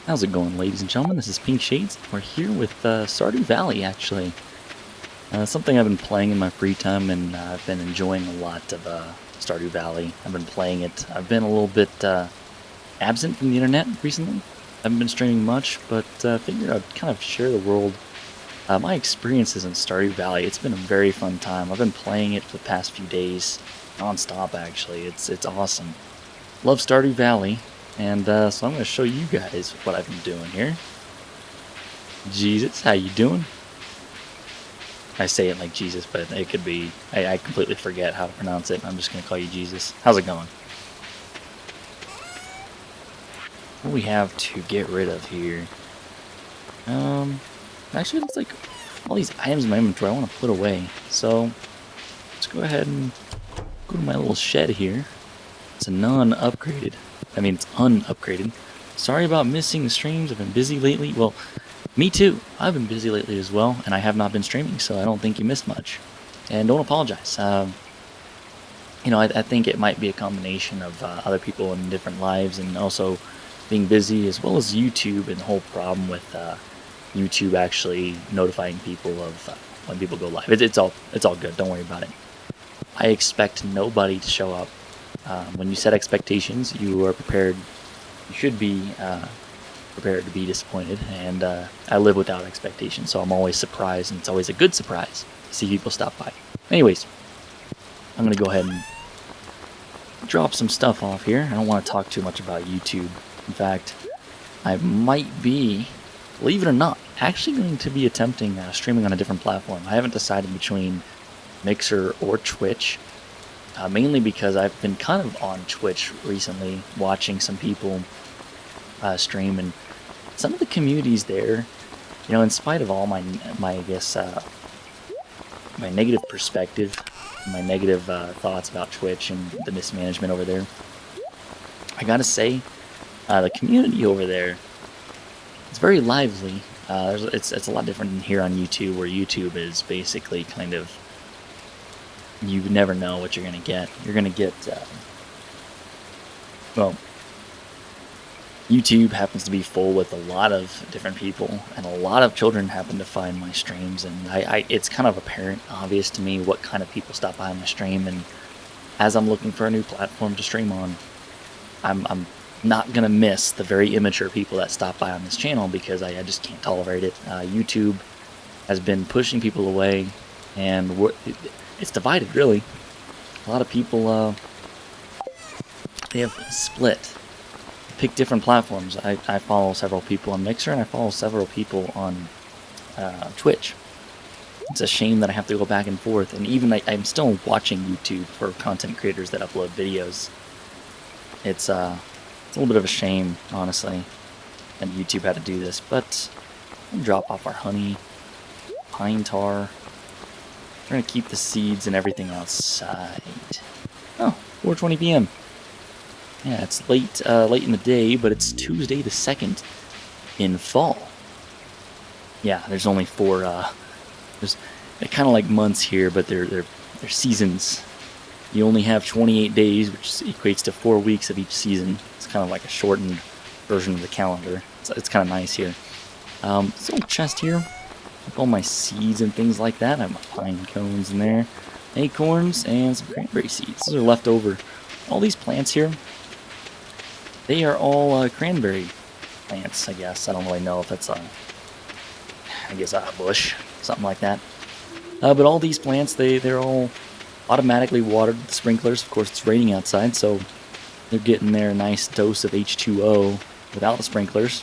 How's it going, ladies and gentlemen? This is Pink Shades. We're here with Stardew Valley, actually. Something I've been playing in my free time, and I've been enjoying a lot of Stardew Valley. I've been playing it. I've been a little bit absent from the internet recently. I haven't been streaming much, but figured I'd kind of share the world my experiences in Stardew Valley. It's been a very fun time. I've been playing it for the past few days, non-stop actually. It's awesome. Love Stardew Valley. And so I'm going to show you guys what I've been doing here. Jesus, how you doing? I say it like Jesus, but it could be... I completely forget how to pronounce it. I'm just going to call you Jesus. How's it going? What do we have to get rid of here? Actually, it looks like all these items in my inventory I want to put away. So, let's go ahead and go to my little shed here. It's a non-upgraded. I mean, it's unupgraded. Sorry about missing the streams. I've been busy lately. Well, me too. I've been busy lately as well, and I have not been streaming, so I don't think you missed much. And don't apologize. You know, I think it might be a combination of other people in different lives, and also being busy, as well as YouTube, and the whole problem with YouTube actually notifying people of when people go live. It's all good. Don't worry about it. I expect nobody to show up. When you set expectations, you are prepared. You should be prepared to be disappointed. And I live without expectations, so I'm always surprised, and it's always a good surprise to see people stop by. Anyways, I'm gonna go ahead and drop some stuff off here. I don't want to talk too much about YouTube. In fact, I might be, believe it or not, actually going to be attempting streaming on a different platform. I haven't decided between Mixer or Twitch. Mainly because I've been kind of on Twitch recently, watching some people stream, and some of the communities there, you know, in spite of all my I guess, my negative perspective, my negative thoughts about Twitch and the mismanagement over there, I gotta say, the community over there, it's very lively. It's a lot different than here on YouTube, where YouTube is basically kind of, you never know what you're going to get. You're going to get, well, YouTube happens to be full with a lot of different people, and a lot of children happen to find my streams, and it's kind of apparent, obvious to me what kind of people stop by my stream, and as I'm looking for a new platform to stream on, I'm not going to miss the very immature people that stop by on this channel, because I just can't tolerate it. YouTube has been pushing people away, and it's divided, really. A lot of people, they have split, pick different platforms. I follow several people on Mixer, and I follow several people on Twitch. It's a shame that I have to go back and forth, and even I'm still watching YouTube for content creators that upload videos. It's a little bit of a shame, honestly, that YouTube had to do this, but we'll drop off our honey, pine tar. We're going to keep the seeds and everything outside. Oh, 4:20 p.m. Yeah, it's late in the day, but it's Tuesday the 2nd in fall. Yeah, there's only they're kind of like months here, but they're seasons. You only have 28 days, which equates to 4 weeks of each season. It's kind of like a shortened version of the calendar. It's kind of nice here. This little chest here, with all my seeds and things like that. I have my pine cones in there, acorns, and some cranberry seeds. Those are left over. All these plants here, they are all cranberry plants, I guess. I don't really know if that's a bush, something like that. But all these plants, they're all automatically watered with the sprinklers. Of course, it's raining outside, so they're getting their nice dose of H2O without the sprinklers.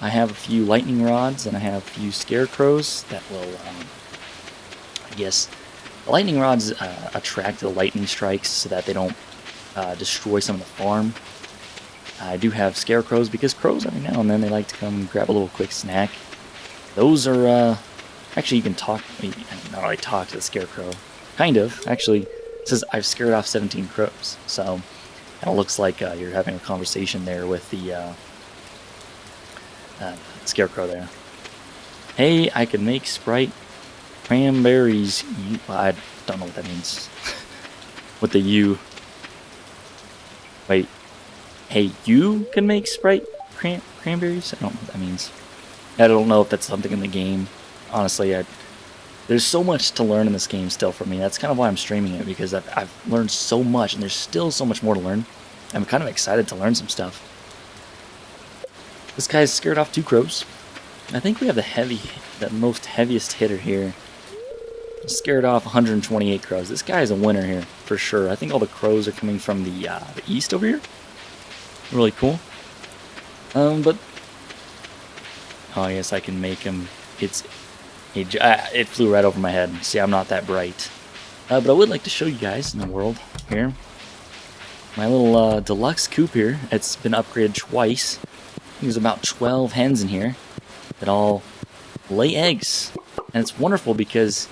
I have a few lightning rods, and I have a few scarecrows that will, I guess, the lightning rods attract the lightning strikes so that they don't destroy some of the farm. I do have scarecrows, because crows, every now and then, they like to come grab a little quick snack. Those are, actually, you can talk, not really talk to the scarecrow. Kind of, actually. It says I've scared off 17 crows, so kind of looks like you're having a conversation there with the scarecrow there. Hey, I can make Sprite cranberries. I don't know what that means. What the U? Wait. Hey, you can make Sprite cranberries? I don't know what that means. I don't know if that's something in the game. Honestly, there's so much to learn in this game still for me. That's kind of why I'm streaming it, because I've learned so much, and there's still so much more to learn. I'm kind of excited to learn some stuff. This guy's scared off 2 crows. I think we have the most heaviest hitter here. Scared off 128 crows. This guy is a winner here, for sure. I think all the crows are coming from the east over here. Really cool. But... oh, I guess I can make him... it flew right over my head. See, I'm not that bright. But I would like to show you guys in the world here. My little deluxe coop here. It's been upgraded twice. There's about 12 hens in here that all lay eggs. And it's wonderful because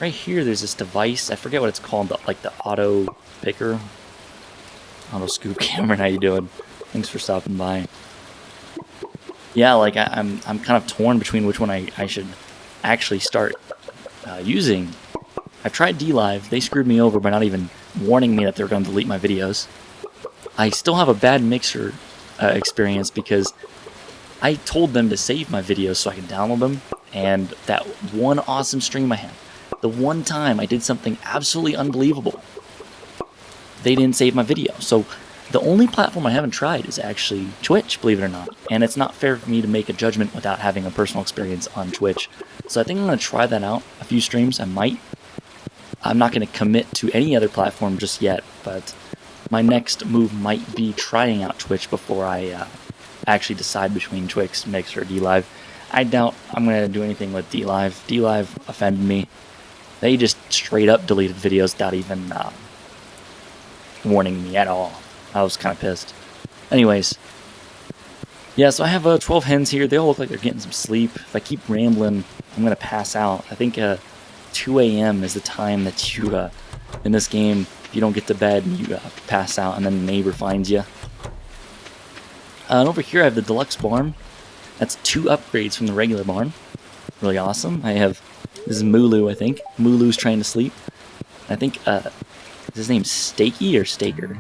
right here there's this device. I forget what it's called, like the auto picker. Auto scoop. Cameron, how you doing? Thanks for stopping by. Yeah, like I'm kind of torn between which one I should actually start using. I've tried DLive. They screwed me over by not even warning me that they're going to delete my videos. I still have a bad mixer experience because I told them to save my videos so I can download them, and that one awesome stream I had, the one time I did something absolutely unbelievable, they didn't save my video. So the only platform I haven't tried is actually Twitch, believe it or not. And it's not fair for me to make a judgment without having a personal experience on Twitch. So I think I'm going to try that out. A few streams, I might. I'm not going to commit to any other platform just yet, but my next move might be trying out Twitch before I actually decide between Twitch, Mixer, or DLive. I doubt I'm going to do anything with DLive. DLive offended me. They just straight up deleted videos without even warning me at all. I was kind of pissed. Anyways, yeah, so I have 12 hens here. They all look like they're getting some sleep. If I keep rambling, I'm going to pass out. I think 2 a.m. is the time that you, in this game, if you don't get to bed, you pass out, and then the neighbor finds you. And over here I have the deluxe barn. That's 2 upgrades from the regular barn. Really awesome. I have, this is Mulu, I think. Mulu's trying to sleep. I think, is his name Stakey or Staker?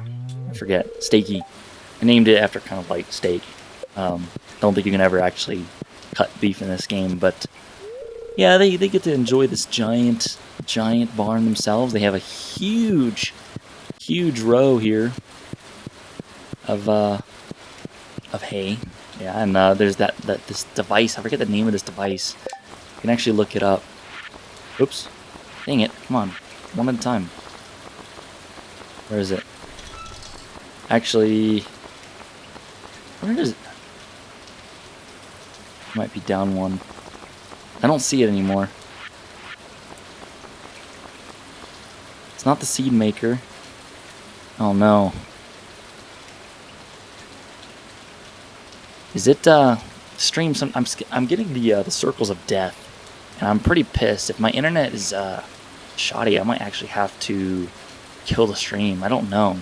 I forget. Stakey. I named it after kind of like steak. Don't think you can ever actually cut beef in this game, but yeah, they get to enjoy this giant barn themselves. They have a huge row here of hay. Yeah, and there's this device. I forget the name of this device. You can actually look it up. Oops. Dang it. Come on. One at a time. Where is it? Actually, where is it? Might be down one. I don't see it anymore. It's not the seed maker. Oh no. Is it stream some? I'm getting the circles of death, and I'm pretty pissed. If my internet is shoddy, I might actually have to kill the stream. I don't know.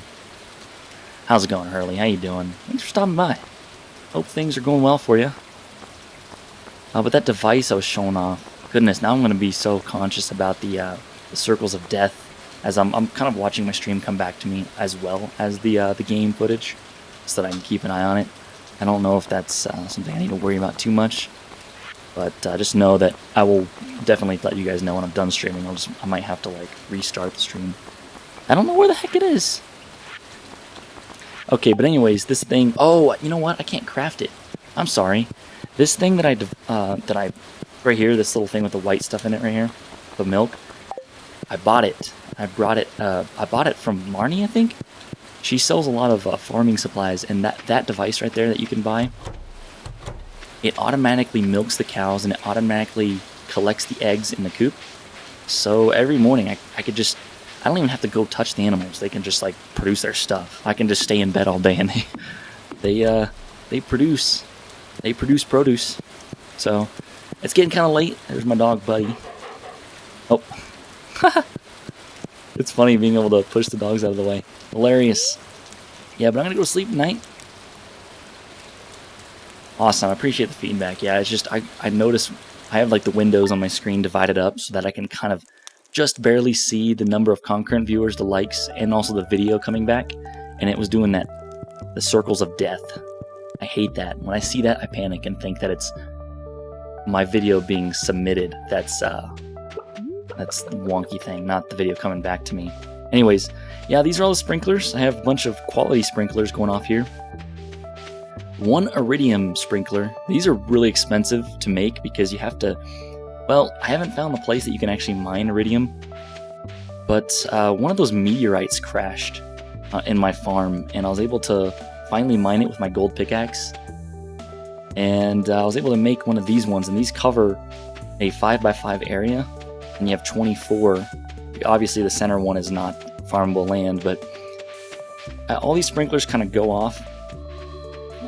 How's it going, Hurley? How you doing? Thanks for stopping by. Hope things are going well for you. But that device I was showing off, goodness, now I'm going to be so conscious about the circles of death, as I'm kind of watching my stream come back to me as well as the game footage, so that I can keep an eye on it. I don't know if that's something I need to worry about too much, but just know that I will definitely let you guys know when I'm done streaming. I might have to like restart the stream. I don't know where the heck it is. Okay, but anyways, this thing. Oh, you know what? I can't craft it. I'm sorry. This thing that I right here, this little thing with the white stuff in it right here, the milk. I bought it. I brought it. I bought it from Marnie, I think. She sells a lot of farming supplies, and that device right there that you can buy, it automatically milks the cows and it automatically collects the eggs in the coop. So every morning I could just, I don't even have to go touch the animals. They can just like produce their stuff. I can just stay in bed all day and they produce produce. So it's getting kind of late. There's my dog Buddy. Oh. It's funny being able to push the dogs out of the way. Hilarious. Yeah, but I'm gonna go to sleep tonight. Awesome. I appreciate the feedback. Yeah, it's just I notice I have like the windows on my screen divided up so that I can kind of just barely see the number of concurrent viewers, the likes, and also the video coming back. And it was doing that, the circles of death. I hate that. When I see that, I panic and think that it's my video being submitted. That's the wonky thing, not the video coming back to me. Anyways, yeah, these are all the sprinklers. I have a bunch of quality sprinklers going off here. One iridium sprinkler. These are really expensive to make because you have to... Well, I haven't found the place that you can actually mine iridium, but one of those meteorites crashed in my farm, and I was able to finally mine it with my gold pickaxe. And I was able to make one of these ones, and these cover a 5x5 area, and you have 24. Obviously, the center one is not farmable land, but all these sprinklers kind of go off,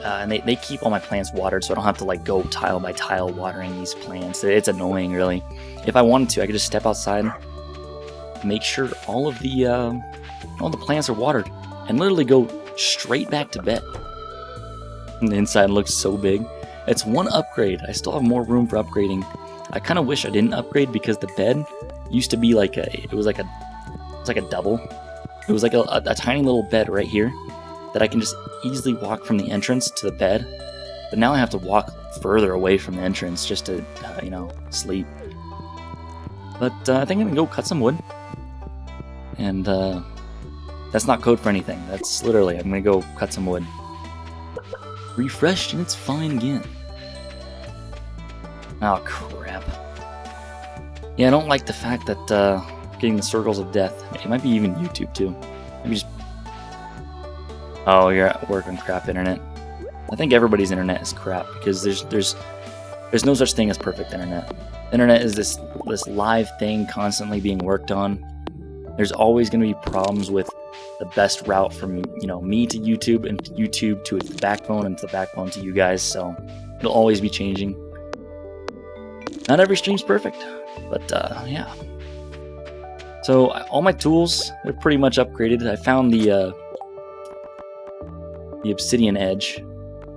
and they keep all my plants watered, so I don't have to like go tile by tile watering these plants. It's annoying, really. If I wanted to, I could just step outside, make sure all the plants are watered, and literally go straight back to bed. And the inside looks so big. It's one upgrade. I still have more room for upgrading. I kind of wish I didn't upgrade because the bed used to be like it was like a double. It was like a tiny little bed right here that I can just easily walk from the entrance to the bed. But now I have to walk further away from the entrance just to, sleep. But I think I'm gonna go cut some wood. And that's not code for anything. That's literally, I'm gonna go cut some wood. Refreshed and it's fine again. Oh crap. Yeah, I don't like the fact that getting the circles of death. It might be even YouTube too. Maybe just... Oh, you're at work on crap internet. I think everybody's internet is crap because there's no such thing as perfect internet. Internet is this live thing constantly being worked on. There's always going to be problems with the best route from me to YouTube, and YouTube to the backbone, and the backbone to you guys. So it'll always be changing. Not every stream's perfect, but yeah. So all my tools, they're pretty much upgraded. I found the obsidian edge.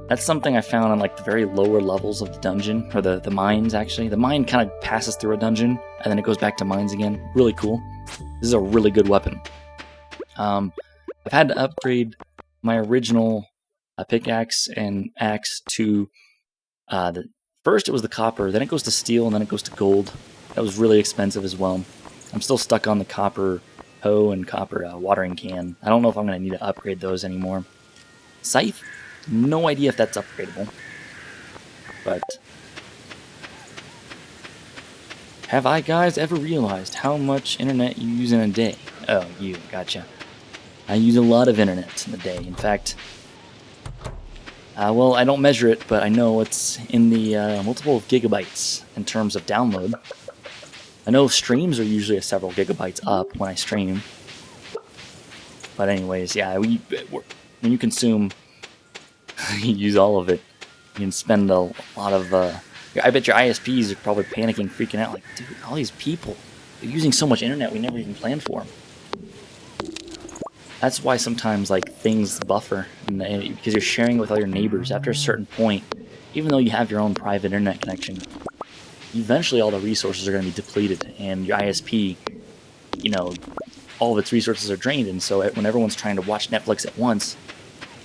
That's something I found on like the very lower levels of the dungeon, or the mines actually. The mine kind of passes through a dungeon and then it goes back to mines again. Really cool. This is a really good weapon. I've had to upgrade my original pickaxe and axe to first it was the copper, then it goes to steel, and then it goes to gold. That was really expensive as well. I'm still stuck on the copper hoe and copper watering can. I don't know if I'm going to need to upgrade those anymore. Scythe? No idea if that's upgradable. But have I guys ever realized how much internet you use in a day? Oh, you, gotcha. I use a lot of internet in a day. In fact, well, I don't measure it, but I know it's in the multiple of gigabytes in terms of download. I know streams are usually several gigabytes up when I stream. But anyways, yeah, when you consume, you use all of it. You can spend a lot of... I bet your ISPs are probably panicking, freaking out, like, dude, all these people, they're using so much internet we never even planned for them. That's why sometimes like things buffer, because you're sharing it with all your neighbors. After a certain point, even though you have your own private internet connection, eventually all the resources are going to be depleted, and your ISP, all of its resources are drained, and so when everyone's trying to watch Netflix at once,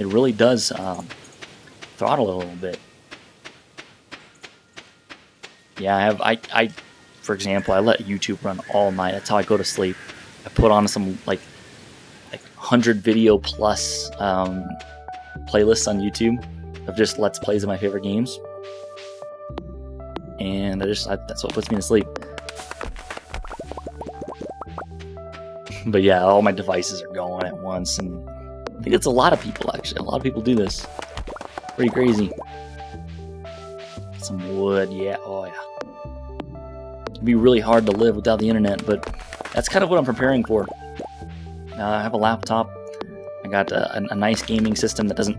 it really does throttle it a little bit. Yeah, I for example, I let YouTube run all night. That's how I go to sleep. I put on some like 100 video plus playlists on YouTube of just Let's Plays of my favorite games, and that's what puts me to sleep. But yeah, all my devices are going at once, and I think it's a lot of people actually. A lot of people do this. Pretty crazy. Some wood, yeah, oh yeah. It'd be really hard to live without the internet, but that's kind of what I'm preparing for. I have a laptop. I got a nice gaming system that doesn't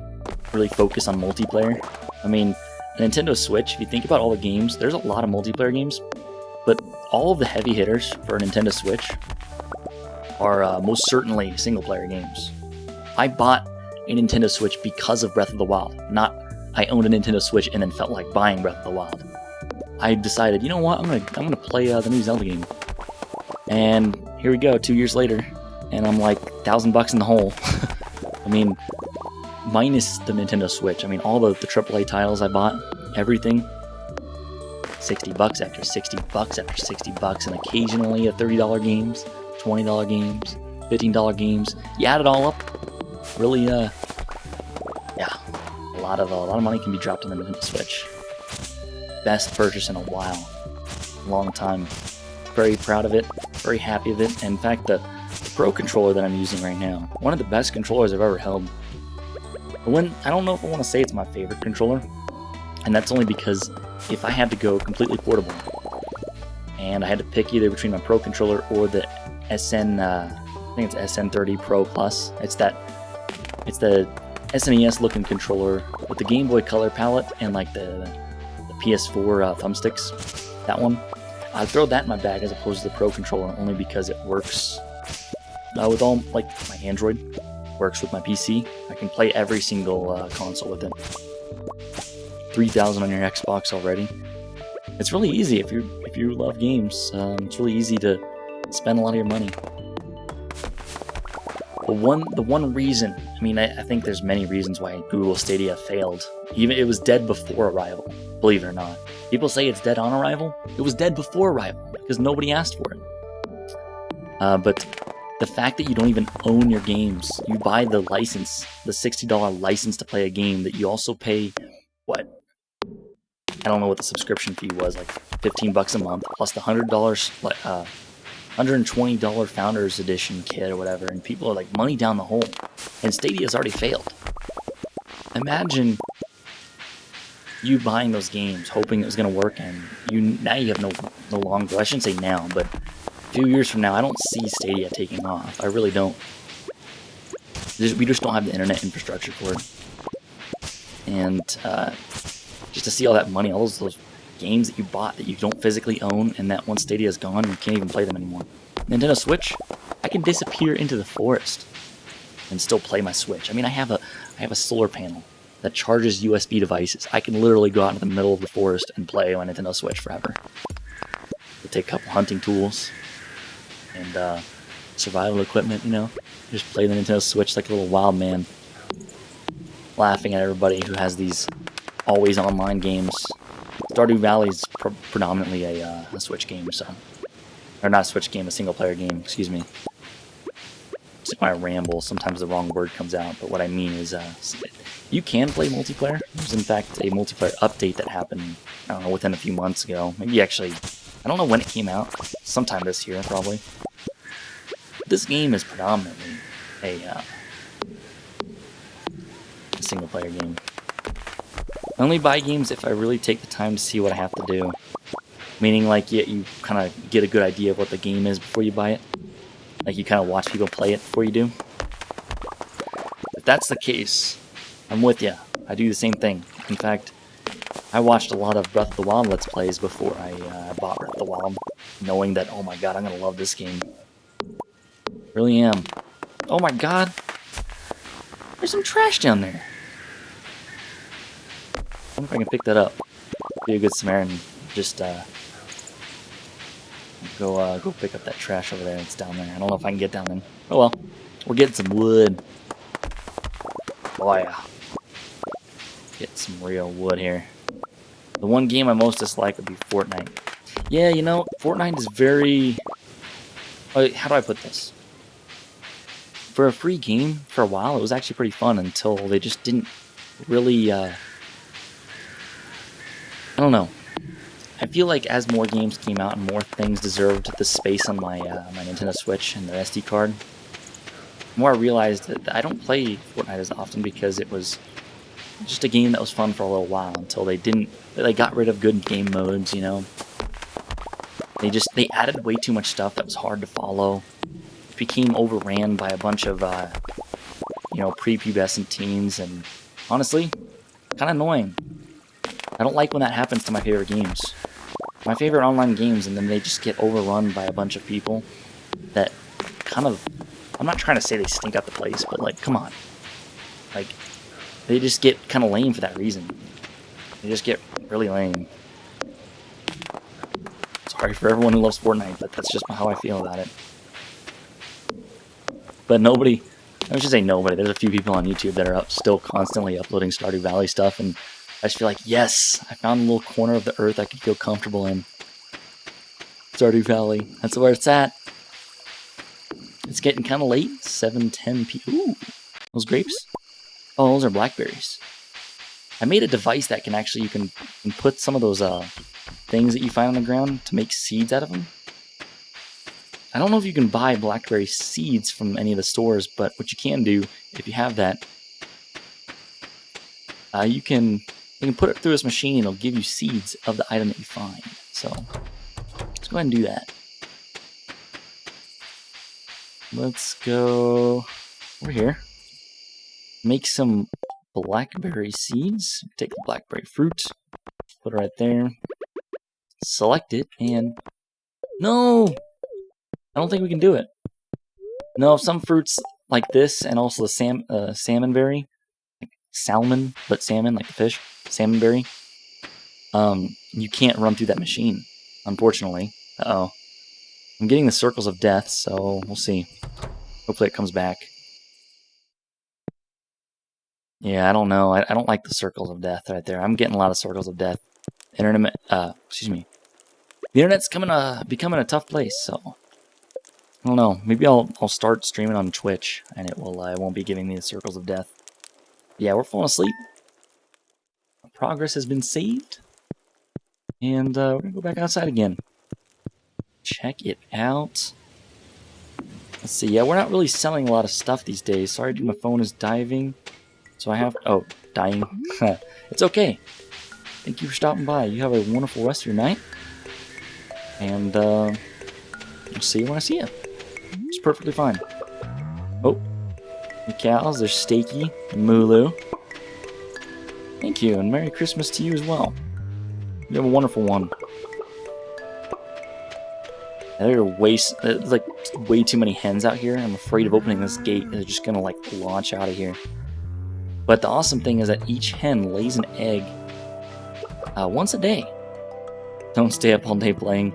really focus on multiplayer. I mean, a Nintendo Switch, if you think about all the games, there's a lot of multiplayer games, but all of the heavy hitters for a Nintendo Switch are most certainly single-player games. I bought a Nintendo Switch because of Breath of the Wild, not I owned a Nintendo Switch and then felt like buying Breath of the Wild. I decided, you know what, I'm gonna play the new Zelda game. And here we go, 2 years later, and I'm like $1,000 in the hole. I mean, minus the Nintendo Switch. I mean, all the AAA titles I bought, everything, $60 after $60 after $60, and occasionally a $30 games, $20 games, $15 games. You add it all up, really, yeah, a lot of money can be dropped on the Nintendo Switch. Best purchase in a while, long time. Very proud of it, very happy of it. And in fact, the Pro controller that I'm using right now, one of the best controllers I've ever held. I don't know if I want to say it's my favorite controller, and that's only because if I had to go completely portable, and I had to pick either between my Pro controller or the SN, I think it's SN30 Pro Plus. It's the SNES looking controller with the Game Boy Color palette and like the PS4 thumbsticks. That one, I'd throw that in my bag as opposed to the Pro controller, only because it works with all, like, my Android works with my PC. I can play every single console with it. 3,000 on your Xbox already. It's really easy if you love games. It's really easy to spend a lot of your money. The one reason, I mean, I think there's many reasons why Google Stadia failed. Even it was dead before arrival, believe it or not. People say it's dead on arrival. It was dead before arrival because nobody asked for it. But the fact that you don't even own your games, you buy the license, the $60 license to play a game that you also pay, what? I don't know what the subscription fee was, like $15 a month, plus the $120 Founders Edition kit or whatever, and people are like, money down the hole. And Stadia's already failed. Imagine you buying those games, hoping it was going to work, and now you have no longer, I shouldn't say now, but a few years from now, I don't see Stadia taking off. I really don't. We just don't have the internet infrastructure for it. And just to see all that money, all those games that you bought that you don't physically own, and that once Stadia is gone, you can't even play them anymore. Nintendo Switch, I can disappear into the forest and still play my Switch. I mean, I have a solar panel that charges USB devices. I can literally go out into the middle of the forest and play my Nintendo Switch forever. I'll take a couple hunting tools and survival equipment, you know, just play the Nintendo Switch like a little wild man, laughing at everybody who has these always online games. Stardew Valley is predominantly a Switch game, so, or not a Switch game, a single-player game. Excuse me. It's when I ramble, sometimes the wrong word comes out. But what I mean is, you can play multiplayer. There's in fact a multiplayer update that happened, I don't know, within a few months ago. Maybe actually, I don't know when it came out. Sometime this year, probably. This game is predominantly a single-player game. I only buy games if I really take the time to see what I have to do. Meaning, like, you kind of get a good idea of what the game is before you buy it. Like, you kind of watch people play it before you do. If that's the case, I'm with ya. I do the same thing. In fact, I watched a lot of Breath of the Wild Let's Plays before I bought Breath of the Wild, knowing that, oh my god, I'm going to love this game. Really am. Oh my god! There's some trash down there. I wonder if I can pick that up. Be a good Samaritan. Just go pick up that trash over there. It's down there. I don't know if I can get down there. Oh well. We're getting some wood. Oh yeah. Get some real wood here. The one game I most dislike would be Fortnite. Yeah, you know, Fortnite is very... how do I put this? For a free game, for a while, it was actually pretty fun until they just didn't really... I don't know. I feel like as more games came out and more things deserved the space on my my Nintendo Switch and the SD card, the more I realized that I don't play Fortnite as often because it was just a game that was fun for a little while until they got rid of good game modes, you know. They added way too much stuff that was hard to follow. It became overran by a bunch of you know, prepubescent teens, and honestly, kind of annoying. I don't like when that happens to my favorite games. My favorite online games, and then they just get overrun by a bunch of people that kind of... I'm not trying to say they stink out the place, but, like, come on. Like, they just get kind of lame for that reason. They just get really lame. Sorry for everyone who loves Fortnite, but that's just how I feel about it. But nobody I should say nobody. There's a few people on YouTube that are still constantly uploading Stardew Valley stuff, and I just feel like, yes, I found a little corner of the earth I could feel comfortable in. Stardew Valley. That's where it's at. It's getting kind of late. 7:10 p.m. Ooh, those grapes? Oh, those are blackberries. I made a device that can actually, you can put some of those things that you find on the ground to make seeds out of them. I don't know if you can buy blackberry seeds from any of the stores, but what you can do, if you have that, you can put it through this machine and it'll give you seeds of the item that you find. So, let's go ahead and do that. Let's go over here. Make some blackberry seeds. Take the blackberry fruit, put it right there. Select it, and no! I don't think we can do it. No, some fruits like this, and also the salmon berry, like salmon, but salmon, like the fish, salmon berry. You can't run through that machine, unfortunately. Uh-oh. I'm getting the circles of death, so we'll see. Hopefully it comes back. Yeah, I don't know. I don't like the circles of death right there. I'm getting a lot of circles of death. Excuse me. The internet's becoming a tough place, so I don't know. Maybe I'll start streaming on Twitch, and it won't be giving me the circles of death. Yeah, we're falling asleep. Progress has been saved, and we're gonna go back outside again. Check it out. Let's see. Yeah, we're not really selling a lot of stuff these days. Sorry, dude, my phone is diving, so I have. Oh, dying. It's okay. Thank you for stopping by. You have a wonderful rest of your night, and I'll see you when I see you. It's perfectly fine. Oh, the cows, they're Steaky and Mulu. Thank you, and Merry Christmas to you as well. You have a wonderful one. There are like way too many hens out here. I'm afraid of opening this gate. They're just gonna like launch out of here. But the awesome thing is that each hen lays an egg once a day. Don't stay up all day playing.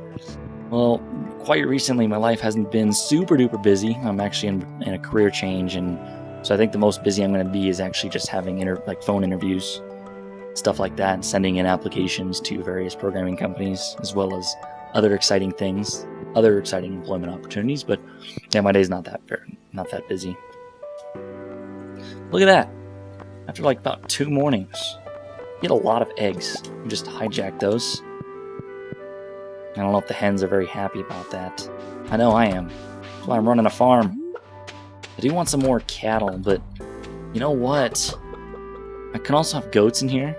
Well, quite recently, my life hasn't been super duper busy. I'm actually in a career change, and so I think the most busy I'm going to be is actually just having phone interviews, stuff like that, and sending in applications to various programming companies, as well as other exciting things, other exciting employment opportunities. But yeah, my day's not that busy. Look at that! After like about 2 mornings, you get a lot of eggs. You just hijack those. I don't know if the hens are very happy about that. I know I am. That's why I'm running a farm. I do want some more cattle, but you know what? I can also have goats in here,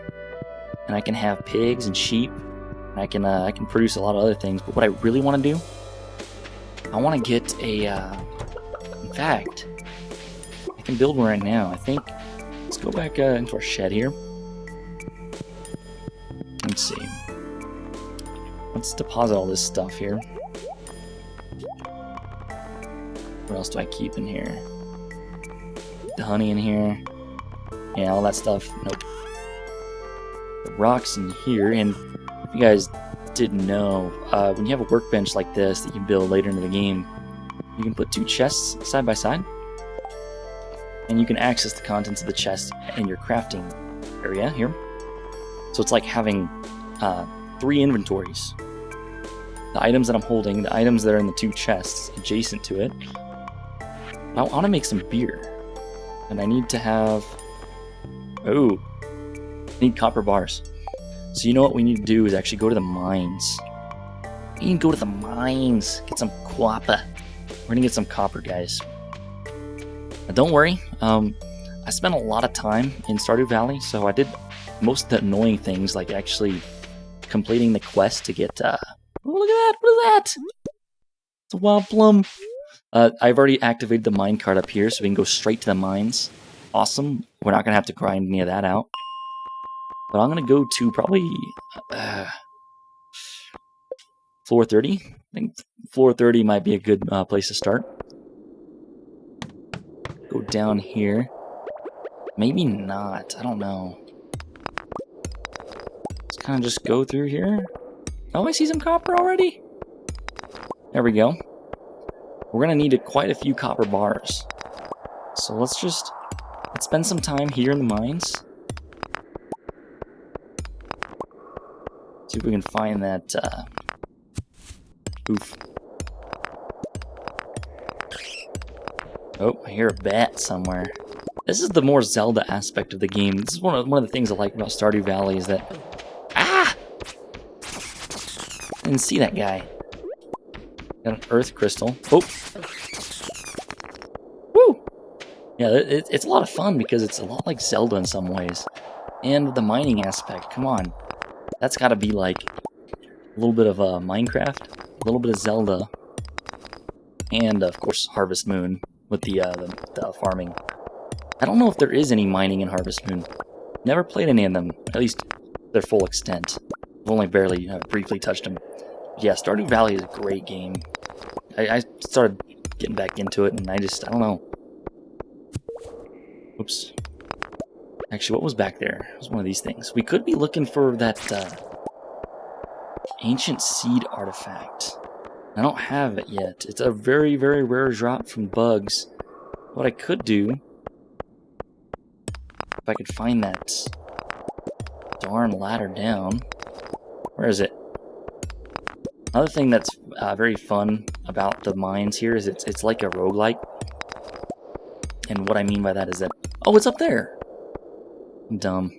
and I can have pigs and sheep, and I can produce a lot of other things. But what I really want to do, I want to get a. In fact, I can build one right now. I think. Let's go back into our shed here. Let's see. Let's deposit all this stuff here. What else do I keep in here? The honey in here. Yeah, all that stuff. Nope. The rocks in here. And if you guys didn't know, when you have a workbench like this that you build later into the game, you can put 2 chests side by side. And you can access the contents of the chest in your crafting area here. So it's like having 3 inventories. The items that I'm holding, the items that are in the 2 chests adjacent to it. I want to make some beer. And I need to have... Oh! I need copper bars. So you know what we need to do is actually go to the mines. We need to go to the mines. Get some copper. We're going to get some copper, guys. Now, don't worry. I spent a lot of time in Stardew Valley, so I did most of the annoying things, like actually completing the quest to get... Oh, look at that! What is that? It's a wild plum. I've already activated the minecart up here, so we can go straight to the mines. Awesome. We're not going to have to grind any of that out. But I'm going to go to probably... floor 30? I think floor 30 might be a good place to start. Go down here. Maybe not. I don't know. Let's kind of just go through here. Oh, I see some copper already. There we go. We're going to need quite a few copper bars. So So let's spend some time here in the mines. See if we can find that, oof. Oh, I hear a bat somewhere. This is the more Zelda aspect of the game. This is one of the things I like about Stardew Valley is that... Ah! I didn't see that guy. Got an earth crystal. Oh! Woo! Yeah, it's a lot of fun because it's a lot like Zelda in some ways. And the mining aspect, come on. That's gotta be like a little bit of Minecraft, a little bit of Zelda, and of course Harvest Moon with the farming. I don't know if there is any mining in Harvest Moon. Never played any of them, at least their full extent. I've only barely briefly touched them. But yeah, Stardew Valley is a great game. I started getting back into it, and I don't know. Oops. Actually, what was back there? It was one of these things. We could be looking for that ancient seed artifact. I don't have it yet. It's a very, very rare drop from bugs. What I could do, if I could find that darn ladder down. Where is it? Another thing that's very fun about the mines here is it's like a roguelike. And what I mean by that is that... Oh, it's up there! I'm dumb.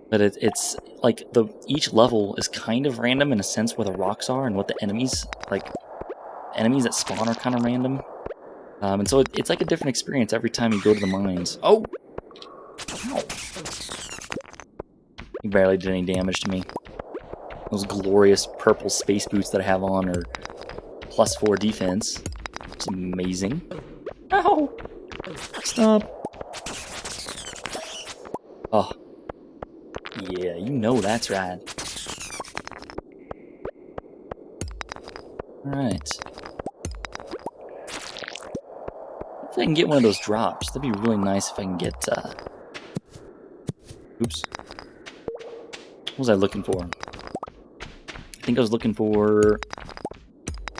But it's like each level is kind of random in a sense where the rocks are and what the enemies, like, enemies that spawn are kind of random. And so it's like a different experience every time you go to the mines. Oh! Ow. He barely did any damage to me. Those glorious purple space boots that I have on are +4 defense. It's amazing. Ow! Stop! Oh. Yeah, you know that's right. Alright. If I can get one of those drops, that'd be really nice if I can get, oops. What was I looking for? I think I was looking for...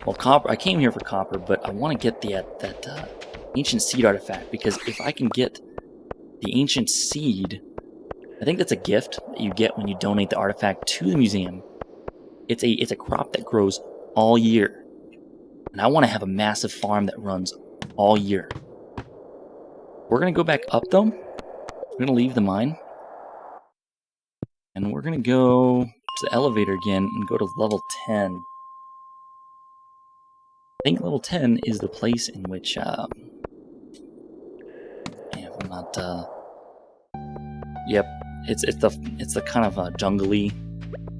Well, copper. I came here for copper, but I want to get that ancient seed artifact, because if I can get the ancient seed... I think that's a gift that you get when you donate the artifact to the museum. It's a crop that grows all year. And I want to have a massive farm that runs all year. We're going to go back up, though. We're going to leave the mine. And we're going to go to the elevator again and go to level 10. I think level 10 is the place in which, if I'm not, yep, it's the kind of jungly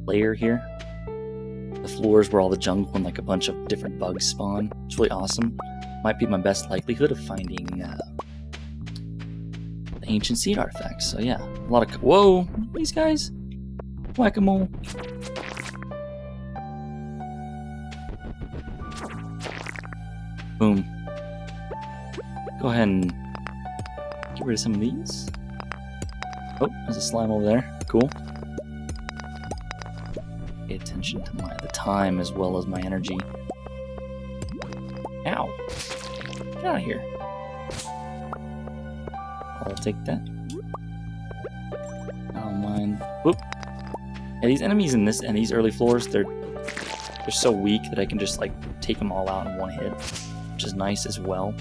layer here. The floors where all the jungle and like a bunch of different bugs spawn. It's really awesome. Might be my best likelihood of finding the ancient seed artifacts. So yeah, a lot of whoa, these guys, whack-a-mole. Boom. Go ahead and get rid of some of these. Oh, there's a slime over there. Cool. Pay attention to the time as well as my energy. Ow! Get out of here. I'll take that. I don't mind. Whoop! Yeah, these enemies in these early floors, they're so weak that I can just like take them all out in one hit, which is nice as well.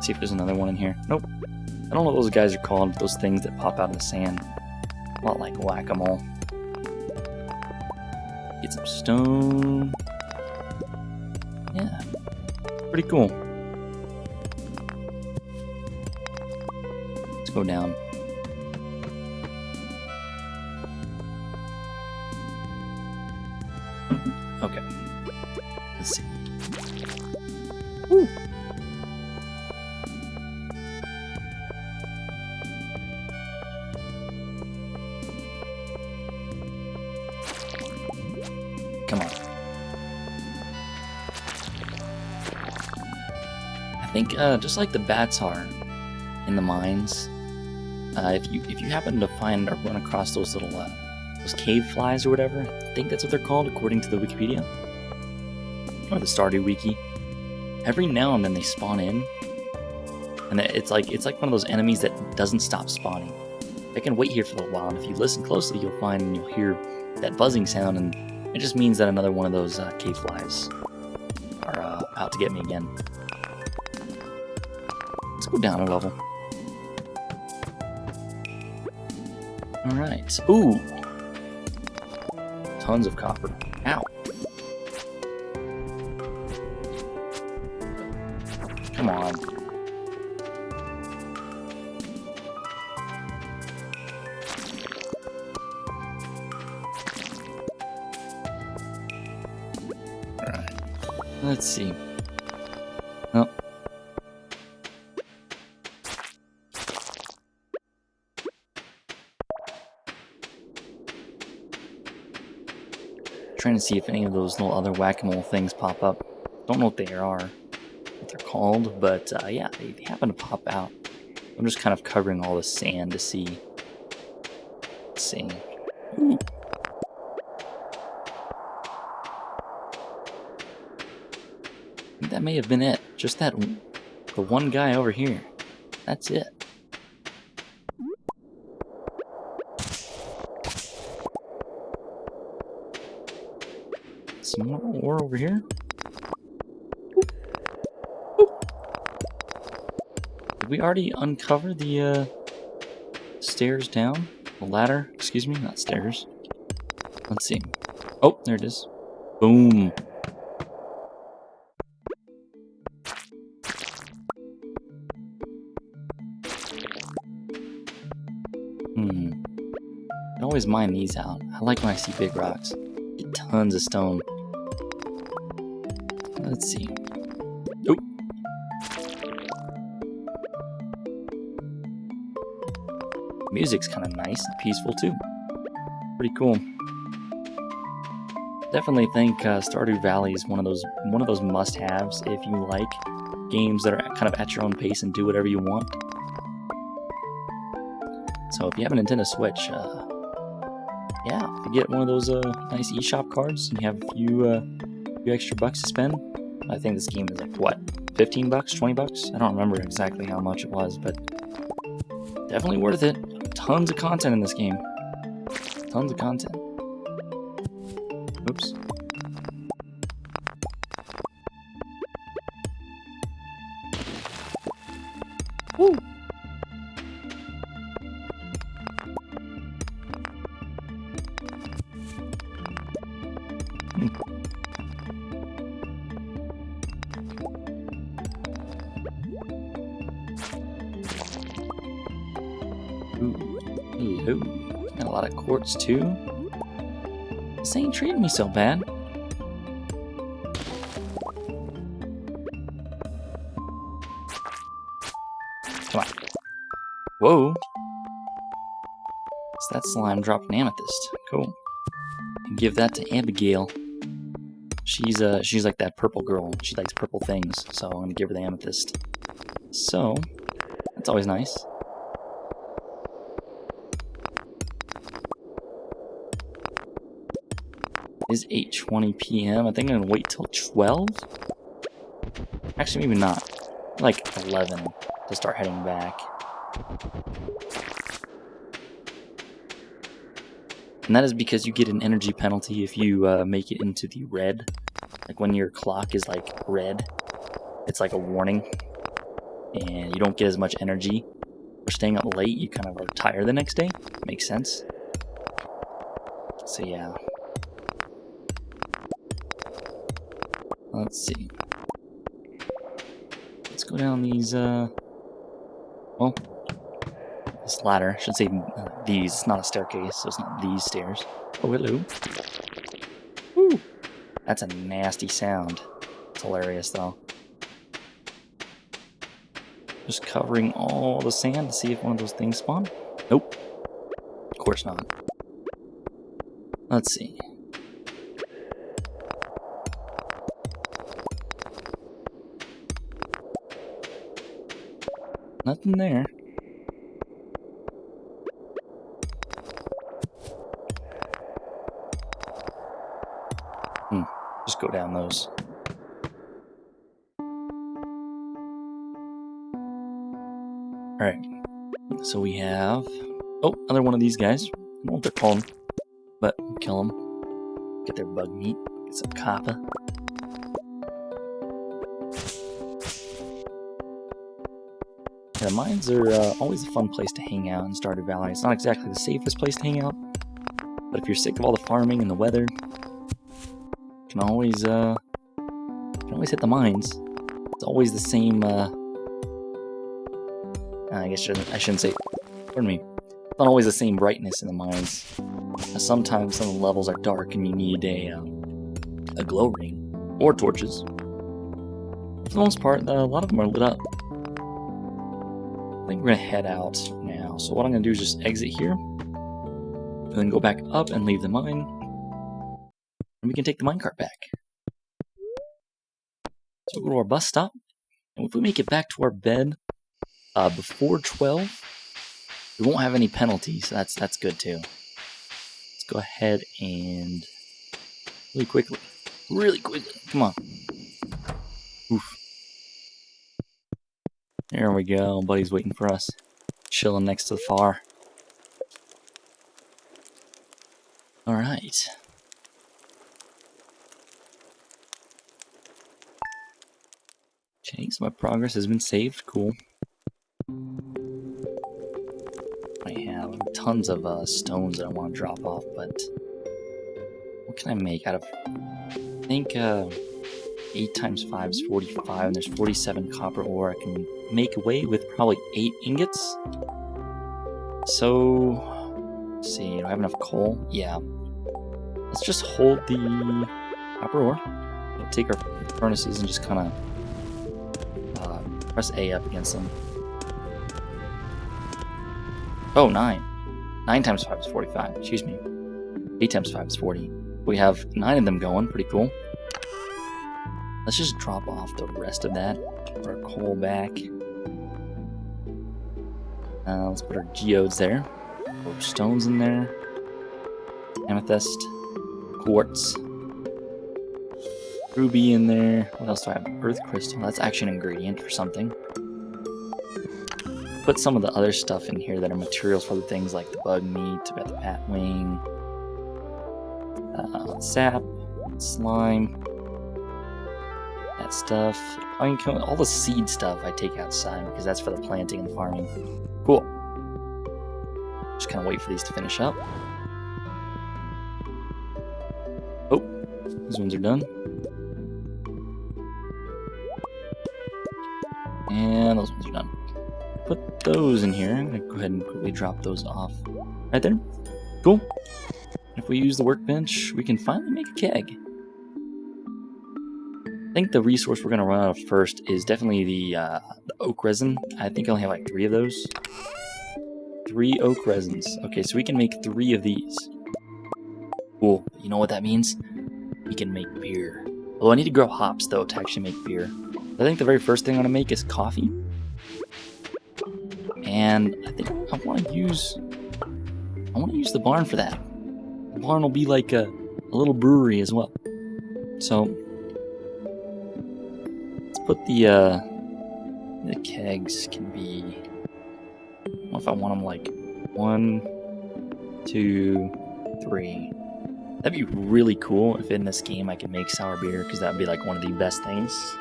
See if there's another one in here. Nope. I don't know what those guys are called, but those things that pop out of the sand. A lot like whack-a-mole. Get some stone. Yeah. Pretty cool. Let's go down. Okay. Let's see. Woo! Come on. I think just like the bats are in the mines, if you happen to find or run across those little those cave flies or whatever. I think that's what they're called according to the Wikipedia. Or the Stardew Wiki. Every now and then they spawn in. And it's like one of those enemies that doesn't stop spawning. They can wait here for a little while, and if you listen closely, you'll hear that buzzing sound, and it just means that another one of those cave flies are out to get me again. Let's go down a level. Alright. Ooh! Tons of copper. Ow! Come on. Alright. Let's see. Oh. Trying to see if any of those little other whack-a-mole things pop up. Don't know what they are, what they're called, but yeah, they happen to pop out. I'm just kind of covering all the sand to see. Let's see. Ooh. I think that may have been it. Just the one guy over here. That's it. Some more ore over here. Oop. Oop. Did we already uncover the stairs down? The ladder? Excuse me, not stairs. Let's see. Oh, there it is. Boom. I always mine these out. I like when I see big rocks. Get tons of stone. Let's see. Oop. Music's kind of nice and peaceful too. Pretty cool. Definitely think Stardew Valley is one of those must-haves if you like games that are kind of at your own pace and do whatever you want. So if you have a Nintendo Switch, yeah, if you get one of those nice eShop cards and you have a few extra bucks to spend, I think this game is like, what, 15 bucks, 20 bucks? I don't remember exactly how much it was, but definitely worth it. Tons of content in this game. Tons of content. Oops. Woo! Ooh, hello. Got a lot of quartz too. This ain't treating me so bad. Come on. Whoa. So that slime dropped an amethyst. Cool. And give that to Abigail. She's like that purple girl. She likes purple things, so I'm gonna give her the amethyst. So that's always nice. It is 8:20 p.m. I think I'm gonna wait till 12. Actually, maybe not. Like 11 to start heading back. And that is because you get an energy penalty if you make it into the red. Like when your clock is like red, it's like a warning. And you don't get as much energy. For staying up late, you kind of are tired the next day. Makes sense. So yeah. Let's see. Let's go down these, well, this ladder. I should say these. It's not a staircase, so it's not these stairs. Oh, hello. Woo! That's a nasty sound. It's hilarious, though. Just covering all the sand to see if one of those things spawn. Nope. Of course not. Let's see. Nothing there. Just go down those. Alright. So we have... Oh, another one of these guys. I don't know what they're called, but kill them. Get their bug meat. Get some copper. Yeah, the mines are always a fun place to hang out in Stardew Valley. It's not exactly the safest place to hang out, but if you're sick of all the farming and the weather, you can always hit the mines. It's always the same. I guess I shouldn't say. Pardon me. It's not always the same brightness in the mines. Sometimes some of the levels are dark and you need a glow ring or torches. For the most part, a lot of them are lit up. I think we're gonna head out now. So what I'm gonna do is just exit here, and then go back up and leave the mine, and we can take the minecart back. So we'll go to our bus stop, and if we make it back to our bed before 12, we won't have any penalties. So that's good too. Let's go ahead and really quickly, come on. Oof. There we go. Buddy's waiting for us, chilling next to the fire. All right. Okay, so my progress has been saved. Cool. I have tons of stones that I want to drop off, but what can I make out of? I think 8 times 5 is 45, and there's 47 copper ore. I can make away with probably 8 ingots. So, let's see, do I have enough coal? Yeah. Let's just hold the copper ore. We'll take our furnaces and just kind of press A up against them. Oh, 9. 9 times 5 is 45. Excuse me. 8 times 5 is 40. We have 9 of them going. Pretty cool. Let's just drop off the rest of that. Put our coal back. Let's put our geodes there. Put our stones in there. Amethyst. Quartz. Ruby in there. What else do I have? Earth crystal. That's actually an ingredient for something. Put some of the other stuff in here that are materials for the things like the bug meat, we got the bat wing, sap, slime, that stuff. I mean, all the seed stuff I take outside because that's for the planting and the farming. Cool. Just kind of wait for these to finish up. Oh, these ones are done. And those ones are done. Put those in here. I'm going to go ahead and quickly drop those off. Right there. Cool. If we use the workbench, we can finally make a keg. I think the resource we're going to run out of first is definitely the oak resin. I think I only have like 3 of those. 3 oak resins. Okay, so we can make 3 of these. Cool. You know what that means? We can make beer. Well, I need to grow hops, though, to actually make beer. I think the very first thing I'm going to make is coffee. And I think I want to use the barn for that. The barn will be like a little brewery as well. So let's put the kegs can be. I don't know if I want them like 1, 2, 3. That'd be really cool if in this game I could make sour beer, because that would be like one of the best things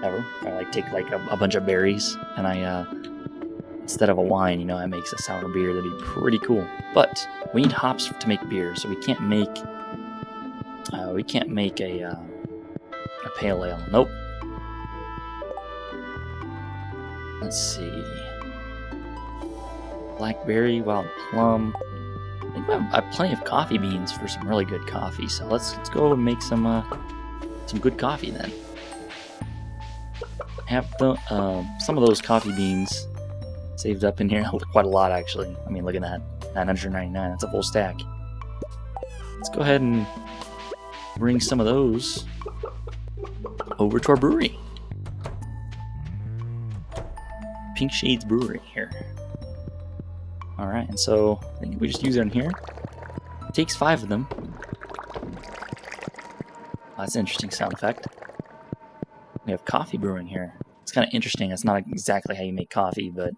ever. I like take like a bunch of berries and I instead of a wine, you know, it makes a sour beer. That'd be pretty cool. But we need hops to make beer, so we can't make a pale ale. Nope. Let's see. Blackberry, wild plum. I think I have plenty of coffee beans for some really good coffee. So let's go and make some good coffee then. I have some of those coffee beans saved up in here. Quite a lot, actually. I mean, look at that. 999. That's a full stack. Let's go ahead and bring some of those over to our brewery. Pink Shades Brewery here. Alright, and so I think we just use it in here. It takes 5 of them. That's an interesting sound effect. We have coffee brewing here. It's kind of interesting. It's not exactly how you make coffee, but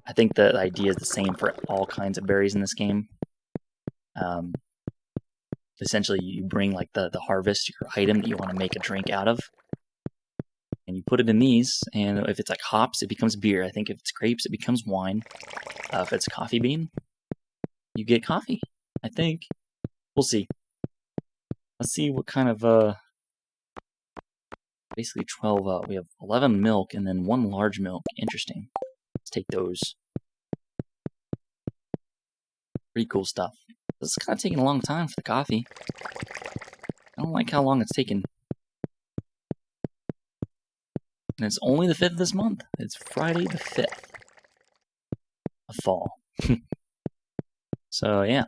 I think the idea is the same for all kinds of berries in this game. Essentially, you bring like the harvest, your item that you want to make a drink out of, and you put it in these, and if it's like hops, it becomes beer. I think if it's grapes, it becomes wine. If it's coffee bean, you get coffee. I think. We'll see. Let's see what kind of, basically 12, we have 11 milk and then 1 large milk. Interesting. Let's take those. Pretty cool stuff. This is kind of taking a long time for the coffee. I don't like how long it's taken. And it's only the 5th of this month. It's Friday the 5th of fall. So, yeah.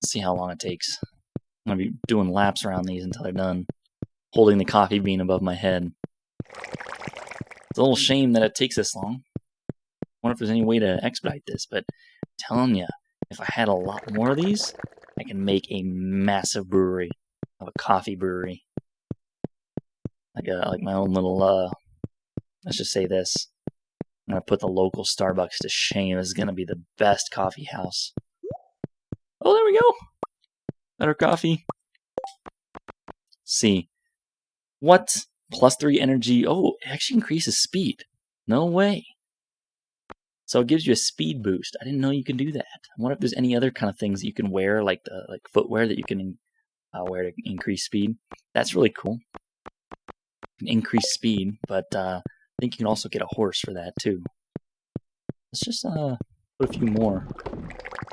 Let's see how long it takes. I'm going to be doing laps around these until they're done. Holding the coffee bean above my head. It's a little shame that it takes this long. I wonder if there's any way to expedite this, but I'm telling you, if I had a lot more of these, I can make a massive brewery. Of a coffee brewery. Like my own little, let's just say this. I'm going to put the local Starbucks to shame. This is going to be the best coffee house. Oh, there we go. Better coffee. Let's see. What? +3 energy. Oh, it actually increases speed. No way. So it gives you a speed boost. I didn't know you can do that. I wonder if there's any other kind of things that you can wear, like footwear that you can wear to increase speed. That's really cool. You can increase speed, but I think you can also get a horse for that too. Let's just put a few more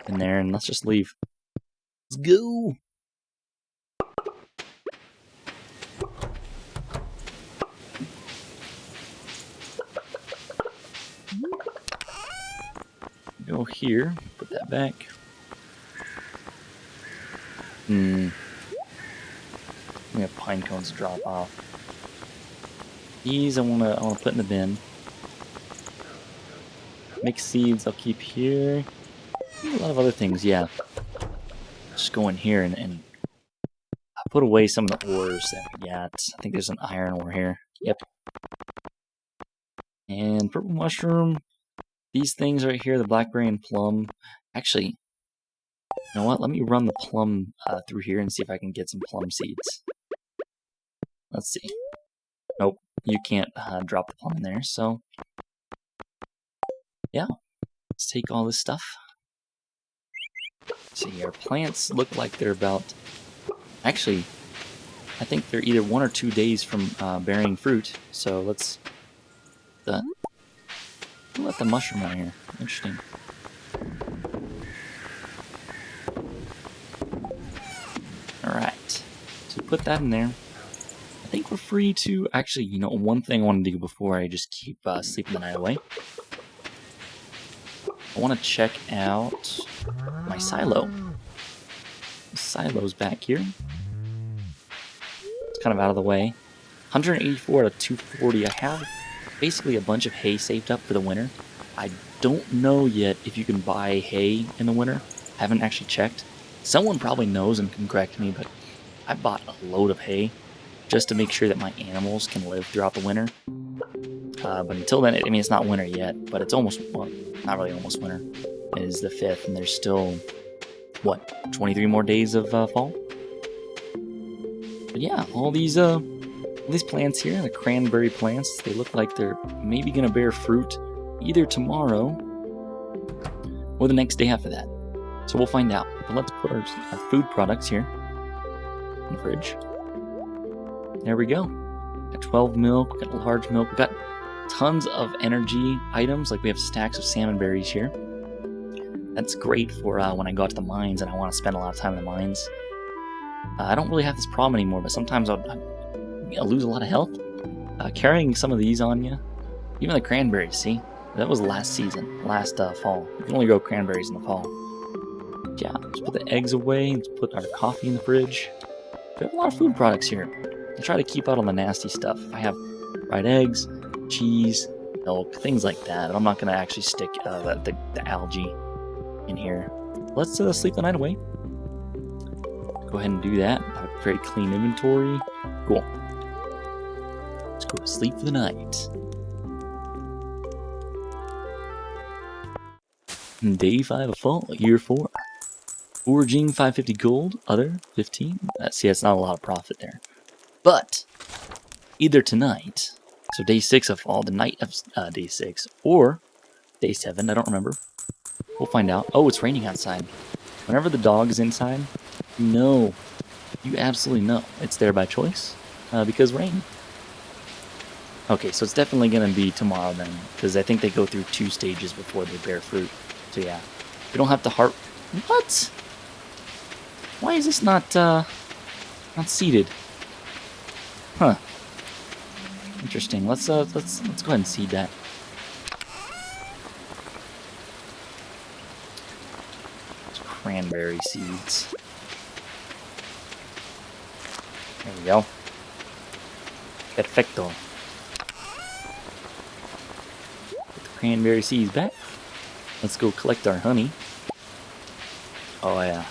in there and let's just leave. Let's go! Go here, put that back. We have pine cones to drop off. These I wanna put in the bin. Mixed seeds I'll keep here. A lot of other things, yeah. Just go in here and I'll put away some of the ores that we got. I think there's an iron ore here. Yep. And purple mushroom. These things right here, the blackberry and plum. Actually, you know what? Let me run the plum through here and see if I can get some plum seeds. Let's see. Nope, you can't drop the plum in there, so... yeah, let's take all this stuff. See, our plants look like they're about... actually, I think they're either 1 or 2 days from bearing fruit, so let's... let the mushroom out here. Interesting. Alright. So put that in there. I think we're free to... actually, you know, one thing I want to do before I just keep sleeping the night away. I want to check out my silo. The silo's back here. It's kind of out of the way. 184 out of 240. I have basically a bunch of hay saved up for the winter. I don't know yet if you can buy hay in the winter. I haven't actually checked. Someone probably knows and can correct me, but I bought a load of hay just to make sure that my animals can live throughout the winter. But until then, I mean, it's not winter yet, but it's almost, well, not really almost winter. It is the 5th, and there's still, what, 23 more days of fall? But yeah, all these plants here, the cranberry plants, they look like they're maybe going to bear fruit either tomorrow or the next day after that. So we'll find out. But let's put our food products here in the fridge. There we go. Got 12 milk, we got large milk, we got tons of energy items, like we have stacks of salmon berries here. That's great for when I go out to the mines and I want to spend a lot of time in the mines. I don't really have this problem anymore, but sometimes I'll lose a lot of health. Carrying some of these on you, even the cranberries, see? That was last season, last fall. You can only grow cranberries in the fall. Yeah, let's put the eggs away, let's put our coffee in the fridge. We have a lot of food products here. I try to keep out on the nasty stuff. I have fried eggs, cheese, milk, things like that. I'm not going to actually stick the algae in here. Let's sleep the night away. Go ahead and do that. Have a very clean inventory. Cool. Let's go to sleep for the night. Day 5 of fall, year 4. Foraging 550 gold, other 15. See, that's not a lot of profit there. But either tonight, so day 6 of fall, the night of day 6, or day 7, I don't remember. We'll find out. Oh, it's raining outside. Whenever the dog is inside, you absolutely know it's there by choice, because rain. Okay, so it's definitely going to be tomorrow then, because I think they go through 2 stages before they bear fruit. So yeah, we don't have to What? Why is this not seeded? Huh. Interesting. Let's go ahead and seed that. It's cranberry seeds. There we go. Perfecto. Put the cranberry seeds back. Let's go collect our honey. Oh yeah.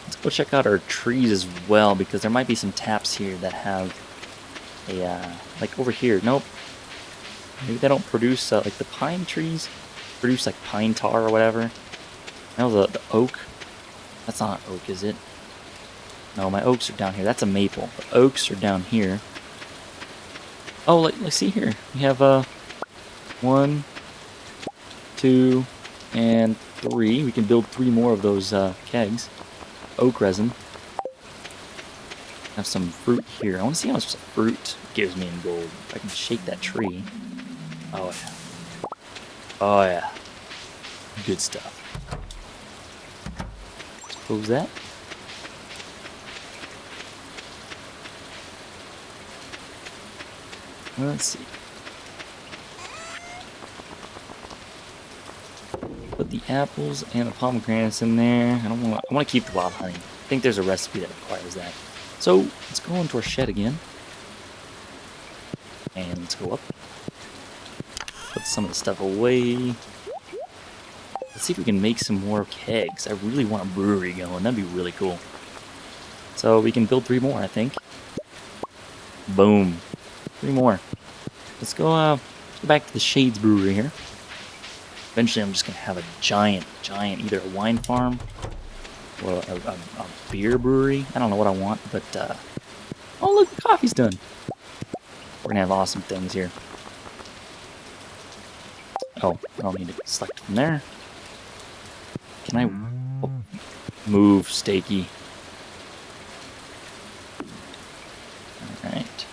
Let's go check out our trees as well, because there might be some taps here that have a, like over here. Nope. Maybe they don't produce, like the pine trees produce like pine tar or whatever. No, the oak. That's not an oak, is it? No, my oaks are down here. That's a maple. The oaks are down here. Oh, let's see here. We have 1, 2, and 3. We can build 3 more of those kegs. Oak resin. Have some fruit here. I want to see how much fruit gives me in gold. If I can shake that tree. Oh yeah. Oh yeah. Good stuff. Let's close that. Let's see. Put the apples and the pomegranates in there. I want to keep the wild honey. I think there's a recipe that requires that. So let's go into our shed again. And let's go up. Put some of the stuff away. Let's see if we can make some more kegs. I really want a brewery going. That'd be really cool. So we can build 3 more, I think. Boom. 3 more. Let's go back to the Shades Brewery here. Eventually I'm just going to have a giant, either a wine farm or a beer brewery. I don't know what I want, but, oh look, the coffee's done. We're going to have awesome things here. Oh, I don't need to select from there. Can I move, Stakey? Alright.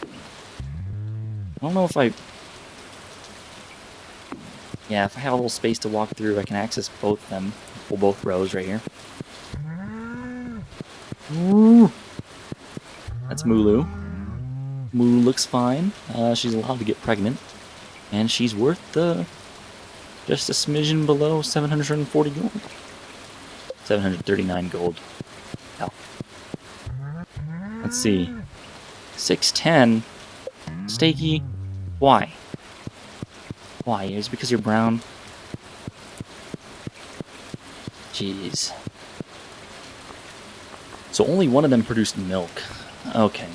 I don't know if yeah, if I have a little space to walk through, I can access both of them. Well, both rows right here. Ooh. That's Mulu. Mulu looks fine. She's allowed to get pregnant. And she's worth just a smidgen below 740 gold. 739 gold. Oh. Let's see. 610. Stakey. Why? Why? Is it because you're brown? Jeez. So only one of them produced milk. Okay.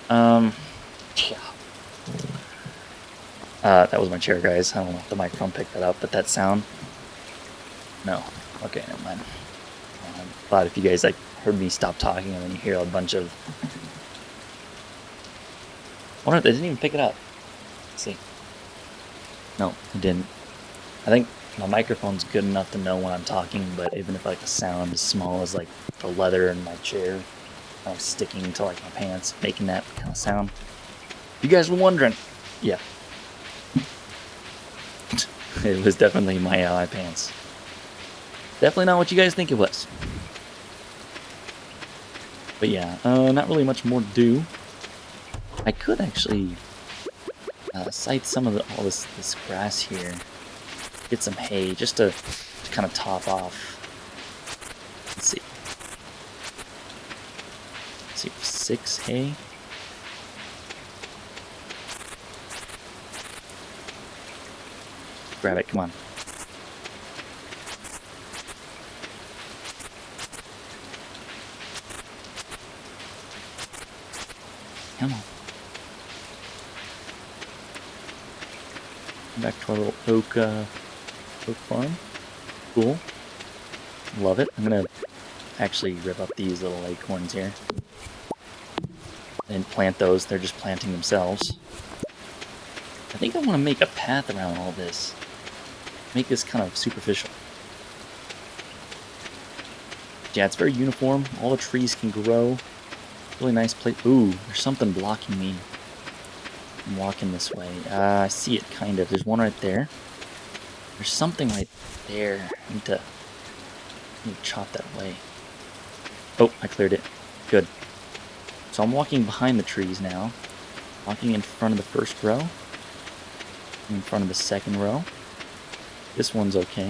Yeah. That was my chair, guys. I don't know if the microphone picked that up, but that sound? No. Okay, never mind. I thought if you guys heard me stop talking and then you hear a bunch of... I wonder if they didn't even pick it up. Let's see. No, it didn't. I think my microphone's good enough to know when I'm talking, but even if the sound is small as the leather in my chair, sticking to my pants, making that kind of sound. You guys were wondering, yeah. It was definitely my pants. Definitely not what you guys think it was. But yeah, not really much more to do. I could actually scythe some of all this grass here. Get some hay just to kind of top off. Let's see. 6 hay. Grab it, come on. Come on. Back to our little oak farm. Cool. Love it. I'm gonna actually rip up these little acorns here and plant those. They're just planting themselves. I think I want to make a path around all this. Make this kind of superficial. Yeah, it's very uniform. All the trees can grow. Really nice place. Ooh, there's something blocking me. I'm walking this way. I see it, kind of. There's one right there. There's something right there. I need to chop that away. Oh, I cleared it. Good. So I'm walking behind the trees now. Walking in front of the first row. In front of the second row. This one's okay.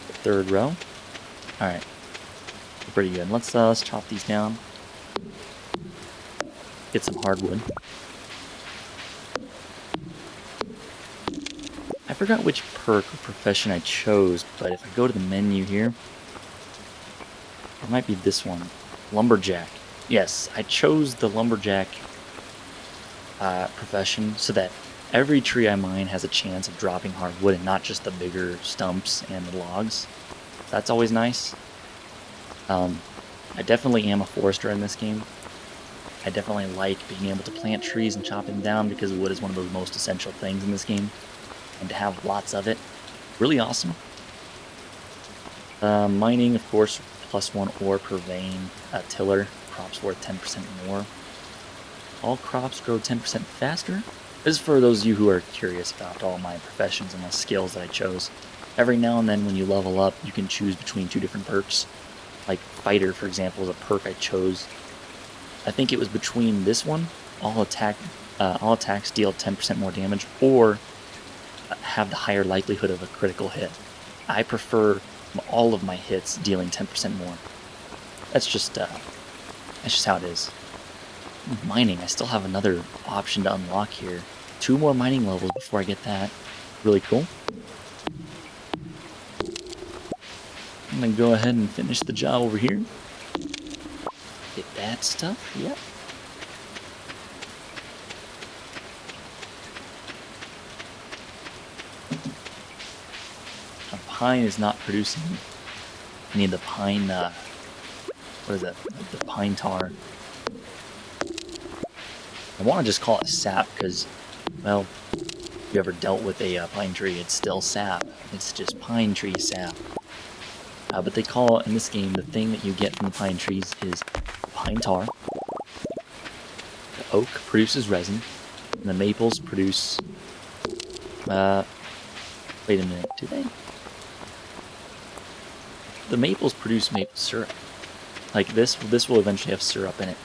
The third row. Alright. Pretty good. Let's chop these down. Get some hardwood. I forgot which perk or profession I chose, but if I go to the menu here, it might be this one. Lumberjack. Yes, I chose the lumberjack profession so that every tree I mine has a chance of dropping hardwood and not just the bigger stumps and the logs. That's always nice. I definitely am a forester in this game. I definitely like being able to plant trees and chop them down because wood is one of the most essential things in this game. And to have lots of it, really awesome. Mining, of course, +1 ore per vein. Tiller, crops worth 10% more. All crops grow 10% faster. This is for those of you who are curious about all my professions and my skills that I chose. Every now and then when you level up, you can choose between 2 different perks. Like Fighter, for example, is a perk I chose. I think it was between this one, all attacks deal 10% more damage, or have the higher likelihood of a critical hit. I prefer all of my hits dealing 10% more. That's just how it is. Mining, I still have another option to unlock here. 2 more mining levels before I get that. Really cool. I'm gonna go ahead and finish the job over here. Get that stuff, yep. Pine is not producing. I need the pine, what is that? The pine tar. I want to just call it sap because, well, if you ever dealt with a pine tree, it's still sap. It's just pine tree sap. But they call, in this game, the thing that you get from the pine trees is pine tar. The oak produces resin, and the maples produce, wait a minute, do they? The maples produce maple syrup. Like this will eventually have syrup in it.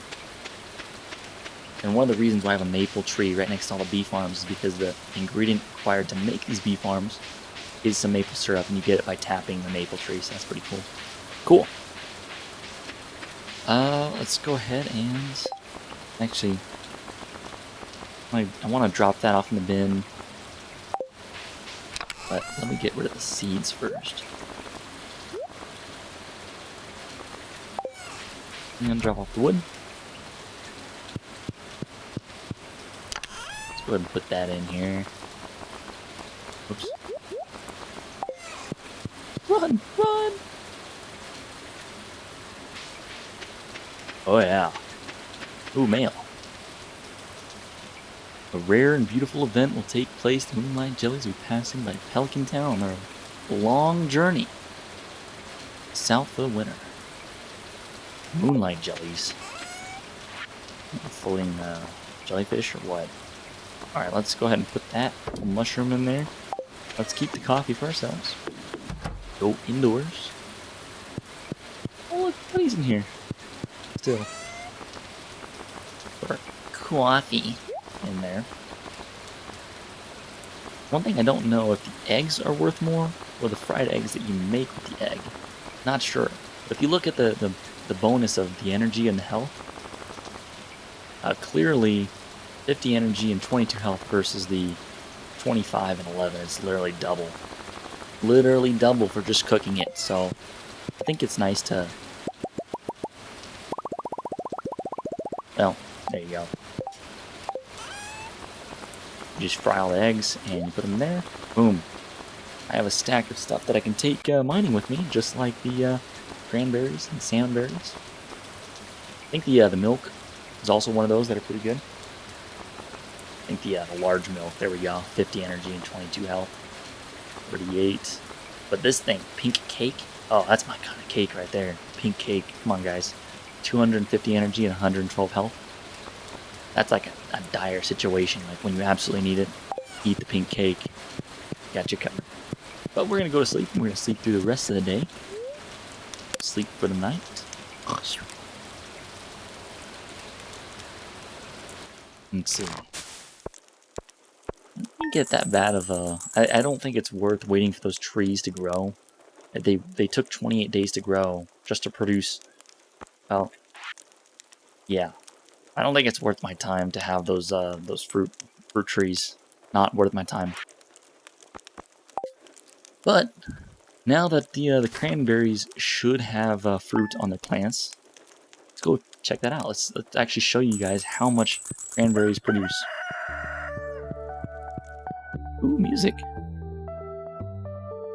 And one of the reasons why I have a maple tree right next to all the bee farms is because the ingredient required to make these bee farms is some maple syrup, and you get it by tapping the maple tree, so that's pretty cool. Cool. Let's go ahead and... Actually, I want to drop that off in the bin. But let me get rid of the seeds first. And drop off the wood. Let's go ahead and put that in here. Oops. Run! Run! Oh yeah. Ooh, mail. A rare and beautiful event will take place. The moonlight jellies will be passing by Pelican Town on their long journey south of the winter. Moonlight jellies. Floating jellyfish or what? Alright, let's go ahead and put that mushroom in there. Let's keep the coffee for ourselves. Go indoors. Oh look, buddy's in here. Still. Put our coffee in there. One thing I don't know if the eggs are worth more or the fried eggs that you make with the egg. Not sure. But if you look at the bonus of the energy and the health, clearly 50 energy and 22 health versus the 25 and 11 is literally double. Literally double for just cooking it, so I think it's nice to... Well, There you go. You just fry all the eggs and you put them there. Boom. I have a stack of stuff that I can take mining with me, just like the cranberries and salmon berries. I think the milk is also one of those that are pretty good. I think the large milk, there we go, 50 energy and 22 health, 38. But this thing, pink cake, oh, that's my kind of cake right there. Pink cake, come on guys, 250 energy and 112 health. That's like a dire situation, like when you absolutely need it, eat the pink cake, got you covered. But we're gonna go to sleep, and we're gonna sleep through the rest of the day. Sleep for the night. Let's see. I didn't get that bad of a... I don't think it's worth waiting for those trees to grow. They took 28 days to grow just to produce... Well, yeah. I don't think it's worth my time to have those fruit trees. Not worth my time. But now that the cranberries should have fruit on the plants, let's go check that out. Let's actually show you guys how much cranberries produce. Ooh, music.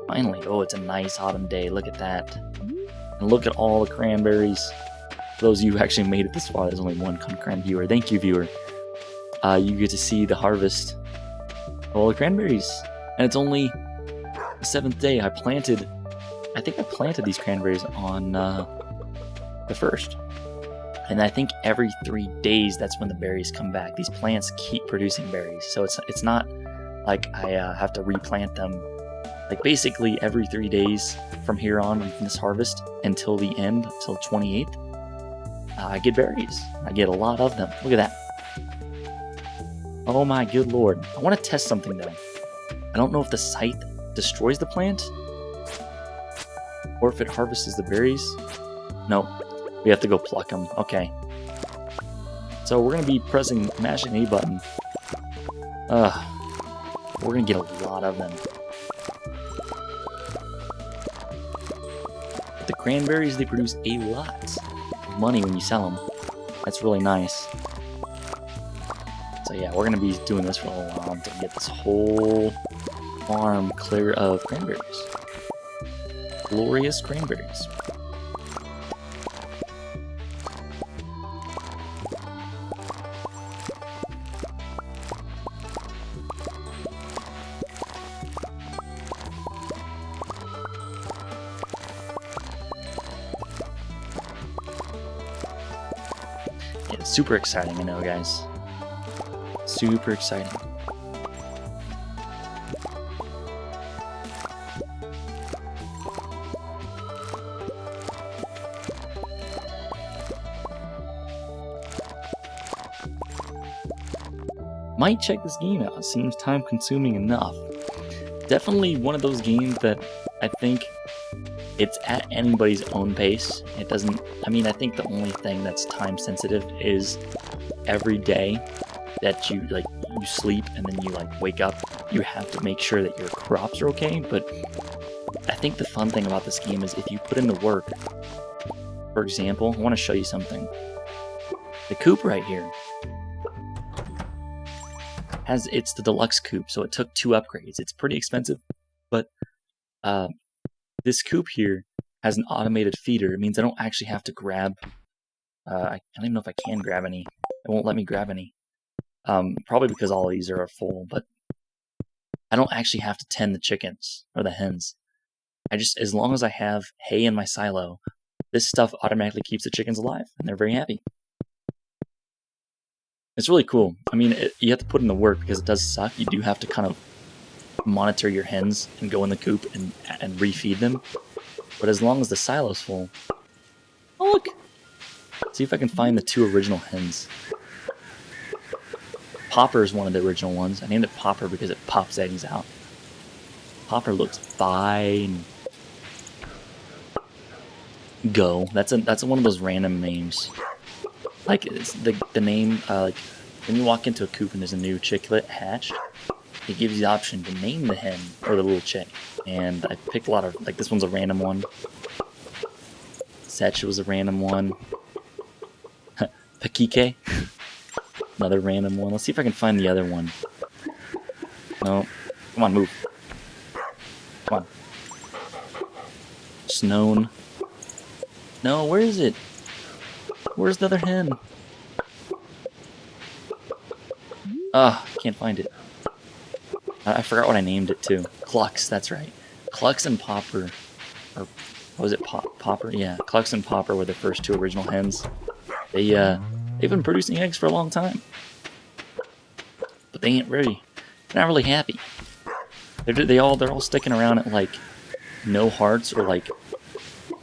Finally. Oh, it's a nice autumn day. Look at that. And look at all the cranberries. For those of you who actually made it this far, there's only one cran viewer. Thank you, viewer. You get to see the harvest of all the cranberries. And it's only the 7th day. I think I planted these cranberries on the 1st. And I think every 3 days, that's when the berries come back. These plants keep producing berries. So it's not like I have to replant them. Like basically every 3 days from here on in this harvest until the end, until 28th, I get berries. I get a lot of them. Look at that. Oh my good lord. I want to test something though. I don't know if the scythe destroys the plant or if it harvests the berries. No, we have to go pluck them. Okay. So we're going to be mashing A button. We're going to get a lot of them. But the cranberries, they produce a lot of money when you sell them. That's really nice. So yeah, we're going to be doing this for a while to get this whole farm clear of cranberries. Glorious cranberries. Yeah, it's super exciting, I know, guys. Super exciting. Might check this game out. It seems time consuming enough. Definitely one of those games that I think it's at anybody's own pace. It doesn't, I mean, I think the only thing that's time sensitive is every day that you sleep and then you wake up, you have to make sure that your crops are okay. But I think the fun thing about this game is if you put in the work. For example, I want to show you something. The coop right here it's the deluxe coop, so it took 2 upgrades. It's pretty expensive, but this coop here has an automated feeder. It means I don't actually have to grab. I don't even know if I can grab any. It won't let me grab any. Probably because all of these are full, but I don't actually have to tend the chickens or the hens. As long as I have hay in my silo, this stuff automatically keeps the chickens alive, and they're very happy. It's really cool. I mean, you have to put in the work because it does suck. You do have to kind of monitor your hens and go in the coop and refeed them. But as long as the silo's full... Oh, look! See if I can find the 2 original hens. Popper is one of the original ones. I named it Popper because it pops eggs out. Popper looks fine. Go. That's one of those random names. Like, it's the name, like, when you walk into a coop and there's a new chicklet hatched, it gives you the option to name the hen, or the little chick. And I picked a lot of, like, this one's a random one. Setch was a random one. Pakike. Another random one. Let's see if I can find the other one. No. Come on, move. Come on. Snown. No, where is it? Where's the other hen? Ah, can't find it. I forgot what I named it too. Clucks, that's right. Clucks and Popper. Or, what was it? Popper? Yeah, Clucks and Popper were the first two original hens. They've been producing eggs for a long time. But they're not really happy. They're all sticking around at like no hearts or like,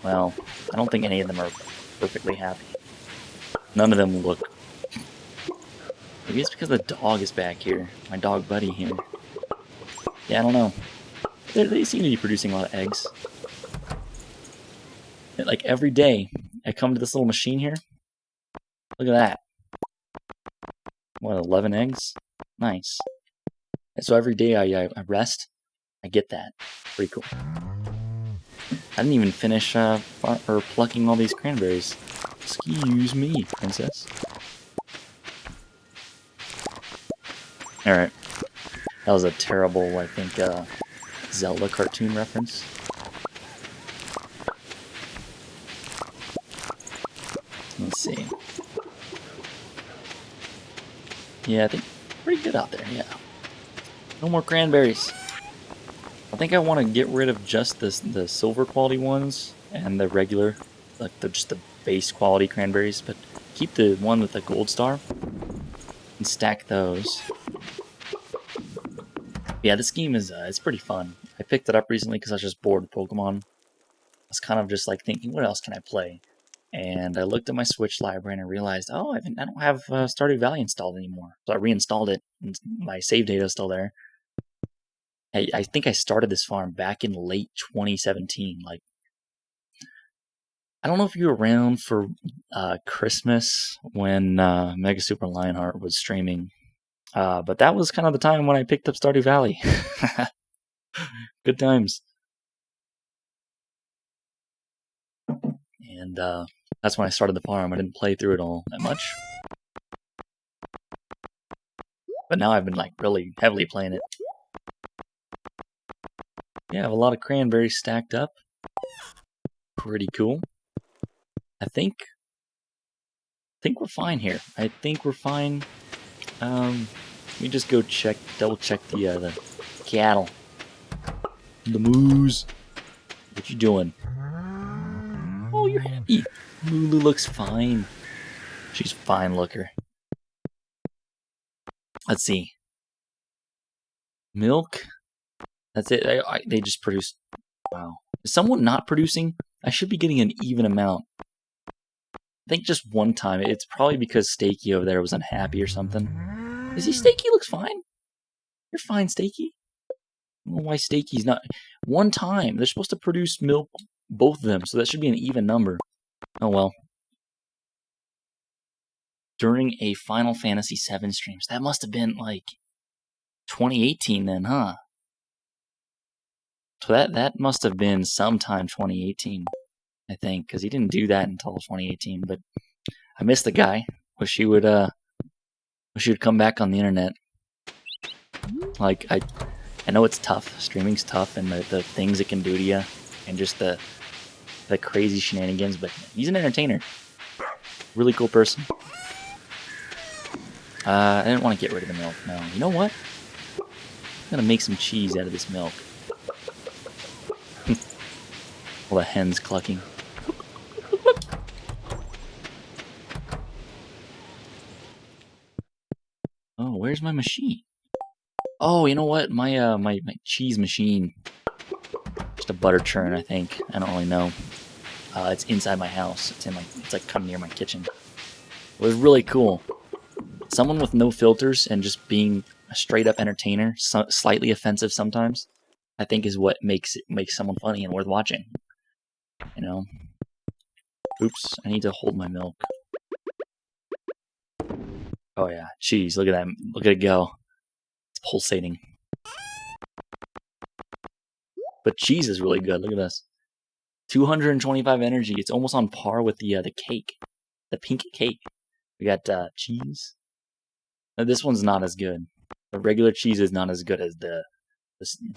well, I don't think any of them are perfectly happy. None of them look. Maybe it's because the dog is back here. My dog buddy here. Yeah, I don't know. They seem to be producing a lot of eggs. Like every day, I come to this little machine here. Look at that. What, 11 eggs? Nice. And so every day I rest, I get that. Pretty cool. I didn't even finish plucking all these cranberries. Excuse me, princess. Alright. That was a terrible, I think, Zelda cartoon reference. Let's see. Yeah, I think pretty good out there, yeah. No more cranberries. I think I want to get rid of just the silver quality ones and the regular, like just the base quality cranberries, but keep the one with the gold star and stack those. Yeah, this game is it's pretty fun. I picked it up recently because I was just bored with Pokemon. I was kind of just like thinking, what else can I play? And I looked at my Switch library and I realized, oh, I don't have Stardew Valley installed anymore. So I reinstalled it, and my save data is still there. I think I started this farm back in late 2017. Like, I don't know if you were around for Christmas when Mega Super Lionheart was streaming, but that was kind of the time when I picked up Stardew Valley. Good times. And that's when I started the farm. I didn't play through it all that much. But now I've been like really heavily playing it. Yeah, I have a lot of cranberries stacked up. Pretty cool. I think we're fine here. I think we're fine. Let me just go double check the cattle. The moose. What you doing? Oh, you're happy. Lulu looks fine. She's a fine looker. Let's see. Milk. That's it. They just produce. Wow. Is someone not producing? I should be getting an even amount. I think just one time. It's probably because Stakey over there was unhappy or something. Is he Stakey? Looks fine. You're fine, Stakey. I don't know why Stakey's not. One time. They're supposed to produce milk, both of them, so that should be an even number. Oh well. During a Final Fantasy VII streams. That must have been like 2018 then, huh? So that must have been sometime 2018, I think, because he didn't do that until 2018. But I miss the guy. Wish he would come back on the internet. Like I know it's tough. Streaming's tough, and the things it can do to you, and just the crazy shenanigans. But he's an entertainer. Really cool person. I didn't want to get rid of the milk. No, you know what? I'm gonna make some cheese out of this milk. All the hens clucking. Oh, where's my machine? Oh, you know what? My my cheese machine. Just a butter churn, I think. I don't really know. It's inside my house. It's like kind of near my kitchen. It was really cool. Someone with no filters and just being a straight up entertainer, slightly offensive sometimes, I think is what makes someone funny and worth watching. You know. Oops, I need to hold my milk. Oh yeah, cheese. Look at that. Look at it go. It's pulsating. But cheese is really good. Look at this. 225 energy. It's almost on par with the cake, the pink cake. We got cheese. This one's not as good. The regular cheese is not as good as the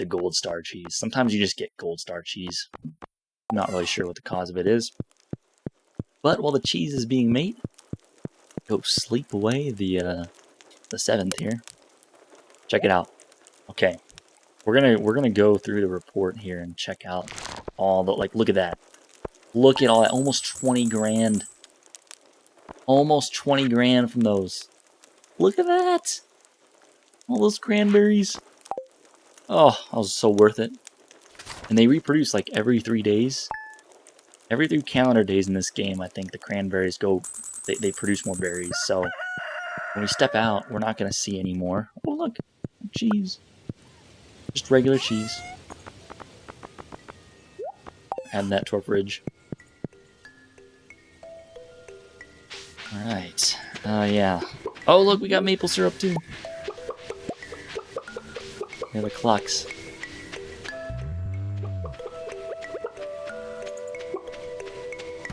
gold star cheese. Sometimes you just get gold star cheese. I'm not really sure what the cause of it is. But while the cheese is being made, go sleep away the 7th here. Check it out. Okay, we're gonna go through the report here and check out all the, like, look at that. Look at all that, almost 20 grand. Almost 20 grand from those. Look at that. All those cranberries. Oh, that was so worth it. And they reproduce like every 3 days. Every 3 calendar days in this game, I think the cranberries go, they produce more berries. So when we step out, we're not going to see any more. Oh, look, cheese. Just regular cheese. Add that to our fridge. Alright. Yeah. Oh, look, we got maple syrup too. Here are the clocks.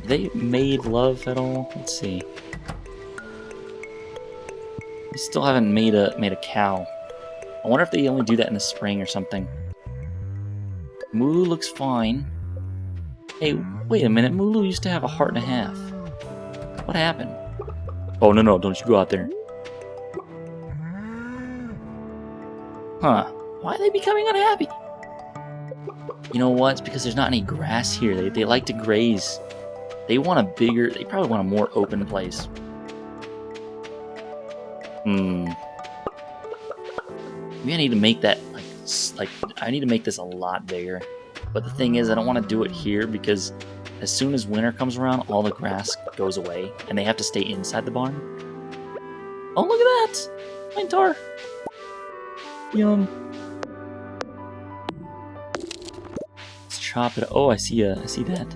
They made love at all? Let's see. They still haven't made a cow. I wonder if they only do that in the spring or something. Mulu looks fine. Hey, wait a minute. Mulu used to have a heart and a half. What happened? Oh, no, don't you go out there. Huh. Why are they becoming unhappy? You know what? It's because there's not any grass here. They like to graze. They want a bigger... They probably want a more open place. Maybe I need to make that, like, I need to make this a lot bigger. But the thing is, I don't want to do it here because as soon as winter comes around, all the grass goes away, and they have to stay inside the barn. Oh, look at that! Pine tar! Yum. Let's chop it. Oh, I see that.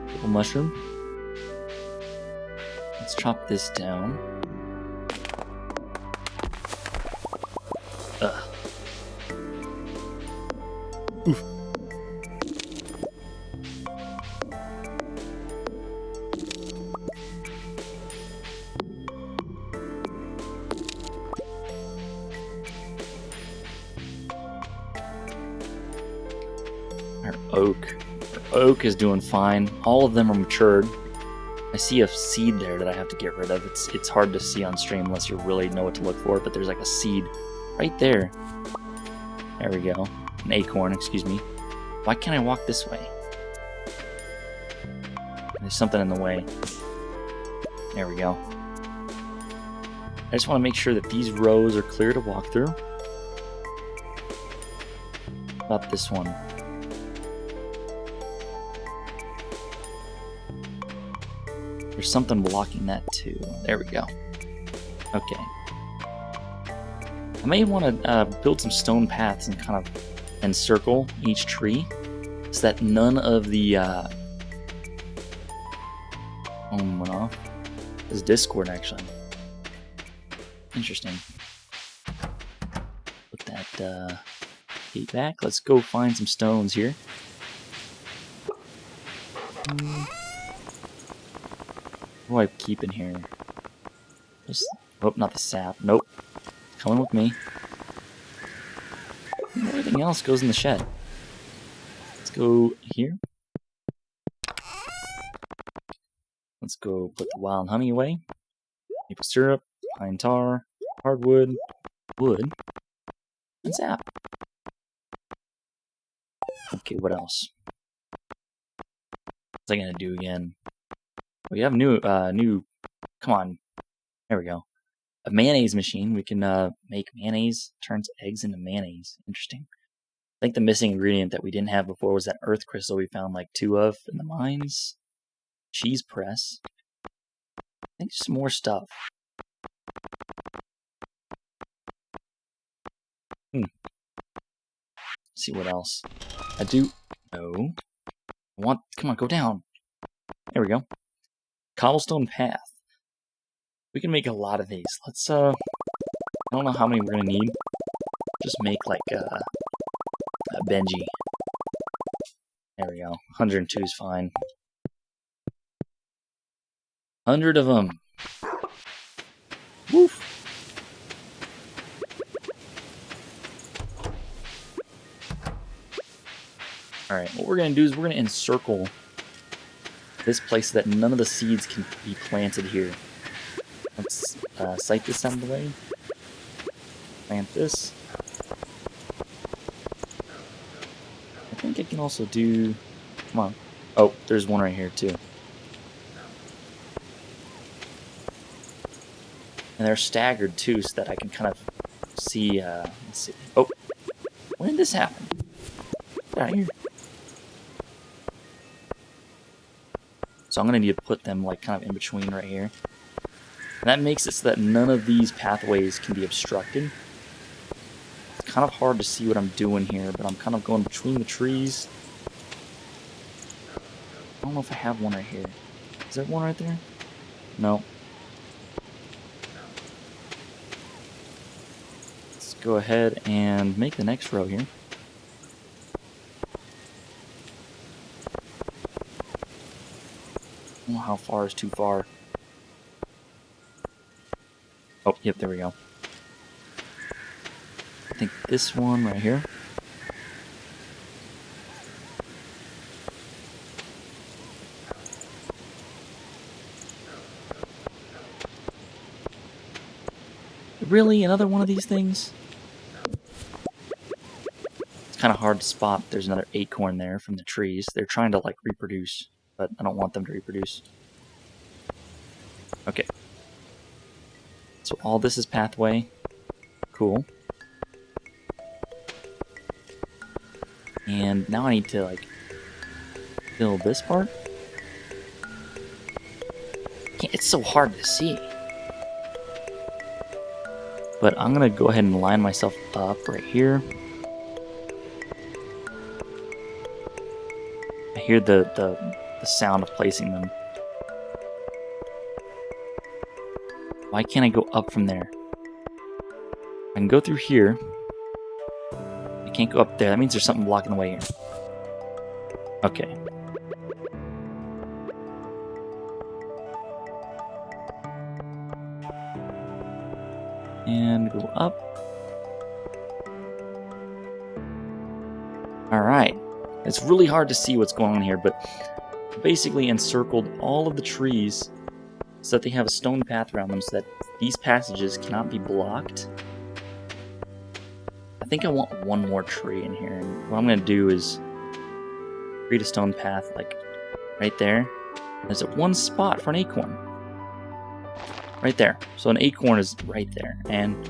Little mushroom. Let's chop this down. Ugh. Oof. Our oak is doing fine. All of them are matured. I see a seed there that I have to get rid of. It's hard to see on stream unless you really know what to look for, but there's like a seed right there. There we go. An acorn, excuse me. Why can't I walk this way? There's something in the way. There we go. I just want to make sure that these rows are clear to walk through. How about this one? There's something blocking that too. There we go. Okay. I may want to build some stone paths and kind of encircle each tree so that none of the went off. It's Discord actually. Interesting. Put that gate back. Let's go find some stones here. What do I keep in here? Just, oh, not the sap. Nope. Coming with me. Everything else goes in the shed. Let's go here. Let's go put the wild honey away. Maple syrup, pine tar, hardwood, wood, and sap. Okay, what else? What's I gonna do again? We have new, come on. There we go. A mayonnaise machine. We can make mayonnaise, turns eggs into mayonnaise. Interesting. I think the missing ingredient that we didn't have before was that earth crystal we found like 2 of in the mines. Cheese press. I think some more stuff. Let's see what else. I do. No. I want. Come on, go down. There we go. Cobblestone path. We can make a lot of these. Let's, I don't know how many we're gonna need. Just make like a Benji. There we go. 102 is fine. 100 of them. Woof. Alright, what we're going to do is we're going to encircle this place so that none of the seeds can be planted here. Let's site this out of the way. Plant this. I think I can also do... Come on. Oh, there's one right here too. And they're staggered too, so that I can kind of see... let's see. Oh! When did this happen? Get out of here. So I'm going to need to put them like kind of in between right here. And that makes it so that none of these pathways can be obstructed. It's kind of hard to see what I'm doing here, but I'm kind of going between the trees. I don't know if I have one right here. Is there one right there? No. Let's go ahead and make the next row here. I don't know how far is too far. Oh, yep, there we go. I think this one right here. Really? Another one of these things? It's kind of hard to spot. There's another acorn there from the trees. They're trying to, like, reproduce, but I don't want them to reproduce. Okay. So all this is pathway. Cool. And now I need to, like, fill this part. It's so hard to see. But I'm going to go ahead and line myself up right here. I hear the sound of placing them. Why can't I go up from there? I can go through here. I can't go up there. That means there's something blocking the way here. Okay. And go up. Alright. It's really hard to see what's going on here, but basically encircled all of the trees so that they have a stone path around them so that these passages cannot be blocked. I think I want one more tree in here, and what I'm going to do is create a stone path like right there. There's one spot for an acorn. Right there. So an acorn is right there, and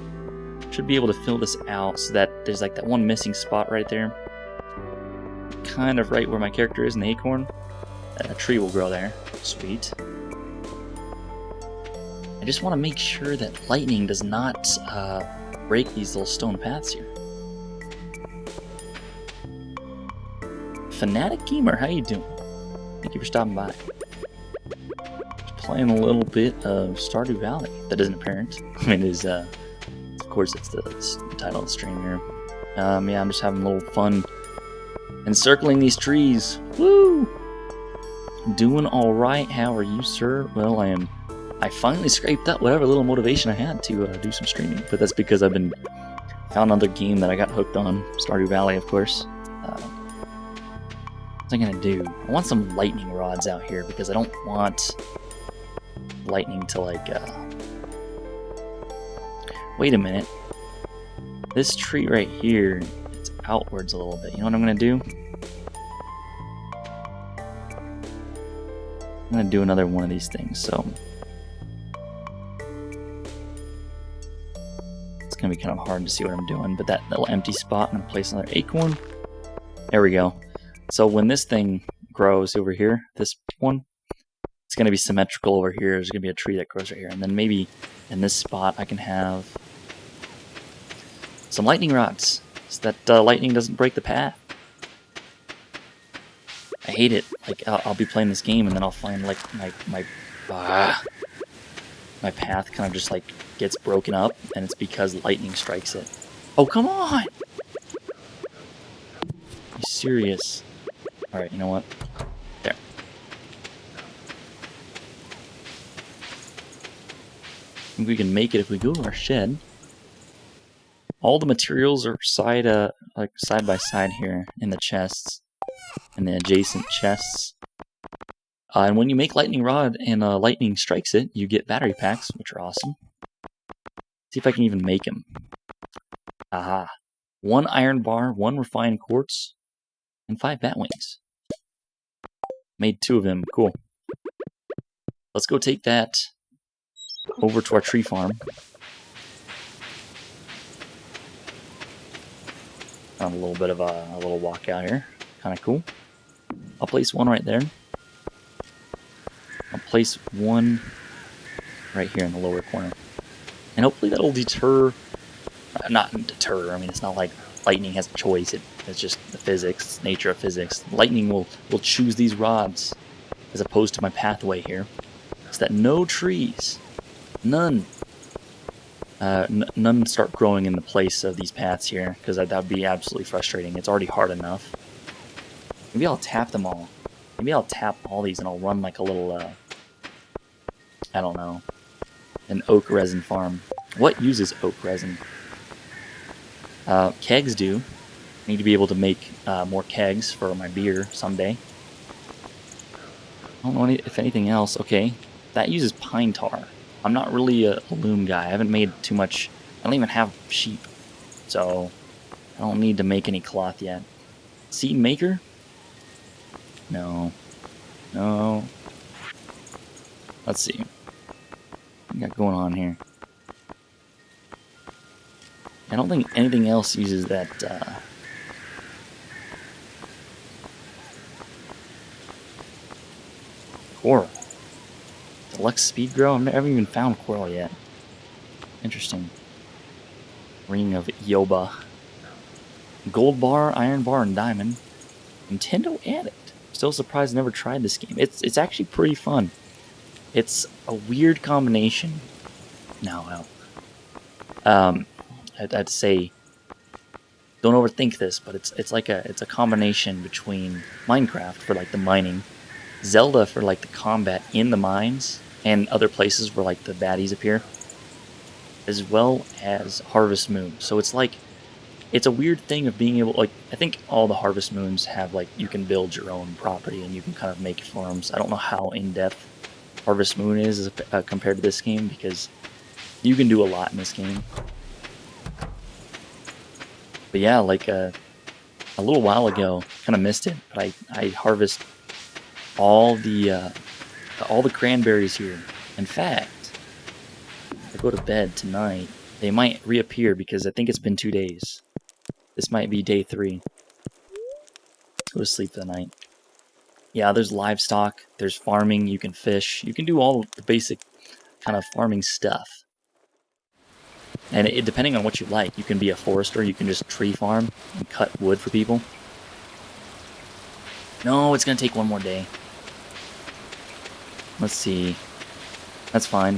should be able to fill this out so that there's like that one missing spot right there. Kind of right where my character is in the acorn. A tree will grow there. Sweet. I just want to make sure that lightning does not break these little stone paths here. Fanatic Gamer, how you doing? Thank you for stopping by. Just playing a little bit of Stardew Valley. That isn't apparent. I mean, it is, of course, it's the title of the stream here. Yeah, I'm just having a little fun encircling these trees. Woo! Doing alright, how are you, sir? Well, I finally scraped up whatever little motivation I had to do some streaming, but that's because I've been found another game that I got hooked on, Stardew Valley, of course. What's I gonna do? I want some lightning rods out here because I don't want lightning to like. Wait a minute. This tree right here, it's outwards a little bit. You know what I'm gonna do? I'm gonna do another one of these things. So. It's going to be kind of hard to see what I'm doing, but that little empty spot, I'm going to place another acorn. There we go. So when this thing grows over here, this one, it's going to be symmetrical over here. There's going to be a tree that grows right here. And then maybe in this spot, I can have some lightning rods so that lightning doesn't break the path. I hate it. Like, I'll be playing this game and then I'll find like my path kind of just like gets broken up, and it's because lightning strikes it. Oh, come on! Are you serious? Alright, you know what? There. I think we can make it if we go to our shed. All the materials are side by side here in the chests. and the adjacent chests. And when you make lightning rod and lightning strikes it, you get battery packs, which are awesome. See if I can even make them. Aha. 1 iron bar, 1 refined quartz, and 5 bat wings. Made 2 of them. Cool. Let's go take that over to our tree farm. Found a little bit of a little walk out here. Kind of cool. I'll place 1 right there. I'll place 1 right here in the lower corner. And hopefully that'll deter... not deter, I mean, it's not like lightning has a choice. It's just the physics, nature of physics. Lightning will choose these rods as opposed to my pathway here. So that no trees, none start growing in the place of these paths here, because that would be absolutely frustrating. It's already hard enough. Maybe I'll tap them all. Maybe I'll tap all these and I'll run like a little, I don't know, an oak resin farm. What uses oak resin? Kegs do. I need to be able to make more kegs for my beer someday. I don't know if anything else. Okay, that uses pine tar. I'm not really a loom guy. I haven't made too much. I don't even have sheep, so I don't need to make any cloth yet. Seed maker? No. No. Let's see. What we got going on here? I don't think anything else uses that, coral. Deluxe speed grow? I haven't even found coral yet. Interesting. Ring of Yoba. Gold bar, iron bar, and diamond. Nintendo Addict. Still surprised I never tried this game. It's actually pretty fun. It's a weird combination. No. I'd say don't overthink this, but it's a combination between Minecraft for like the mining, Zelda for like the combat in the mines and other places where like the baddies appear, as well as Harvest Moon. So it's like it's a weird thing of being able, like, I think all the Harvest Moons have like you can build your own property and you can kind of make farms. I don't know how in depth Harvest Moon is compared to this game, because you can do a lot in this game. But yeah, like a little while ago, kind of missed it, but I harvest all the cranberries here. In fact, if I go to bed tonight, they might reappear because I think it's been 2 days. This might be day 3. Go to sleep for the night. Yeah, there's livestock, there's farming, you can fish, you can do all the basic kind of farming stuff. And depending on what you like, you can be a forester, you can just tree farm and cut wood for people. No, it's going to take 1 more day. Let's see. That's fine.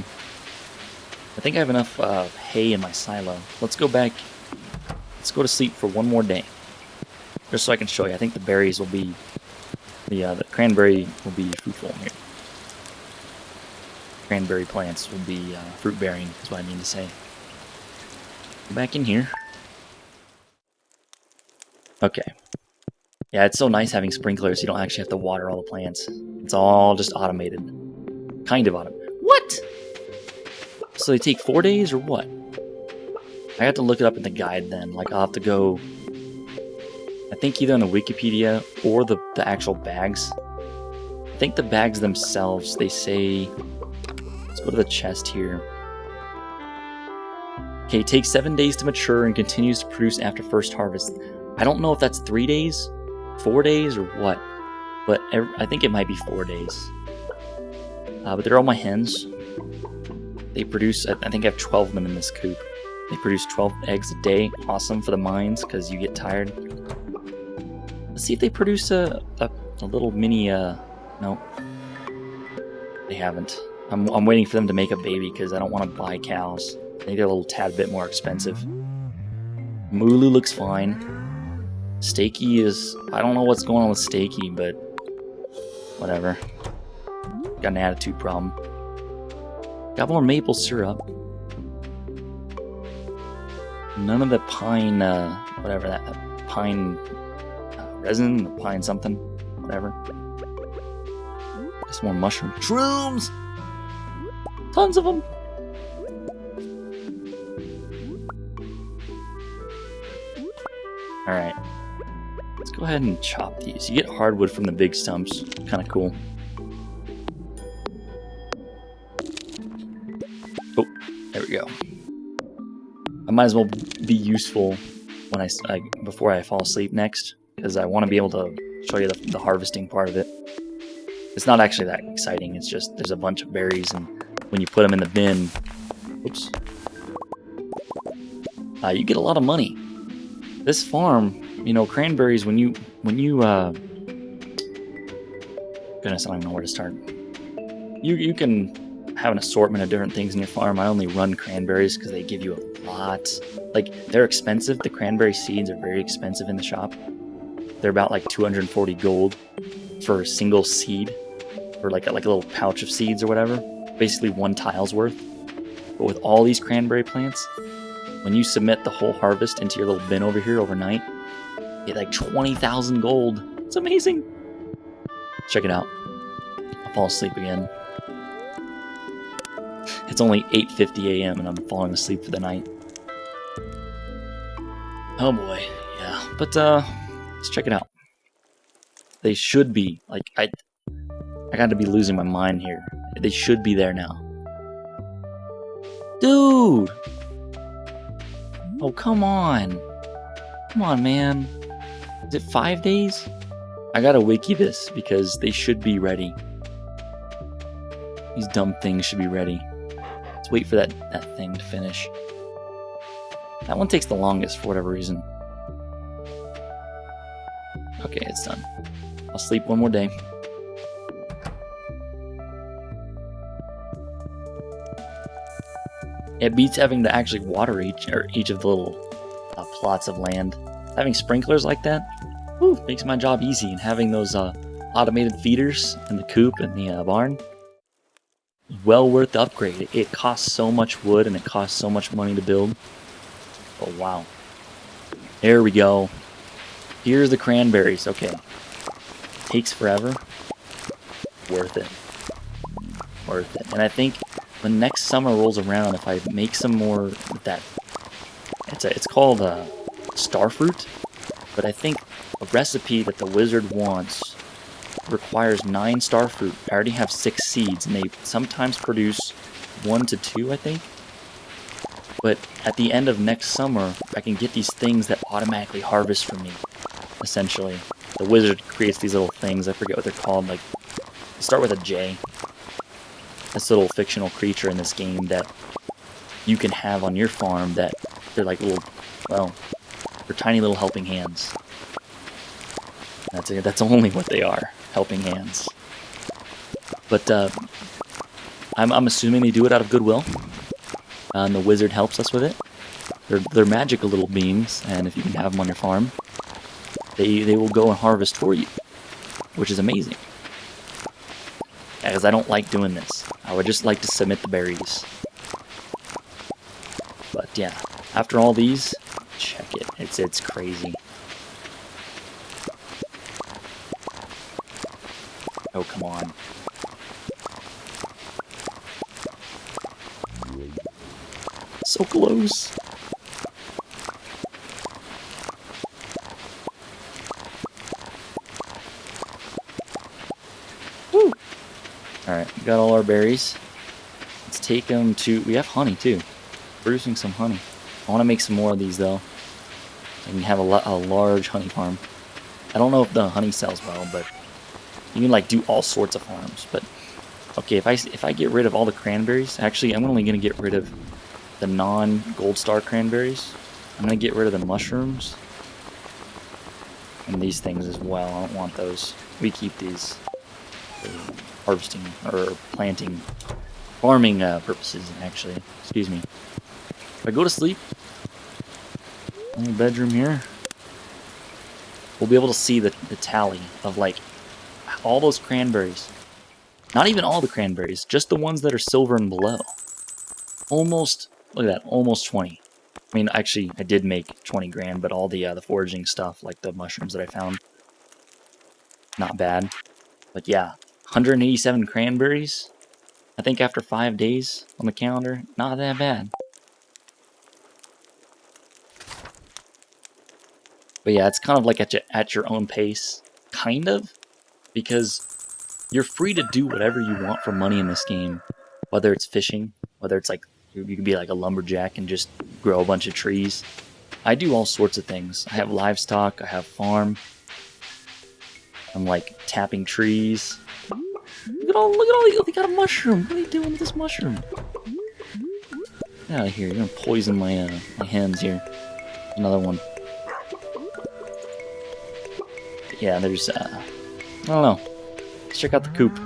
I think I have enough hay in my silo. Let's go back. Let's go to sleep for 1 more day. Just so I can show you. I think the berries will be... the cranberry will be fruitful here. Cranberry plants will be fruit bearing, is what I mean to say. Go back in here. Okay. Yeah, it's so nice having sprinklers. You don't actually have to water all the plants. It's all just automated. Kind of automated. What? So they take 4 days or what? I have to look it up in the guide then. Like, I'll have to go... I think either on the Wikipedia or the actual bags. I think the bags themselves, they say... Let's go to the chest here. Okay, it takes 7 days to mature and continues to produce after first harvest. I don't know if that's 3 days, 4 days, or what. But I think it might be 4 days. But they're all my hens. They produce, I think I have 12 of them in this coop. They produce 12 eggs a day. Awesome for the mines, because you get tired. Let's see if they produce a little mini, no. They haven't. I'm waiting for them to make a baby, because I don't want to buy cows. I think they're a little tad bit more expensive. Mooloo looks fine. Stakey is... I don't know what's going on with Stakey, but... whatever. Got an attitude problem. Got more maple syrup. None of the pine... whatever that... pine... resin, the pine something, whatever. Some more mushroom shrooms. Tons of them. All right. Let's go ahead and chop these. You get hardwood from the big stumps. Kind of cool. Oh, there we go. I might as well be useful when before I fall asleep next, because I want to be able to show you the harvesting part of it. It's not actually that exciting. It's just there's a bunch of berries, and when you put them in the bin, oops, you get a lot of money. This farm, you know, cranberries. When you goodness, I don't even know where to start. You can have an assortment of different things in your farm. I only run cranberries because they give you a lot. Like, they're expensive. The cranberry seeds are very expensive in the shop. They're about like 240 gold for a single seed, or like a little pouch of seeds or whatever. Basically one tile's worth. But with all these cranberry plants, when you submit the whole harvest into your little bin over here overnight, you get like 20,000 gold. It's amazing. Check it out. I'll fall asleep again. It's only 8:50 a.m. and I'm falling asleep for the night. Oh boy, yeah. But let's check it out. They should be like I got to be losing my mind here. They should be there now. Dude! Oh, come on. Come on, man. Is it 5 days? I gotta wiki this because they should be ready. These dumb things should be ready. Let's wait for that thing to finish. That one takes the longest for whatever reason. Okay, it's done. I'll sleep one more day. It beats having to actually water each of the little plots of land. Having sprinklers like that, whew, makes my job easy. And having those automated feeders in the coop and the barn, well worth the upgrade. It costs so much wood and it costs so much money to build. Oh wow. There we go. Here's the cranberries. Okay. Takes forever. Worth it. Worth it. And I think when next summer rolls around, if I make some more with that, it's called starfruit, but I think a recipe that the wizard wants requires 9 starfruit. I already have 6 seeds, and they sometimes produce 1 to 2, I think. But at the end of next summer, I can get these things that automatically harvest for me, essentially. The wizard creates these little things, I forget what they're called, like, they start with a J. This little fictional creature in this game that you can have on your farm that they're like little, well, they're tiny little helping hands. That's it. That's only what they are, helping hands. But I'm assuming they do it out of goodwill, and the wizard helps us with it. They're magical little beings, and if you can have them on your farm, they will go and harvest for you, which is amazing. Because I don't like doing this. I would just like to submit the berries. But yeah, after all these, check it. It's crazy. Oh, come on. So close. Woo! Alright, we got all our berries. Let's take them to... We have honey, too. Producing some honey. I want to make some more of these, though. I can have a large honey farm. I don't know if the honey sells well, but... You can, like, do all sorts of farms. But, okay, if I get rid of all the cranberries... Actually, I'm only going to get rid of the non-gold star cranberries. I'm going to get rid of the mushrooms. And these things as well. I don't want those. We keep these harvesting or planting, farming purposes, actually. Excuse me. If I go to sleep in the bedroom here, we'll be able to see the tally of like all those cranberries. Not even all the cranberries, just the ones that are silver and below. Almost, look at that, almost 20. I mean, actually, I did make 20 grand, but all the foraging stuff, like the mushrooms that I found, not bad. But yeah, 187 cranberries. I think after 5 days on the calendar, not that bad. But yeah, it's kind of like at your own pace, kind of, because you're free to do whatever you want for money in this game, whether it's fishing, whether it's like you could be like a lumberjack and just grow a bunch of trees. I do all sorts of things. I have livestock, I have farm. I'm like tapping trees. Look at all these. They got a mushroom. What are you doing with this mushroom? Get out of here. You're gonna poison my my hens here. Another one. But yeah, there's I don't know. Let's check out the coop.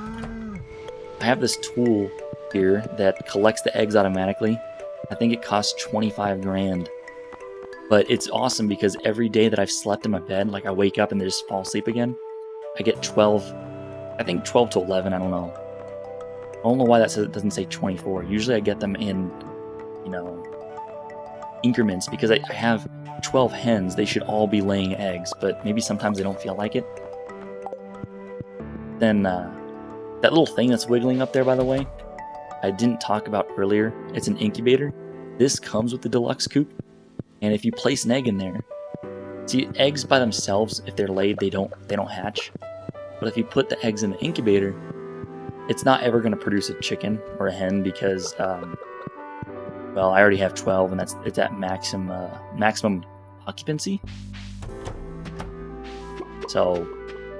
I have this tool here that collects the eggs automatically. I think it costs 25 grand. But it's awesome because every day that I've slept in my bed, like I wake up and then just fall asleep again, I get 12, I think 12 to 11, I don't know. I don't know why that says it doesn't say 24. Usually I get them in, you know, increments because I have 12 hens. They should all be laying eggs, but maybe sometimes they don't feel like it. Then that little thing that's wiggling up there, by the way, I didn't talk about earlier. It's an incubator. This comes with the deluxe coop. And if you place an egg in there, see, eggs by themselves, if they're laid, they don't hatch. But if you put the eggs in the incubator, it's not ever going to produce a chicken or a hen because, well, I already have 12, and it's at maximum occupancy. So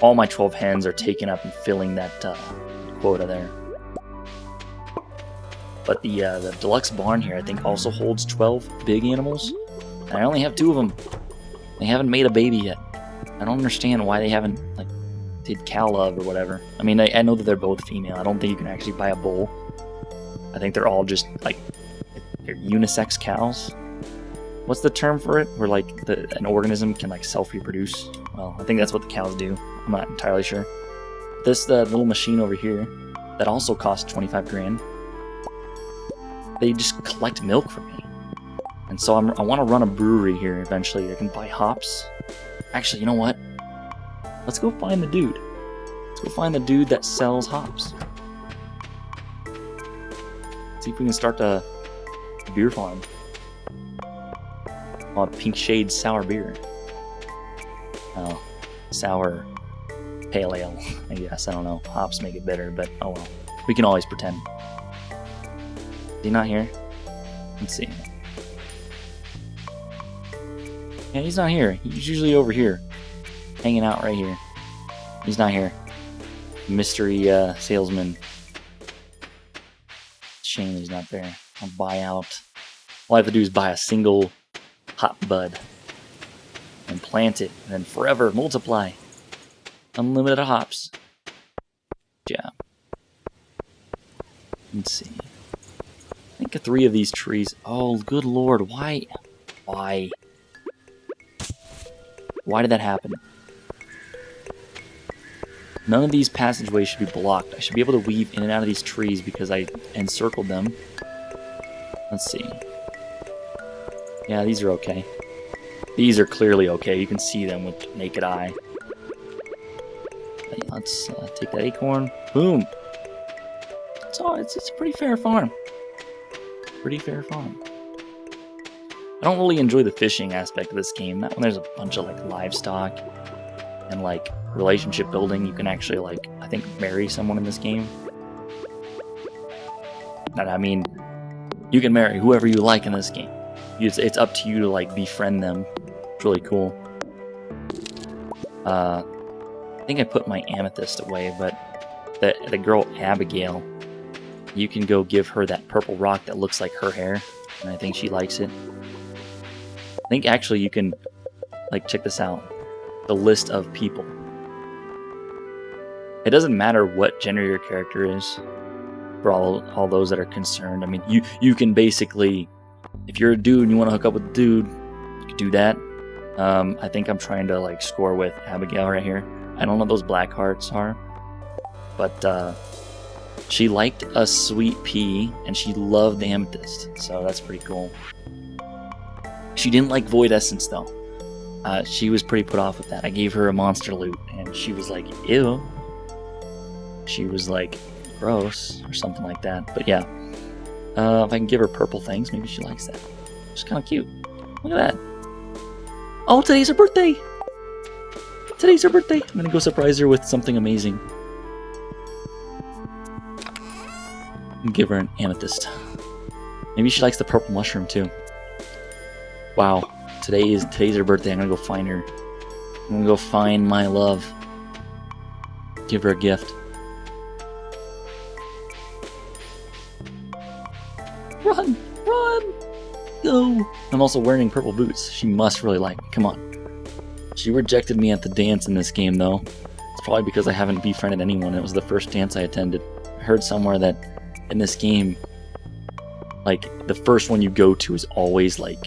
all my 12 hens are taken up and filling that quota there. But the deluxe barn here, I think, also holds 12 big animals. And I only have 2 of them. They haven't made a baby yet. I don't understand why they haven't, like, did cow love or whatever. I mean, I know that they're both female. I don't think you can actually buy a bull. I think they're all just, like, they're unisex cows. What's the term for it? Where, like, an organism can, like, self-reproduce? Well, I think that's what the cows do. I'm not entirely sure. This little machine over here, that also costs 25 grand. They just collect milk for me. And so I want to run a brewery here eventually. I can buy hops. Actually, you know what? Let's go find the dude. Let's go find the dude that sells hops. See if we can start a beer farm. Oh, Pink Shade sour beer. Oh, sour pale ale, I guess. I don't know. Hops make it bitter, but oh well. We can always pretend. Is he not here? Let's see. Yeah, he's not here. He's usually over here. Hanging out right here. He's not here. Mystery salesman. Shame he's not there. I'll buy out. All I have to do is buy a single hop bud. And plant it. And then forever multiply. Unlimited hops. Yeah. Let's see. I think 3 of these trees. Oh, good lord. Why? Why? Why did that happen? None of these passageways should be blocked. I should be able to weave in and out of these trees because I encircled them. Let's see. Yeah, these are okay. These are clearly okay. You can see them with the naked eye. Let's take that acorn. Boom! It's a pretty fair farm. Pretty fair farm. I don't really enjoy the fishing aspect of this game. That one, there's a bunch of like livestock and like relationship building. You can actually like, I think, marry someone in this game. And I mean, you can marry whoever you like in this game. It's up to you to like befriend them. It's really cool. I think I put my amethyst away, but the girl Abigail, you can go give her that purple rock that looks like her hair, and I think she likes it. I think actually you can, like, check this out. The list of people. It doesn't matter what gender your character is, for all those that are concerned. I mean, you can basically, if you're a dude and you want to hook up with a dude, you can do that. I think I'm trying to, like, score with Abigail right here. I don't know what those black hearts are, but she liked a sweet pea, and she loved the amethyst, so that's pretty cool. She didn't like void essence, though. She was pretty put off with that. I gave her a monster loot, and she was like, ew. She was like, gross, or something like that. But yeah, if I can give her purple things, maybe she likes that. It's kind of cute. Look at that. Oh, today's her birthday! Today's her birthday! I'm gonna go surprise her with something amazing. And give her an amethyst. Maybe she likes the purple mushroom too. Wow. Today's her birthday. I'm gonna go find her. I'm gonna go find my love. Give her a gift. Run! Run! Go! I'm also wearing purple boots. She must really like me. Come on. She rejected me at the dance in this game, though. It's probably because I haven't befriended anyone. It was the first dance I attended. I heard somewhere that in this game, like, the first one you go to is always, like...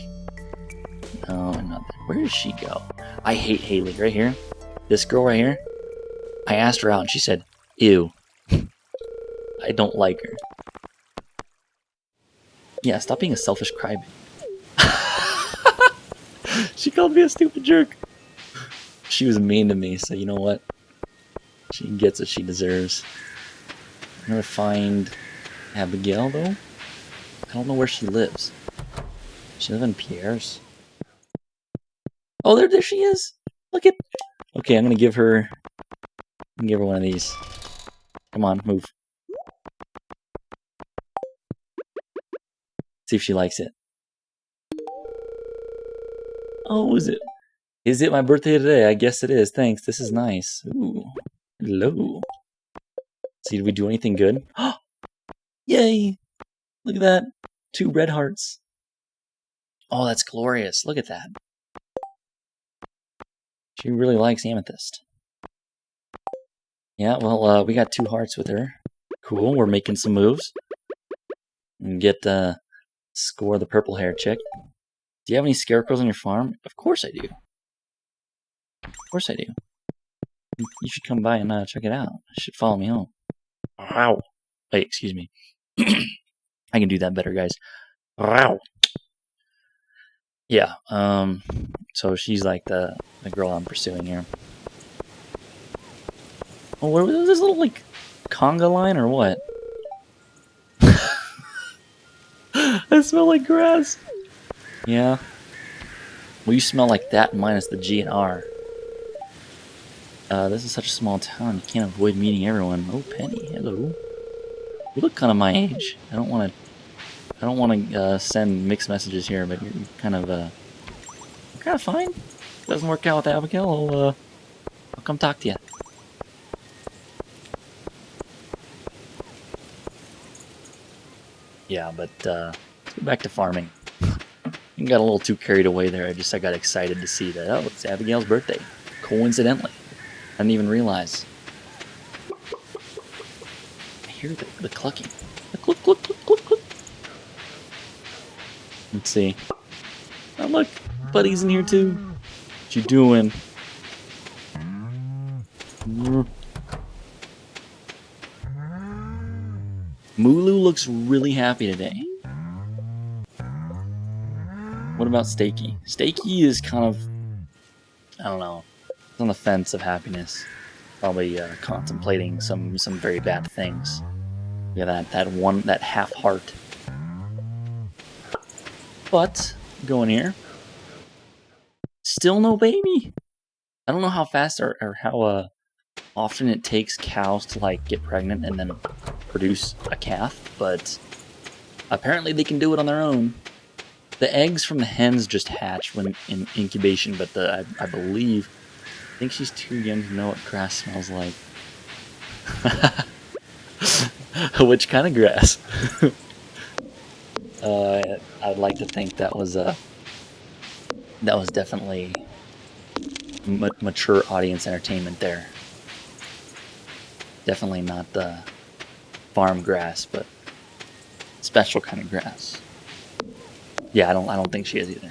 No, not that. Where does she go? I hate Haley. Right here. This girl right here. I asked her out, and she said, ew. I don't like her. Yeah, stop being a selfish crybaby. She called me a stupid jerk. She was mean to me, so you know what? She gets what she deserves. I'm gonna find Abigail, though. I don't know where she lives. She lives in Pierre's. Oh, there she is! Look at... Okay, I'm gonna give her... one of these. Come on, move. See if she likes it. Oh, is it? Is it my birthday today? I guess it is. Thanks. This is nice. Ooh. Hello. See, did we do anything good? Yay! Look at that. 2 red hearts. Oh, that's glorious. Look at that. She really likes amethyst. Yeah, well, we got 2 hearts with her. Cool. We're making some moves. And get, score the purple hair chick. Do you have any scarecrows on your farm? Of course I do. Of course I do. You should come by and check it out. You should follow me home. Wow. Wait, excuse me. I can do that better, guys. Wow. Yeah, so she's like the girl I'm pursuing here. Oh, what was this little, like, conga line or what? I smell like grass. Yeah. Well, you smell like that minus the G and R. This is such a small town. You can't avoid meeting everyone. Oh, Penny. Hello. You look kind of my age. I don't want to send mixed messages here, but you're kind of fine. If it doesn't work out with Abigail, I'll come talk to you. Yeah, but let's go back to farming. I got a little too carried away there. I got excited to see that. Oh, it's Abigail's birthday. Coincidentally. I didn't even realize. I hear the clucking. The cluck, cluck, cluck, cluck, cluck. Let's see. Oh, look. Buddy's in here, too. What you doing? Mulu looks really happy today. What about Stakey? Stakey is kind of, I don't know, on the fence of happiness. Probably contemplating some very bad things. Yeah, that half heart. But go in here. Still no baby. I don't know how fast or how often it takes cows to like get pregnant and then produce a calf, but apparently they can do it on their own. The eggs from the hens just hatch when in incubation, but I believe, I think she's too young to know what grass smells like. Which kind of grass? I'd like to think that was definitely mature audience entertainment there. Definitely not the farm grass, but special kind of grass. Yeah, I don't think she is either.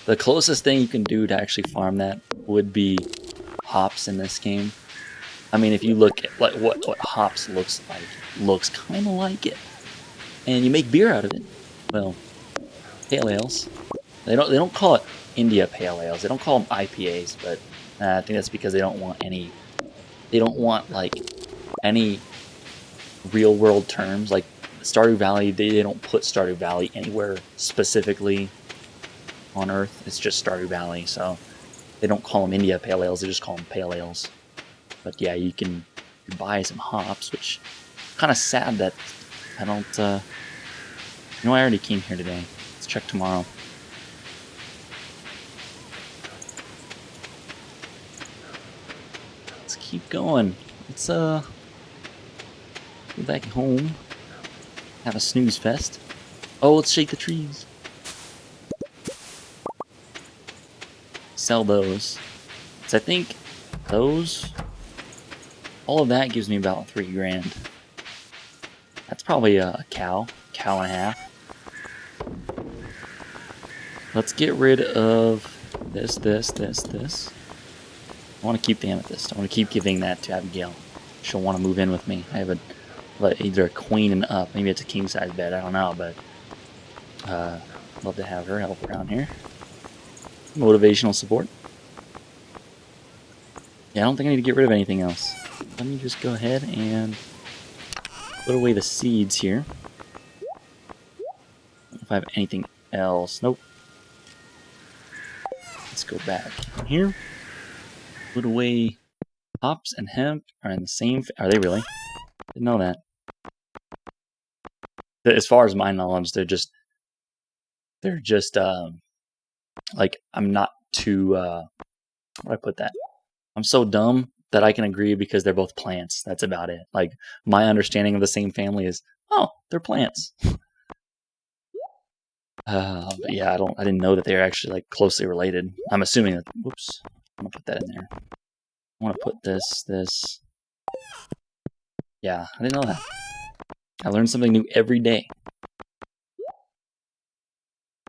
The closest thing you can do to actually farm that would be hops in this game. I mean, if you look at like what hops looks kind of like it, and you make beer out of it. Well, pale ales. They don't call it India Pale Ales. They don't call them IPAs, but I think that's because they don't want any. They don't want like any real world terms like Stardew Valley. They don't put Stardew Valley anywhere specifically on Earth. It's just Stardew Valley, so they don't call them India Pale Ales. They just call them Pale Ales. But yeah, you can buy some hops, which kind of sad that I don't. I already came here today. Let's check tomorrow. Let's keep going. Let's go back home. Have a snooze fest. Oh, let's shake the trees. Sell those. So I think those. All of that gives me about 3 grand. That's probably a cow and a half. Let's get rid of this. I want to keep the amethyst. I want to keep giving that to Abigail. She'll want to move in with me. I have either a queen and up. Maybe it's a king size bed. I don't know, but love to have her help around here. Motivational support. Yeah, I don't think I need to get rid of anything else. Let me just go ahead and put away the seeds here. I don't know if I have anything else. Nope. Let's go back here. Put away hops and hemp are in the same. Are they really? Didn't know that. As far as my knowledge, they're just like I'm not too. How do I put that? I'm so dumb that I can agree because they're both plants. That's about it. Like my understanding of the same family is, oh, they're plants. But yeah, I didn't know that they're actually like closely related. I'm assuming that. Whoops, I'm gonna put that in there. I want to put this. Yeah, I didn't know that. I learn something new every day.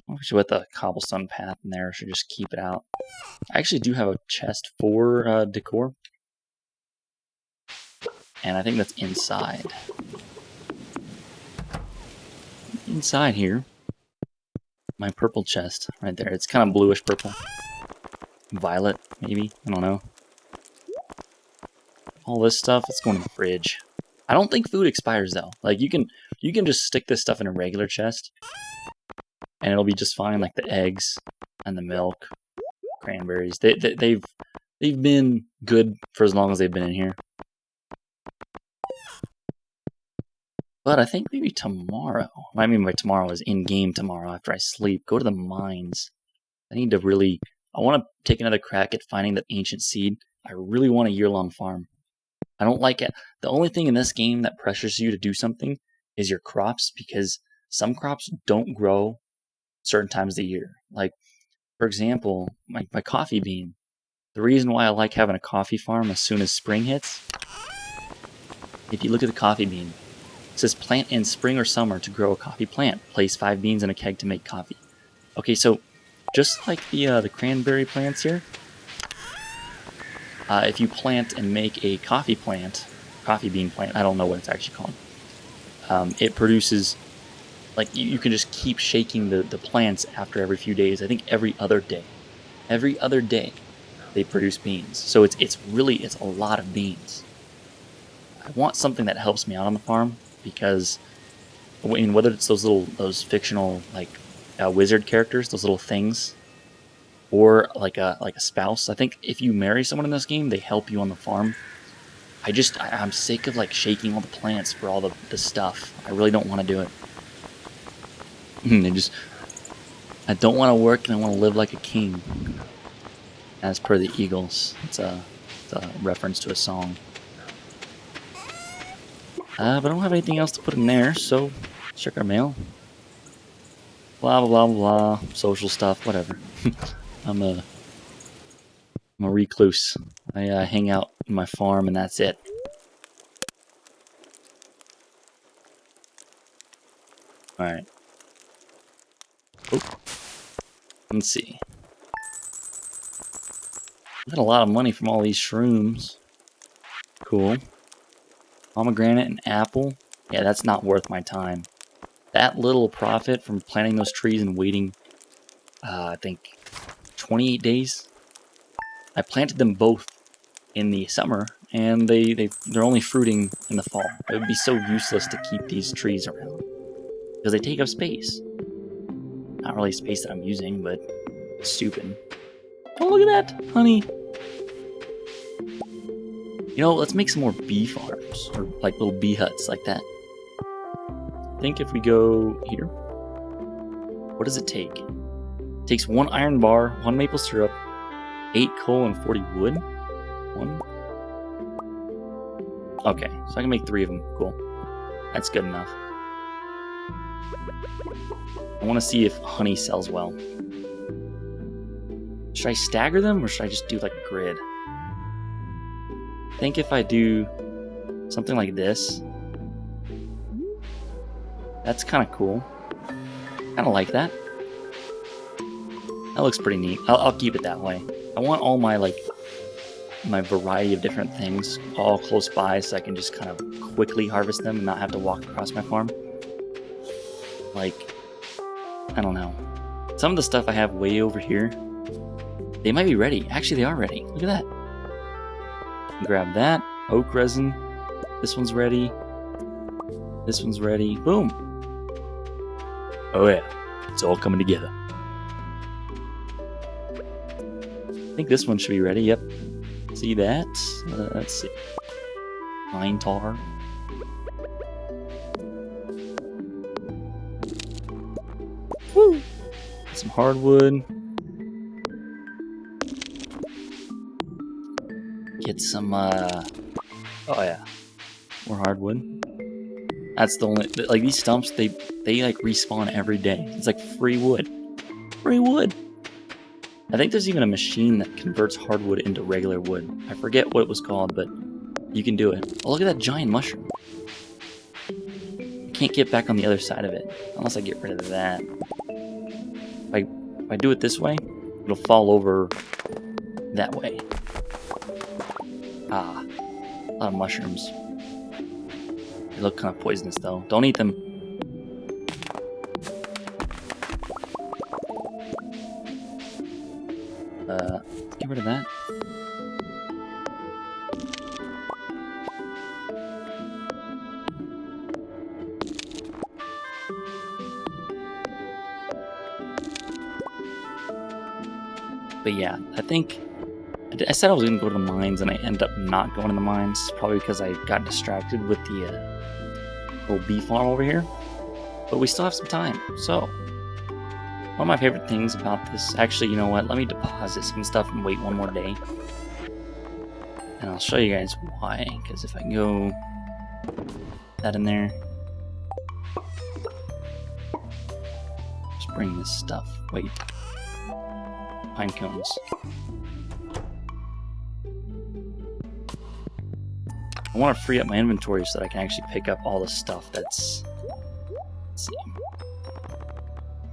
I should put the cobblestone path in there. I should just keep it out. I actually do have a chest for decor. And I think that's inside. Inside here. My purple chest right there. It's kind of bluish purple. Violet, maybe. I don't know. All this stuff, it's going in the fridge. I don't think food expires though. Like you can just stick this stuff in a regular chest and it'll be just fine, like the eggs and the milk, cranberries. They've been good for as long as they've been in here. But I think maybe tomorrow. I mean by tomorrow is in-game tomorrow after I sleep. Go to the mines. I need to really. I want to take another crack at finding the ancient seed. I really want a year-long farm. I don't like it. The only thing in this game that pressures you to do something is your crops because some crops don't grow certain times of the year. Like, for example, my coffee bean. The reason why I like having a coffee farm as soon as spring hits, if you look at the coffee bean, it says plant in spring or summer to grow a coffee plant. Place 5 beans in a keg to make coffee. Okay, so just like the cranberry plants here, if you plant and make a coffee bean plant, I don't know what it's actually called. It produces, like you can just keep shaking the plants after every few days. I think every other day they produce beans. So it's a lot of beans. I want something that helps me out on the farm because, I mean, whether it's those fictional like wizard characters, those little things, or like a spouse. I think if you marry someone in this game, they help you on the farm. I'm sick of like shaking all the plants for all the stuff. I really don't want to do it. I don't want to work and I want to live like a king. As per the Eagles. It's a reference to a song. But I don't have anything else to put in there, so let's check our mail. Blah, blah, blah, blah. Social stuff, whatever. I'm a recluse. I hang out in my farm and that's it. Alright. Oh. Let's see. I got a lot of money from all these shrooms. Cool. Pomegranate and apple. Yeah, that's not worth my time. That little profit from planting those trees and waiting I think 28 days. I planted them both in the summer, and they're only fruiting in the fall. It would be so useless to keep these trees around because they take up space. Not really space that I'm using, but stupid. Oh, look at that, honey. You know, let's make some more bee farms, or like little bee huts like that. I think if we go here, what does it take? It takes 1 iron bar, 1 maple syrup, 8 coal, and 40 wood. 1. Okay, so I can make 3 of them. Cool. That's good enough. I want to see if honey sells well. Should I stagger them, or should I just do like a grid? I think if I do something like this, that's kind of cool. Kind of like that. That looks pretty neat. I'll keep it that way. I want all my my variety of different things all close by, so I can just kind of quickly harvest them and not have to walk across my farm. Like, I don't know. Some of the stuff I have way over here, they might be ready. Actually, they are ready. Look at that. Grab that. Oak resin. This one's ready. This one's ready. Boom. Oh yeah. It's all coming together. I think this one should be ready. Yep. See that? Let's see. Pine tar. Woo! Some hardwood. Get some, oh yeah, more hardwood. That's the only, like, these stumps, they like respawn every day. It's like free wood. Free wood! I think there's even a machine that converts hardwood into regular wood. I forget what it was called, but you can do it. Oh, look at that giant mushroom. I can't get back on the other side of it, unless I get rid of that. If I do it this way, it'll fall over that way. Ah, a lot of mushrooms. They look kind of poisonous, though. Don't eat them. Let's get rid of that. But yeah, I think I said I was going to go to the mines, and I ended up not going to the mines. Probably because I got distracted with the little bee farm over here. But we still have some time. So, one of my favorite things about this... Actually, you know what? Let me deposit some stuff and wait one more day. And I'll show you guys why. Because if I go... that in there... just bring this stuff. Wait. Pine cones. I want to free up my inventory so that I can actually pick up all the stuff that's... Let's see.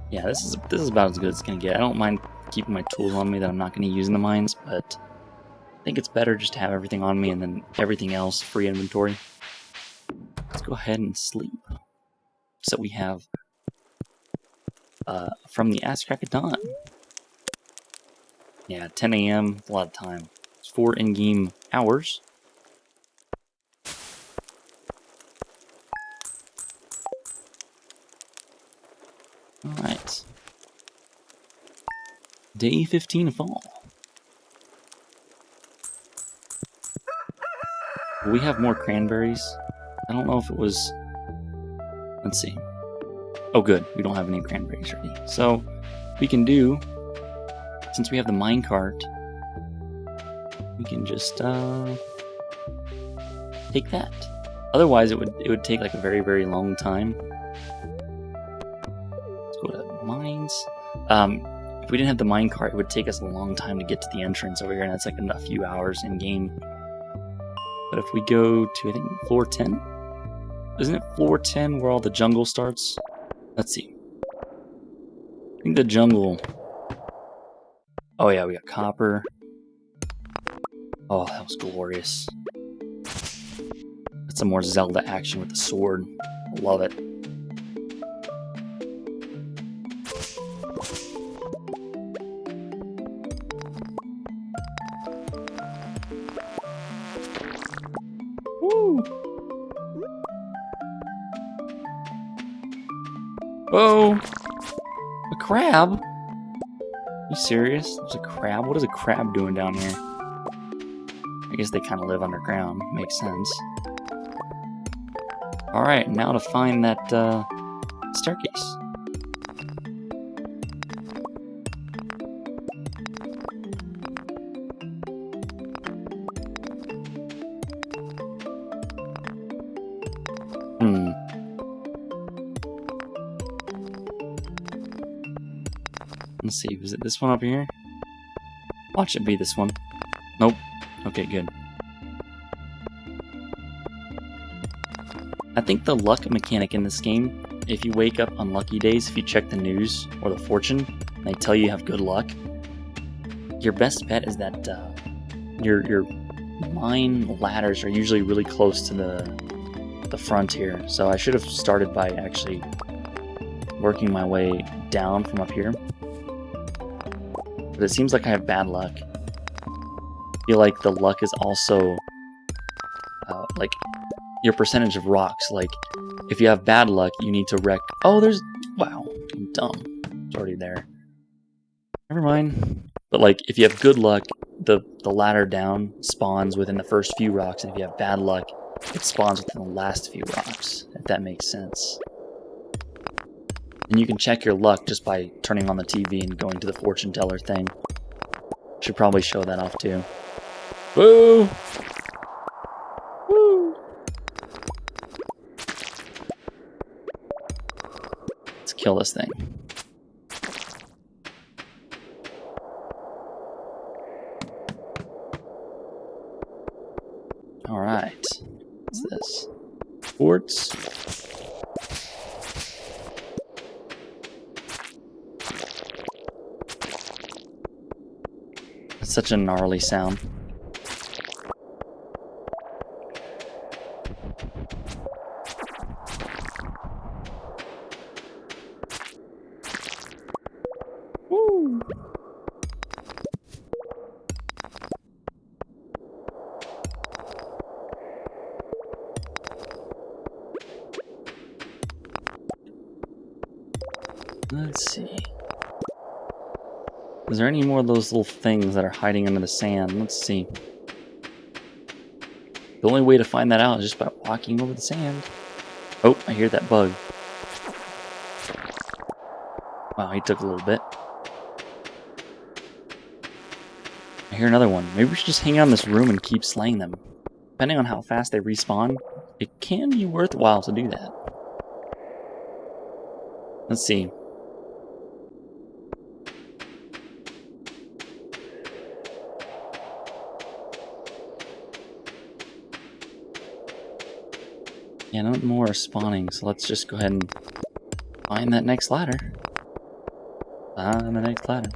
Yeah, this is about as good as it's going to get. I don't mind keeping my tools on me that I'm not going to use in the mines, but I think it's better just to have everything on me and then everything else free inventory. Let's go ahead and sleep. So we have from the ass crack of dawn. Yeah, 10 a.m. a lot of time. It's 4 in-game hours. Alright. Day 15 of fall. We have more cranberries. I don't know if it was... Let's see. Oh good, we don't have any cranberries ready. So, we can do... Since we have the minecart, we can just take that. Otherwise, it would take like a very, very long time. Let's go to mines. If we didn't have the minecart, it would take us a long time to get to the entrance over here, and that's like a few hours in game. But if we go to, I think, floor 10? Isn't it floor 10 where all the jungle starts? Let's see. I think the jungle... Oh yeah, we got copper. Oh, that was glorious. That's some more Zelda action with the sword. Love it. Whoa! A crab? Are you serious? There's a crab? What is a crab doing down here? I guess they kind of live underground. Makes sense. Alright, now to find that staircase. Let's see, was it this one up here? Watch it be this one. Nope. Okay, good. I think the luck mechanic in this game, if you wake up on lucky days, if you check the news or the fortune, and they tell you have good luck, your best bet is that your mine ladders are usually really close to the frontier. So I should have started by actually working my way down from up here. But it seems like I have bad luck. I feel like the luck is also like your percentage of rocks. Like if you have bad luck, you need to wreck. Oh, there's wow, I'm dumb. It's already there. Never mind. But like if you have good luck, the ladder down spawns within the first few rocks, and if you have bad luck, it spawns within the last few rocks. If that makes sense. And you can check your luck just by turning on the TV and going to the fortune teller thing. Should probably show that off too. Woo! Woo! Let's kill this thing. Alright. What's this? Quartz. Such a gnarly sound. Woo. Let's see. Is there any more of those little things that are hiding under the sand? Let's see. The only way to find that out is just by walking over the sand. Oh, I hear that bug. Wow, he took a little bit. I hear another one. Maybe we should just hang out in this room and keep slaying them. Depending on how fast they respawn, it can be worthwhile to do that. Let's see. Yeah, no more are spawning, so let's just go ahead and find that next ladder. Find the next ladder.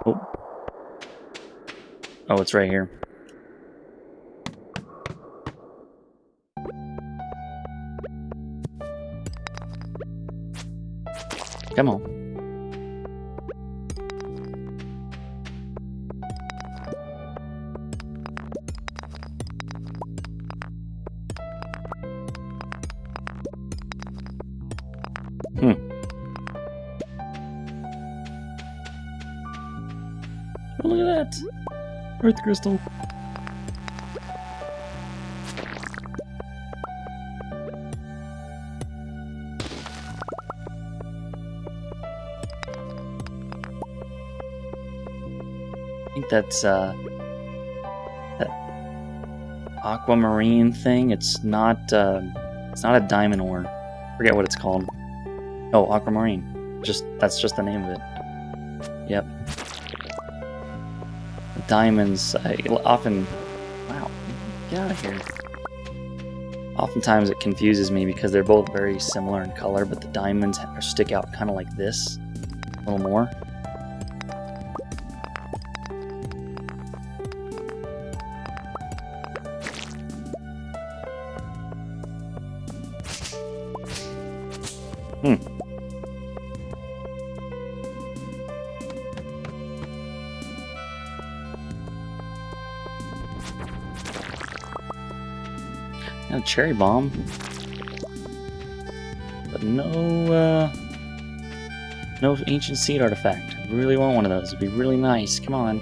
Oh. Oh, it's right here. Come on. Oh, look at that! Earth crystal. I think that's that aquamarine thing. It's not a diamond ore. I forget what it's called. Oh, aquamarine. That's just the name of it. Yep. Diamonds, often... Wow, get out of here. Oftentimes it confuses me because they're both very similar in color, but the diamonds stick out kind of like this, a little more. A cherry bomb. But no ancient seed artifact. I really want one of those. It'd be really nice. Come on.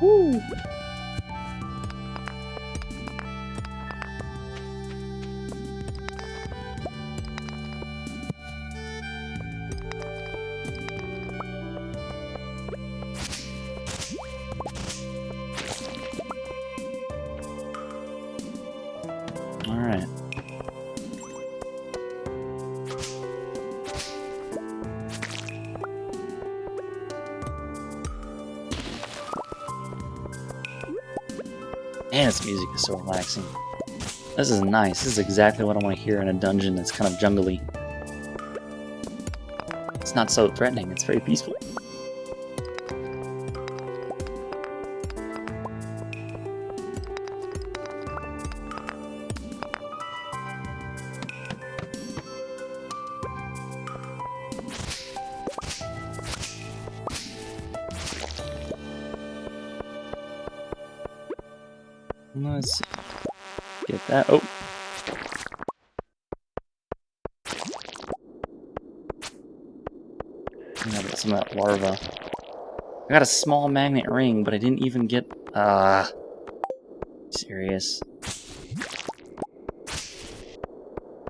Woo! Alright. Man, this music is so relaxing. This is nice. This is exactly what I want to hear in a dungeon that's kind of jungly. It's not so threatening, it's very peaceful. Let's get that. Oh! I got some of that larva. I got a small magnet ring, but I didn't even get... serious.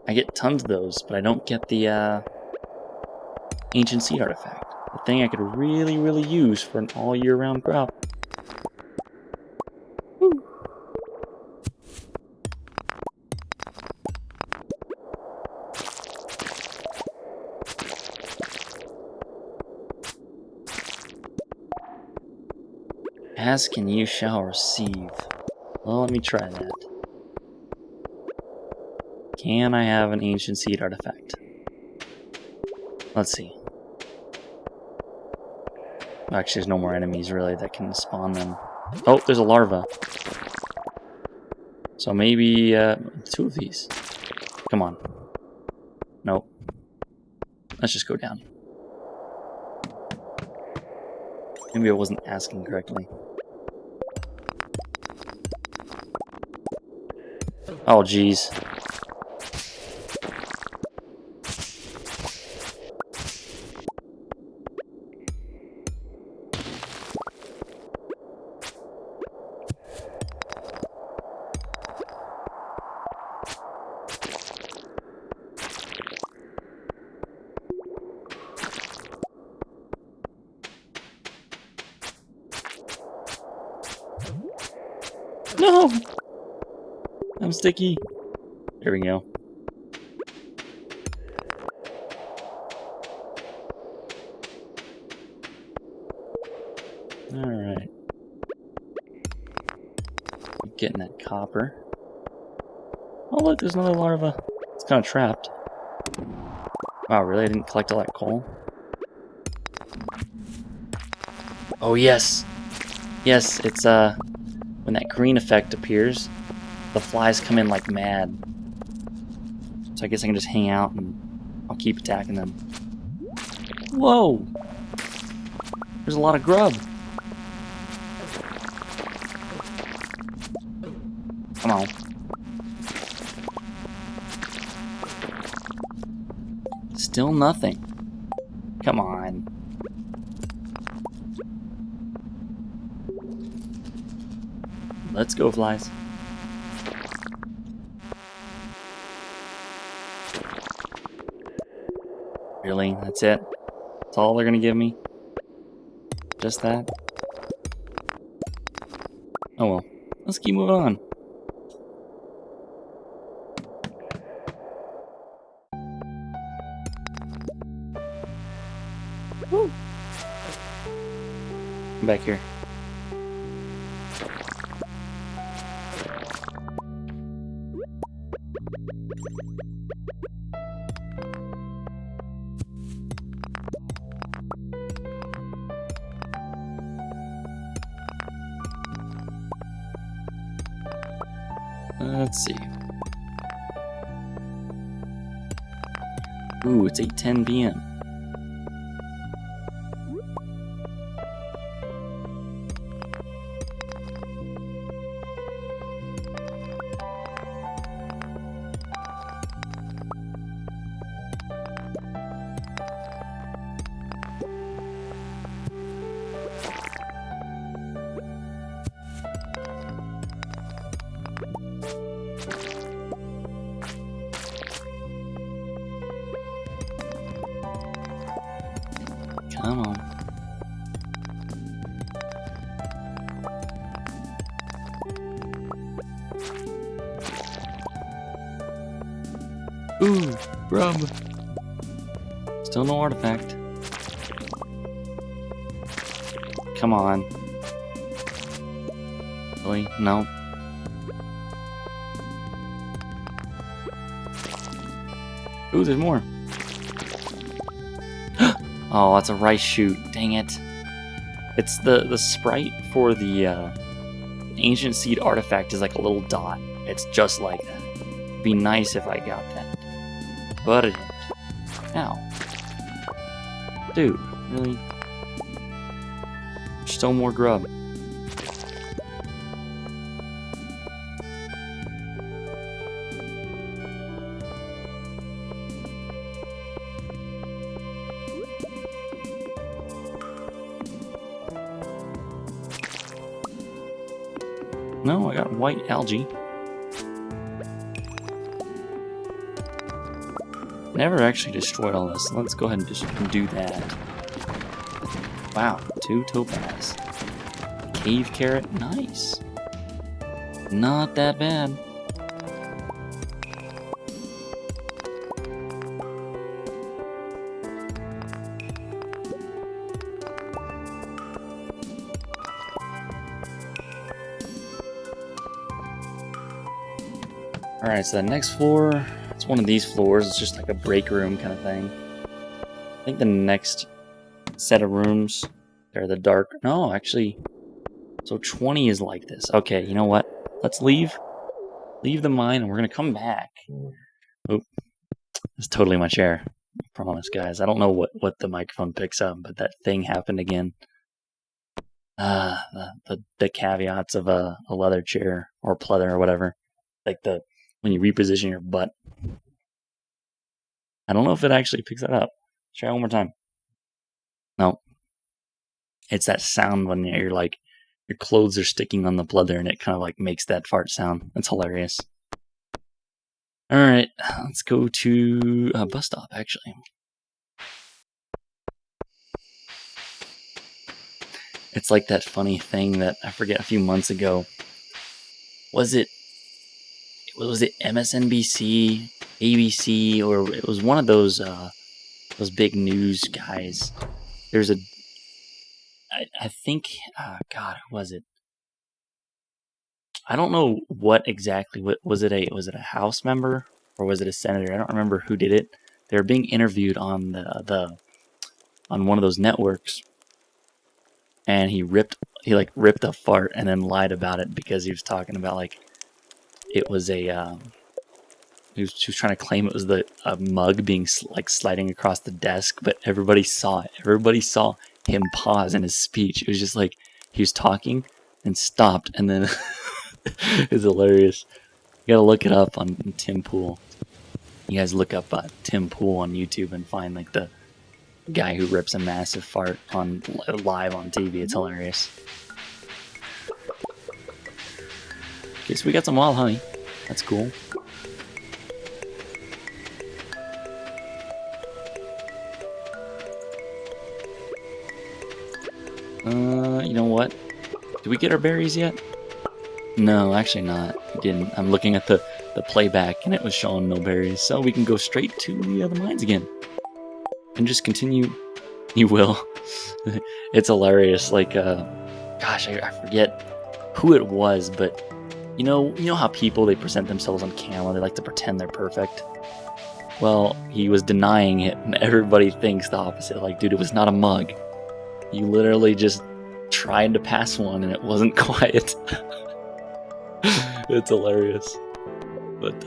I get tons of those, but I don't get the, ancient seed artifact. The thing I could really, really use for an all-year-round crop. Woo. Ask and you shall receive. Well, let me try that. Can I have an ancient seed artifact? Let's see. Actually, there's no more enemies, really, that can spawn them. Oh, there's a larva. So maybe, 2 of these. Come on. Nope. Let's just go down. Maybe I wasn't asking correctly. Oh, jeez. No! I'm sticky. There we go. Alright. Getting that copper. Oh look, there's another larva. It's kind of trapped. Wow, really? I didn't collect all that coal? Oh yes! Yes, it's when that green effect appears, the flies come in like mad. So I guess I can just hang out and I'll keep attacking them. Whoa! There's a lot of grub. Come on. Still nothing. Come on. Let's go, flies. Really? That's it? That's all they're gonna give me? Just that? Oh well. Let's keep moving on. Woo! Come back here. Let's see. Ooh, it's 8:10 p.m. Come on. Ooh, grub. Still no artifact. Come on. Really? No. Ooh, there's more. Oh, that's a rice shoot. Dang it. It's the sprite for the ancient seed artifact is like a little dot. It's just like that. It'd be nice if I got that. But it didn't. Ow. Dude, really? Still more grub. No, I got white algae. Never actually destroyed all this. Let's go ahead and just do that. Wow, 2 topaz. Cave carrot, nice. Not that bad. Alright, so the next floor, it's one of these floors. It's just like a break room kind of thing. I think the next set of rooms, they're the dark... No, actually... So 20 is like this. Okay, you know what? Let's leave. Leave the mine, and we're going to come back. Oh, it's totally my chair. I promise, guys. I don't know what the microphone picks up, but that thing happened again. The caveats of a leather chair, or pleather, or whatever. Like when you reposition your butt. I don't know if it actually picks that up. Try one more time. No. It's that sound when you're like, your clothes are sticking on the pleather and it kind of like makes that fart sound. That's hilarious. Alright, let's go to a bus stop, actually. It's like that funny thing that I forget a few months ago. Was it MSNBC, ABC, or it was one of those big news guys. There's I think, God, who was it? I don't know what exactly. Was it a House member or was it a senator? I don't remember who did it. They were being interviewed on on one of those networks, and he ripped a fart and then lied about it because he was talking about like it was a. He was trying to claim it was a mug being sliding across the desk, but everybody saw it. Everybody saw him pause in his speech. It was just like he was talking and stopped, and then it's hilarious. You gotta look it up on Tim Pool. You guys look up Tim Pool on YouTube and find like the guy who rips a massive fart on live on TV. It's hilarious. Okay, so we got some wild honey. That's cool. You know what? Did we get our berries yet? No, actually not. We didn't. I'm looking at the playback and it was showing no berries. So we can go straight to the mines again. And just continue. You will. It's hilarious. Like, gosh, I forget who it was, but you know how people, they present themselves on camera. They like to pretend they're perfect. Well, he was denying it and everybody thinks the opposite. Like, dude, it was not a mug. You literally just tried to pass one and it wasn't quiet. It's hilarious. But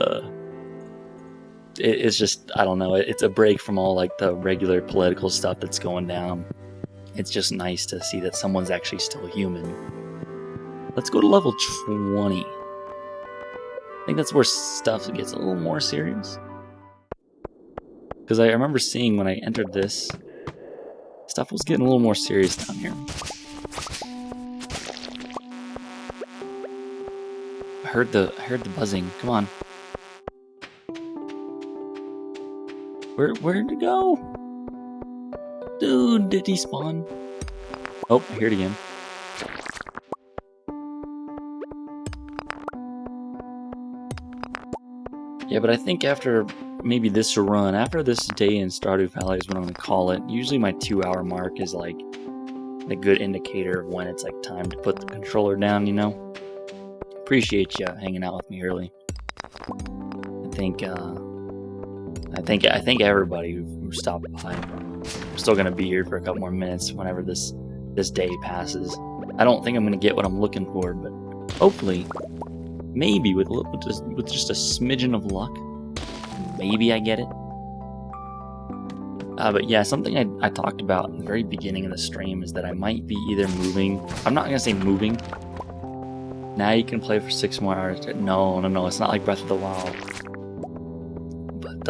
it's just, I don't know, it's a break from all like the regular political stuff that's going down. It's just nice to see that someone's actually still human. Let's go to level 20. I think that's where stuff gets a little more serious. Because I remember seeing when I entered this, stuff was getting a little more serious down here. heard the buzzing. Come on. Where'd it go? Dude, did he spawn? Oh, I hear it again. Yeah, but I think after maybe this run, after this day in Stardew Valley is what I'm going to call it. Usually my 2-hour mark is like a good indicator of when it's like time to put the controller down, you know? Appreciate you hanging out with me early. I think everybody who stopped by. I'm still going to be here for a couple more minutes whenever this day passes. I don't think I'm going to get what I'm looking for, but hopefully, maybe with just a smidgen of luck, maybe I get it. But yeah, something I talked about in the very beginning of the stream is that I might be either moving. I'm not going to say moving. Now you can play for 6 more hours. No, it's not like Breath of the Wild. But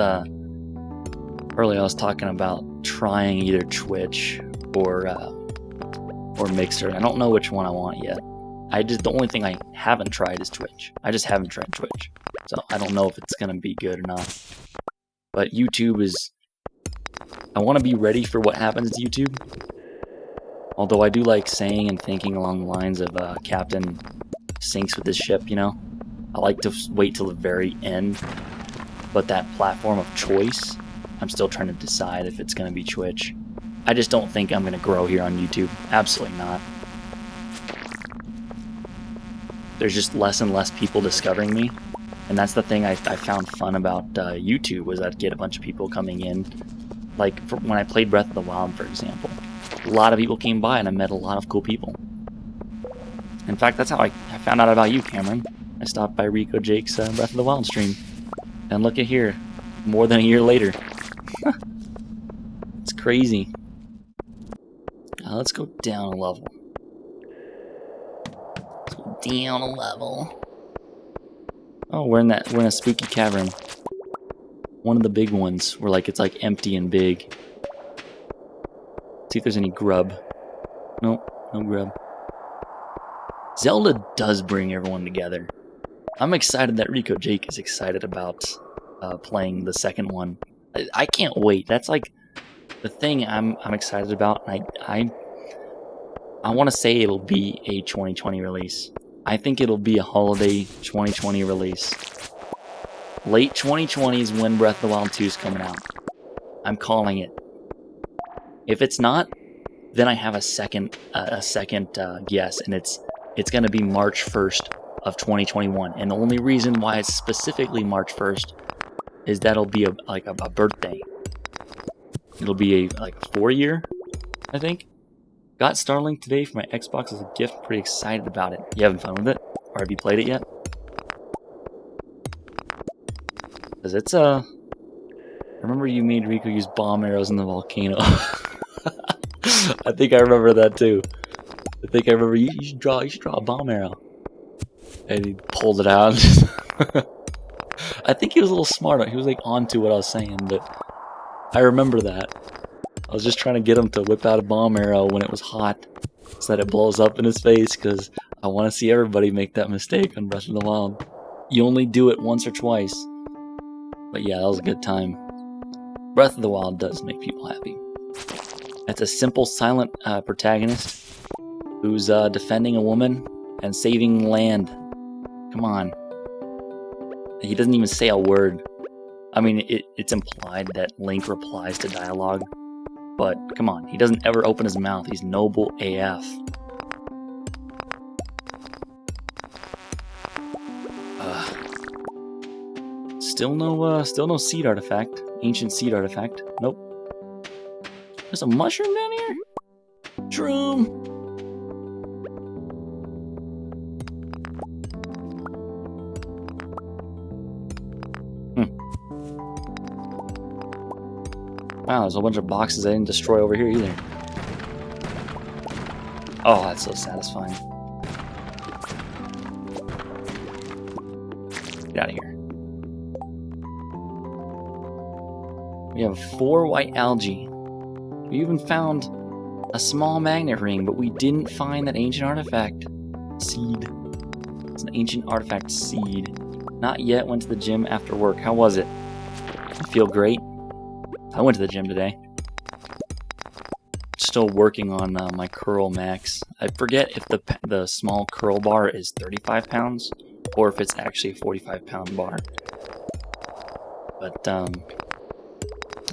earlier I was talking about trying either Twitch or Mixer. I don't know which one I want yet. The only thing I haven't tried is Twitch. I just haven't tried Twitch. So I don't know if it's going to be good or not. But YouTube is... I want to be ready for what happens to YouTube. Although I do like saying and thinking along the lines of Captain sinks with his ship, you know? I like to wait till the very end. But that platform of choice, I'm still trying to decide if it's going to be Twitch. I just don't think I'm going to grow here on YouTube. Absolutely not. There's just less and less people discovering me. And that's the thing I found fun about YouTube, was I'd get a bunch of people coming in. Like, when I played Breath of the Wild, for example. A lot of people came by and I met a lot of cool people. In fact, that's how I found out about you, Cameron. I stopped by Rico Jake's Breath of the Wild stream. And look at here. More than a year later. It's crazy. Let's go down a level. Let's go down a level. Oh, we're in a spooky cavern. One of the big ones, where it's like empty and big. See if there's any grub. Nope, no grub. Zelda does bring everyone together. I'm excited that Rico Jake is excited about playing the second one. I can't wait. That's like the thing I'm excited about. I want to say it'll be a 2020 release. I think it'll be a holiday 2020 release. Late 2020 is when Breath of the Wild 2 is coming out. I'm calling it. If it's not, then I have a second guess, and it's going to be March 1st of 2021. And the only reason why it's specifically March 1st is that'll be a birthday. It'll be a 4-year, I think. Got Starlink today for my Xbox as a gift. Pretty excited about it. You having fun with it? Or have you played it yet? Because it's I remember you made Rico use bomb arrows in the volcano. I think I remember that too. I think I remember you should draw a bomb arrow. And he pulled it out. I think he was a little smart. He was onto what I was saying, but I remember that. I was just trying to get him to whip out a bomb arrow when it was hot, so that it blows up in his face, because I want to see everybody make that mistake on Breath of the Wild. You only do it once or twice. But yeah, that was a good time. Breath of the Wild does make people happy. It's a simple, silent protagonist who's defending a woman and saving land. Come on. He doesn't even say a word. I mean, it's implied that Link replies to dialogue. But, come on, he doesn't ever open his mouth. He's noble AF. Still no seed artifact. Ancient seed artifact. Nope. There's a mushroom down here? Shroom! Wow, there's a whole bunch of boxes I didn't destroy over here either. Oh, that's so satisfying. Get out of here. We have 4 white algae. We even found a small magnet ring, but we didn't find that ancient artifact seed. It's an ancient artifact seed. Not yet. Went to the gym after work. How was it? You feel great? I went to the gym today. Still working on my curl max. I forget if the small curl bar is 35 pounds or if it's actually a 45-pound bar. But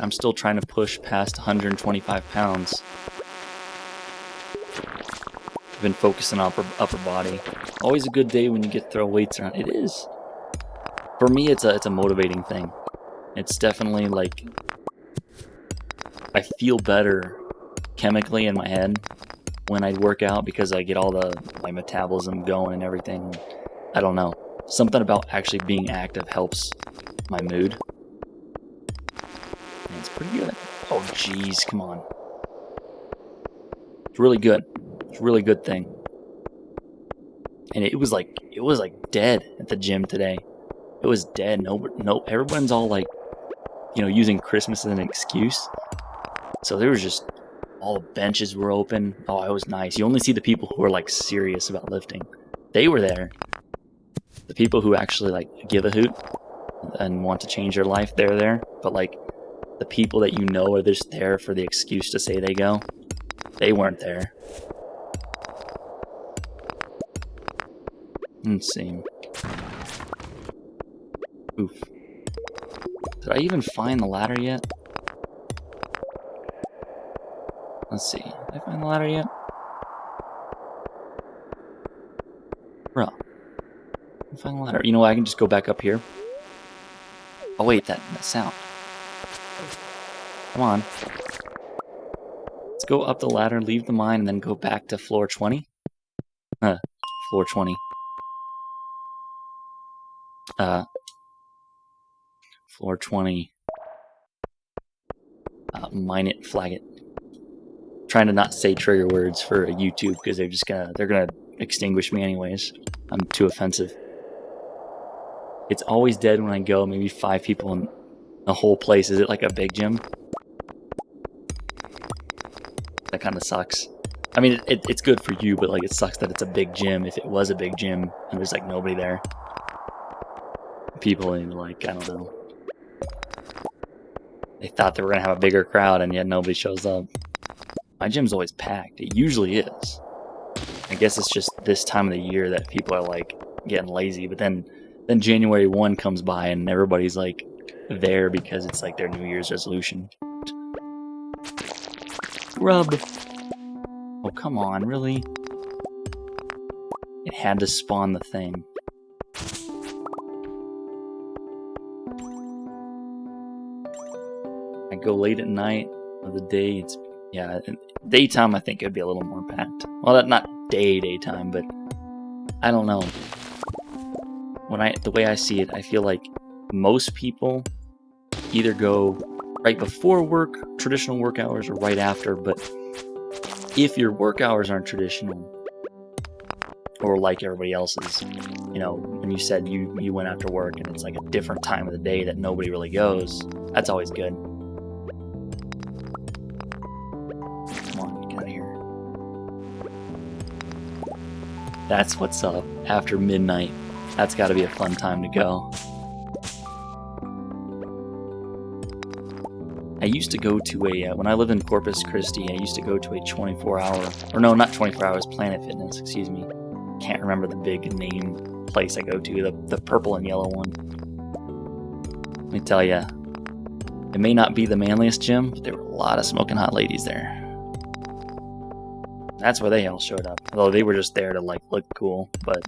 I'm still trying to push past 125 pounds. I've been focusing on upper body. Always a good day when you get to throw weights around. It is. For me, it's a motivating thing. It's definitely like I feel better chemically in my head when I work out because I get all my metabolism going and everything. I don't know. Something about actually being active helps my mood. And it's pretty good. Oh, jeez, come on. It's really good. It's a really good thing. And it was like dead at the gym today. It was dead. No, everyone's all like, using Christmas as an excuse. So there was just all the benches were open. Oh, it was nice. You only see the people who are like serious about lifting. They were there. The people who actually like give a hoot and want to change their life, they're there. But like the people that are just there for the excuse to say they go, they weren't there. Let's see. Oof. Did I even find the ladder yet? Let's see. Did I find the ladder yet? Bro. Did I find the ladder? You know what? I can just go back up here. Oh, wait. That sound. Come on. Let's go up the ladder, leave the mine, and then go back to floor 20. Floor 20. Floor 20. Mine it, flag it. Trying to not say trigger words for YouTube because they're gonna extinguish me anyways. I'm too offensive. It's always dead when I go. Maybe 5 people in the whole place. Is it like a big gym? That kind of sucks. I mean, it's good for you, but like it sucks that it's a big gym. If it was a big gym and there's like nobody there, people in like I don't know. They thought they were gonna have a bigger crowd, and yet nobody shows up. My gym's always packed. It usually is. I guess it's just this time of the year that people are like getting lazy. But then January 1 comes by and everybody's like there because it's like their New Year's resolution. Rub. Oh, come on, really? It had to spawn the thing. I go late at night of the day. Daytime I think it'd be a little more packed. Well, not daytime, but I don't know. The way I see it, I feel like most people either go right before work, traditional work hours, or right after. But if your work hours aren't traditional, or like everybody else's, when you said you went after work and it's like a different time of the day that nobody really goes, that's always good. That's what's up. After midnight, that's got to be a fun time to go. I used to go to when I lived in Corpus Christi, I used to go to a 24-hour, or no, not 24 hours, Planet Fitness, excuse me. Can't remember the big name place I go to, the purple and yellow one. Let me tell ya, it may not be the manliest gym, but there were a lot of smoking hot ladies there. That's where they all showed up. Although they were just there to like look cool. But,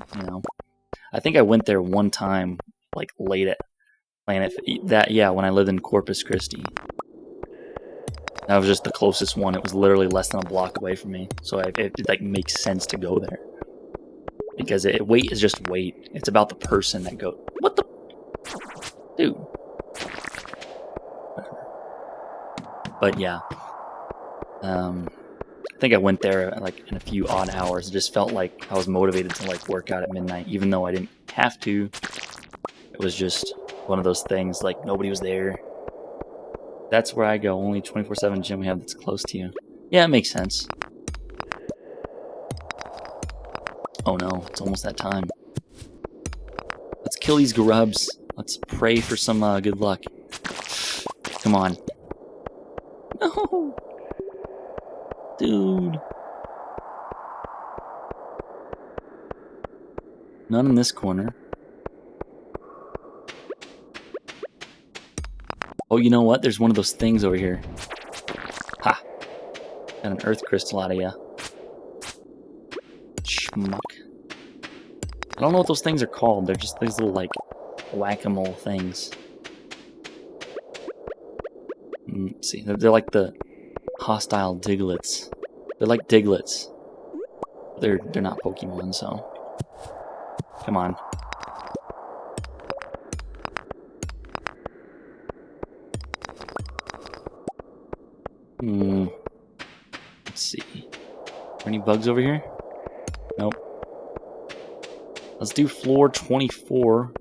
I think I went there one time, like late at Planet when I lived in Corpus Christi. That was just the closest one. It was literally less than a block away from me. So it like makes sense to go there. Because weight is just weight. It's about the person that goes. What the? Dude. But yeah. I think I went there like in a few odd hours. It just felt like I was motivated to like work out at midnight, even though I didn't have to. It was just one of those things, like nobody was there. That's where I go. Only 24/7 gym we have that's close to you. Yeah, it makes sense. Oh no, it's almost that time. kill these grubs. Let's pray for some good luck. Come on. No! Dude. None in this corner. Oh, you know what? There's one of those things over here. Ha! Got an earth crystal out of ya. Schmuck. I don't know what those things are called. They're just these little, like, whack-a-mole things. Let's see. They're like the hostile Diglets. They're like Diglets. They're not Pokemon, so... Come on. Let's see. Are any bugs over here? Nope. Let's do floor 24.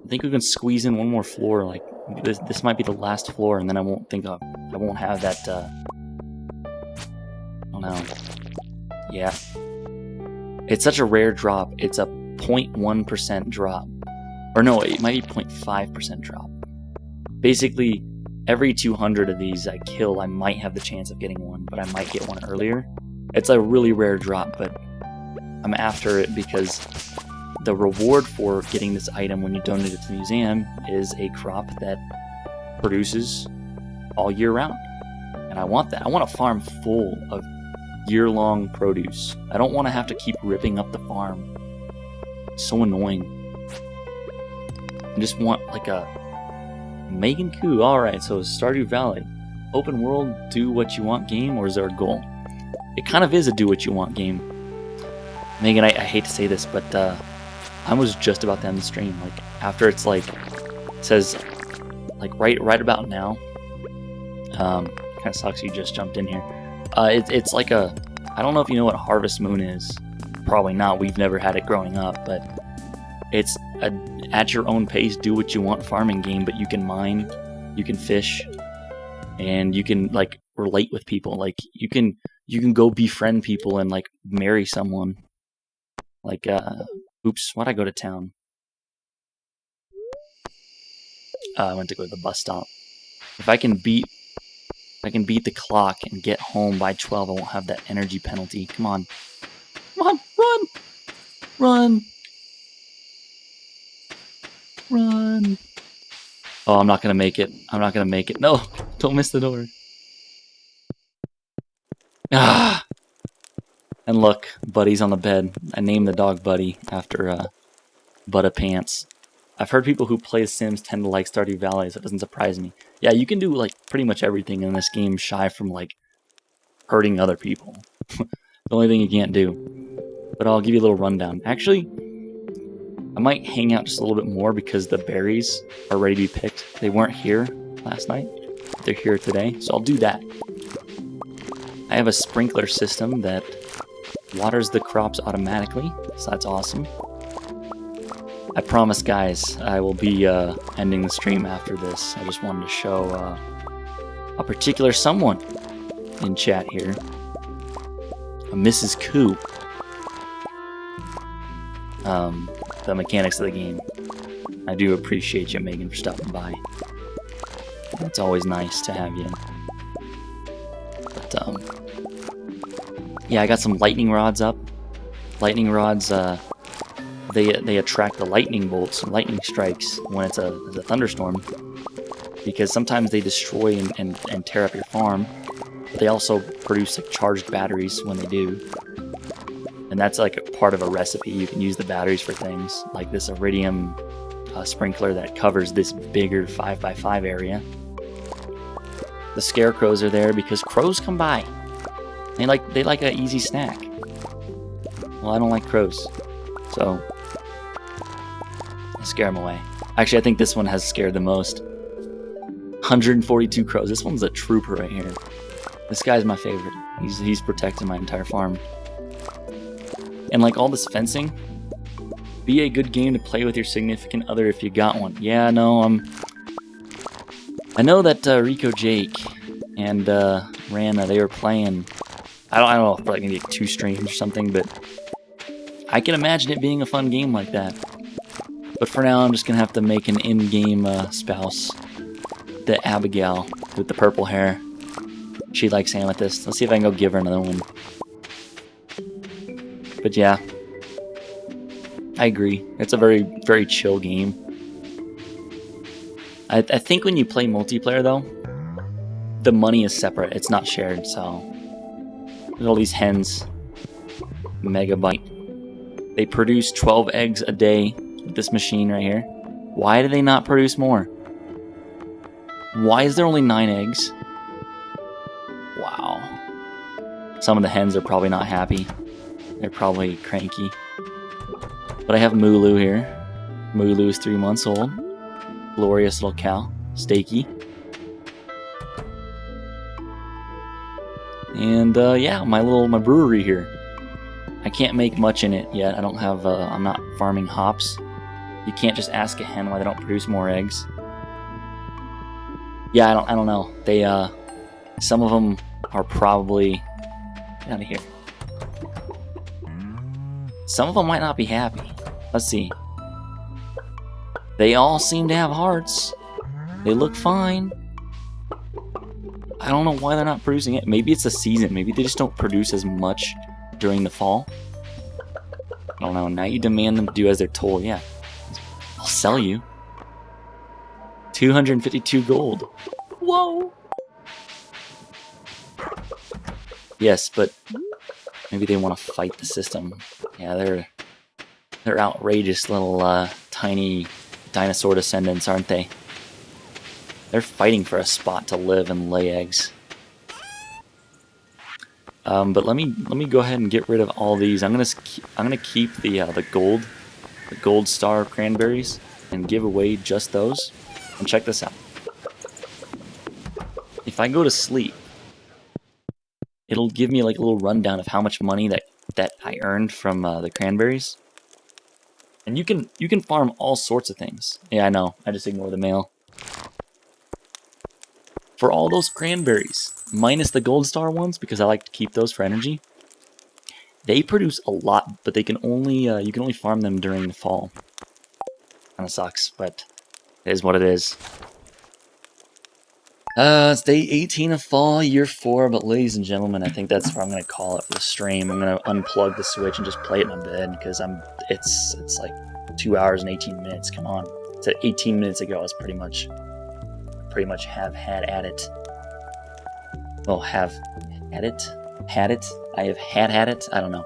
I think we can squeeze in one more floor. Like this might be the last floor, and then I won't have that. Oh no. Yeah. It's such a rare drop. It's a 0.1% drop, or no, it might be 0.5% drop. Basically, every 200 of these I kill, I might have the chance of getting one, but I might get one earlier. It's a really rare drop, but I'm after it because the reward for getting this item when you donate it to the museum is a crop that produces all year round. And I want that. I want a farm full of year-long produce. I don't want to have to keep ripping up the farm. It's so annoying. I just want like a Megan Koo. Alright, so Stardew Valley. Open world, do what you want game, or is there a goal? It kind of is a do what you want game. Megan, I hate to say this, but I was just about to end the stream. Like after it's like it says like right about now. Kind of sucks you just jumped in here. It's like a, I don't know if you know what Harvest Moon is. Probably not. We've never had it growing up, but it's a at your own pace, do what you want farming game. But you can mine, you can fish, and you can like relate with people. Like you can go befriend people and like marry someone. Like oops, why'd I go to town? I went to go to the bus stop. If I can beat the clock and get home by 12, I won't have that energy penalty. Come on. Come on, run! Run! Run! Oh, I'm not gonna make it. I'm not gonna make it. No! Don't miss the door. Ah! And look, Buddy's on the bed. I named the dog Buddy after Butta Pants. I've heard people who play Sims tend to like Stardew Valley, so it doesn't surprise me. Yeah, you can do like pretty much everything in this game shy from like hurting other people. The only thing you can't do. But I'll give you a little rundown. Actually, I might hang out just a little bit more because the berries are ready to be picked. They weren't here last night. They're here today, so I'll do that. I have a sprinkler system that waters the crops automatically, so that's awesome. I promise, guys, I will be ending the stream after this. I just wanted to show a particular someone in chat here. A Mrs. Koo. The mechanics of the game. I do appreciate you, Megan, for stopping by. It's always nice to have you. But, yeah, I got some lightning rods up. Lightning rods, they attract the lightning bolts and lightning strikes when it's a thunderstorm, because sometimes they destroy and tear up your farm. But they also produce like charged batteries when they do, and that's like a part of a recipe. You can use the batteries for things like this iridium sprinkler that covers this bigger 5x5 area. The scarecrows are there because crows come by. They like an easy snack. Well, I don't like crows, so I scare them away. Actually, I think this one has scared the most. 142 crows. This one's a trooper right here. This guy's my favorite. He's protecting my entire farm. And like all this fencing, be a good game to play with your significant other if you got one. Yeah, no, I know that Rico Jake and Rana, they were playing. I don't know if like maybe 2 streams or something, but I can imagine it being a fun game like that. But for now, I'm just gonna have to make an in-game spouse. The Abigail with the purple hair. She likes amethyst. Let's see if I can go give her another one. But yeah, I agree. It's a very, very chill game. I think when you play multiplayer, though, the money is separate. It's not shared, so... Look at all these hens. Megabyte. They produce 12 eggs a day with this machine right here. Why do they not produce more? Why is there only 9 eggs? Wow. Some of the hens are probably not happy. They're probably cranky. But I have Mulu here. Mulu is 3 months old. Glorious little cow. Steaky. And yeah, my brewery here. I can't make much in it yet. I don't have. I'm not farming hops. You can't just ask a hen why they don't produce more eggs. Yeah, I don't know. They some of them are probably out of here. Some of them might not be happy. Let's see. They all seem to have hearts. They look fine. I don't know why they're not producing it. Maybe it's a season. Maybe they just don't produce as much during the fall. I don't know. Now you demand them to do as they're told. Yeah. I'll sell you. 252 gold. Whoa. Yes, but maybe they want to fight the system. Yeah, they're outrageous little tiny dinosaur descendants, aren't they? They're fighting for a spot to live and lay eggs. But let me go ahead and get rid of all these. I'm gonna keep the gold star cranberries and give away just those. And check this out. If I go to sleep, it'll give me like a little rundown of how much money that I earned from the cranberries. And you can farm all sorts of things. Yeah, I know. I just ignore the mail. For all those cranberries, minus the gold star ones, because I like to keep those for energy, they produce a lot, but they can only you can only farm them during the fall. Kinda sucks, but it is what it is. It's day 18 of fall, year 4, but ladies and gentlemen, I think that's where I'm gonna call it for the stream. I'm gonna unplug the Switch and just play it in my bed, because it's like 2 hours and 18 minutes. Come on. It's at 18 minutes ago. I was pretty much have had at it. Well, have at it? Had it? I have had it? I don't know.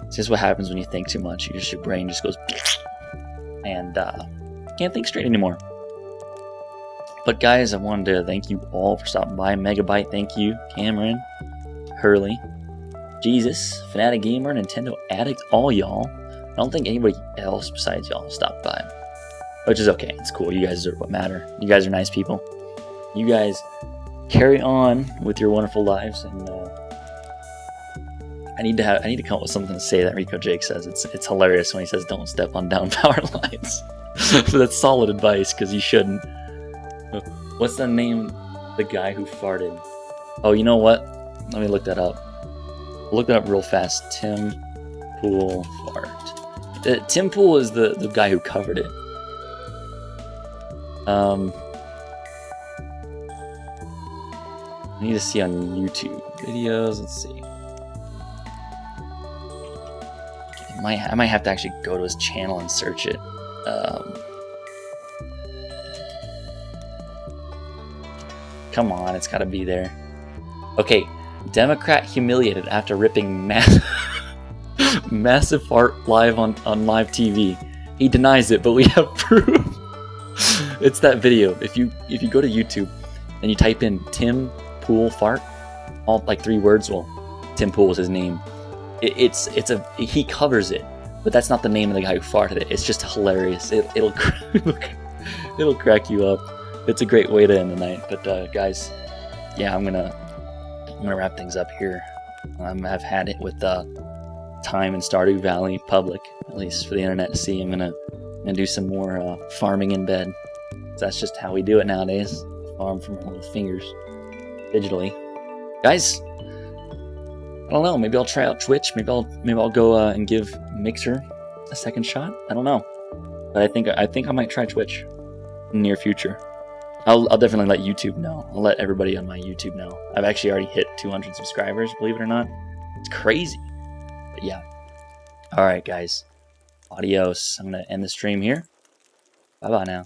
It's just what happens when you think too much. Your brain just goes and can't think straight anymore. But guys, I wanted to thank you all for stopping by. Megabyte, thank you. Cameron, Hurley, Jesus, Fanatic Gamer, Nintendo Addict, all y'all. I don't think anybody else besides y'all stopped by. Which is okay. It's cool. You guys are what matter. You guys are nice people. You guys carry on with your wonderful lives, and I need to come up with something to say that Rico Jake says. It's hilarious when he says don't step on down power lines. So that's solid advice, because you shouldn't. What's the name of the guy who farted? Oh, you know what? Let me look that up. Look that up real fast. Tim Pool fart. Tim Pool is the guy who covered it. I need to see on YouTube videos. Let's see. I might have to actually go to his channel and search it. Come on, it's got to be there. Okay, Democrat humiliated after ripping massive fart live on live TV. He denies it, but we have proof. It's that video. If you go to YouTube and you type in Tim Pool fart, all like 3 words. Well, Tim Pool was his name. He covers it, but that's not the name of the guy who farted it. It's just hilarious. It'll crack you up. It's a great way to end the night. But guys, yeah, I'm gonna wrap things up here. I've had it with time in Stardew Valley public, at least for the internet to see. I'm gonna do some more farming in bed. That's just how we do it nowadays. Farm from little fingers, digitally. Guys, I don't know. Maybe I'll try out Twitch. Maybe I'll go and give Mixer a second shot. I don't know. But I think I might try Twitch in the near future. I'll definitely let YouTube know. I'll let everybody on my YouTube know. I've actually already hit 200 subscribers, believe it or not. It's crazy. But yeah. All right, guys. Adios. I'm going to end the stream here. Bye-bye now.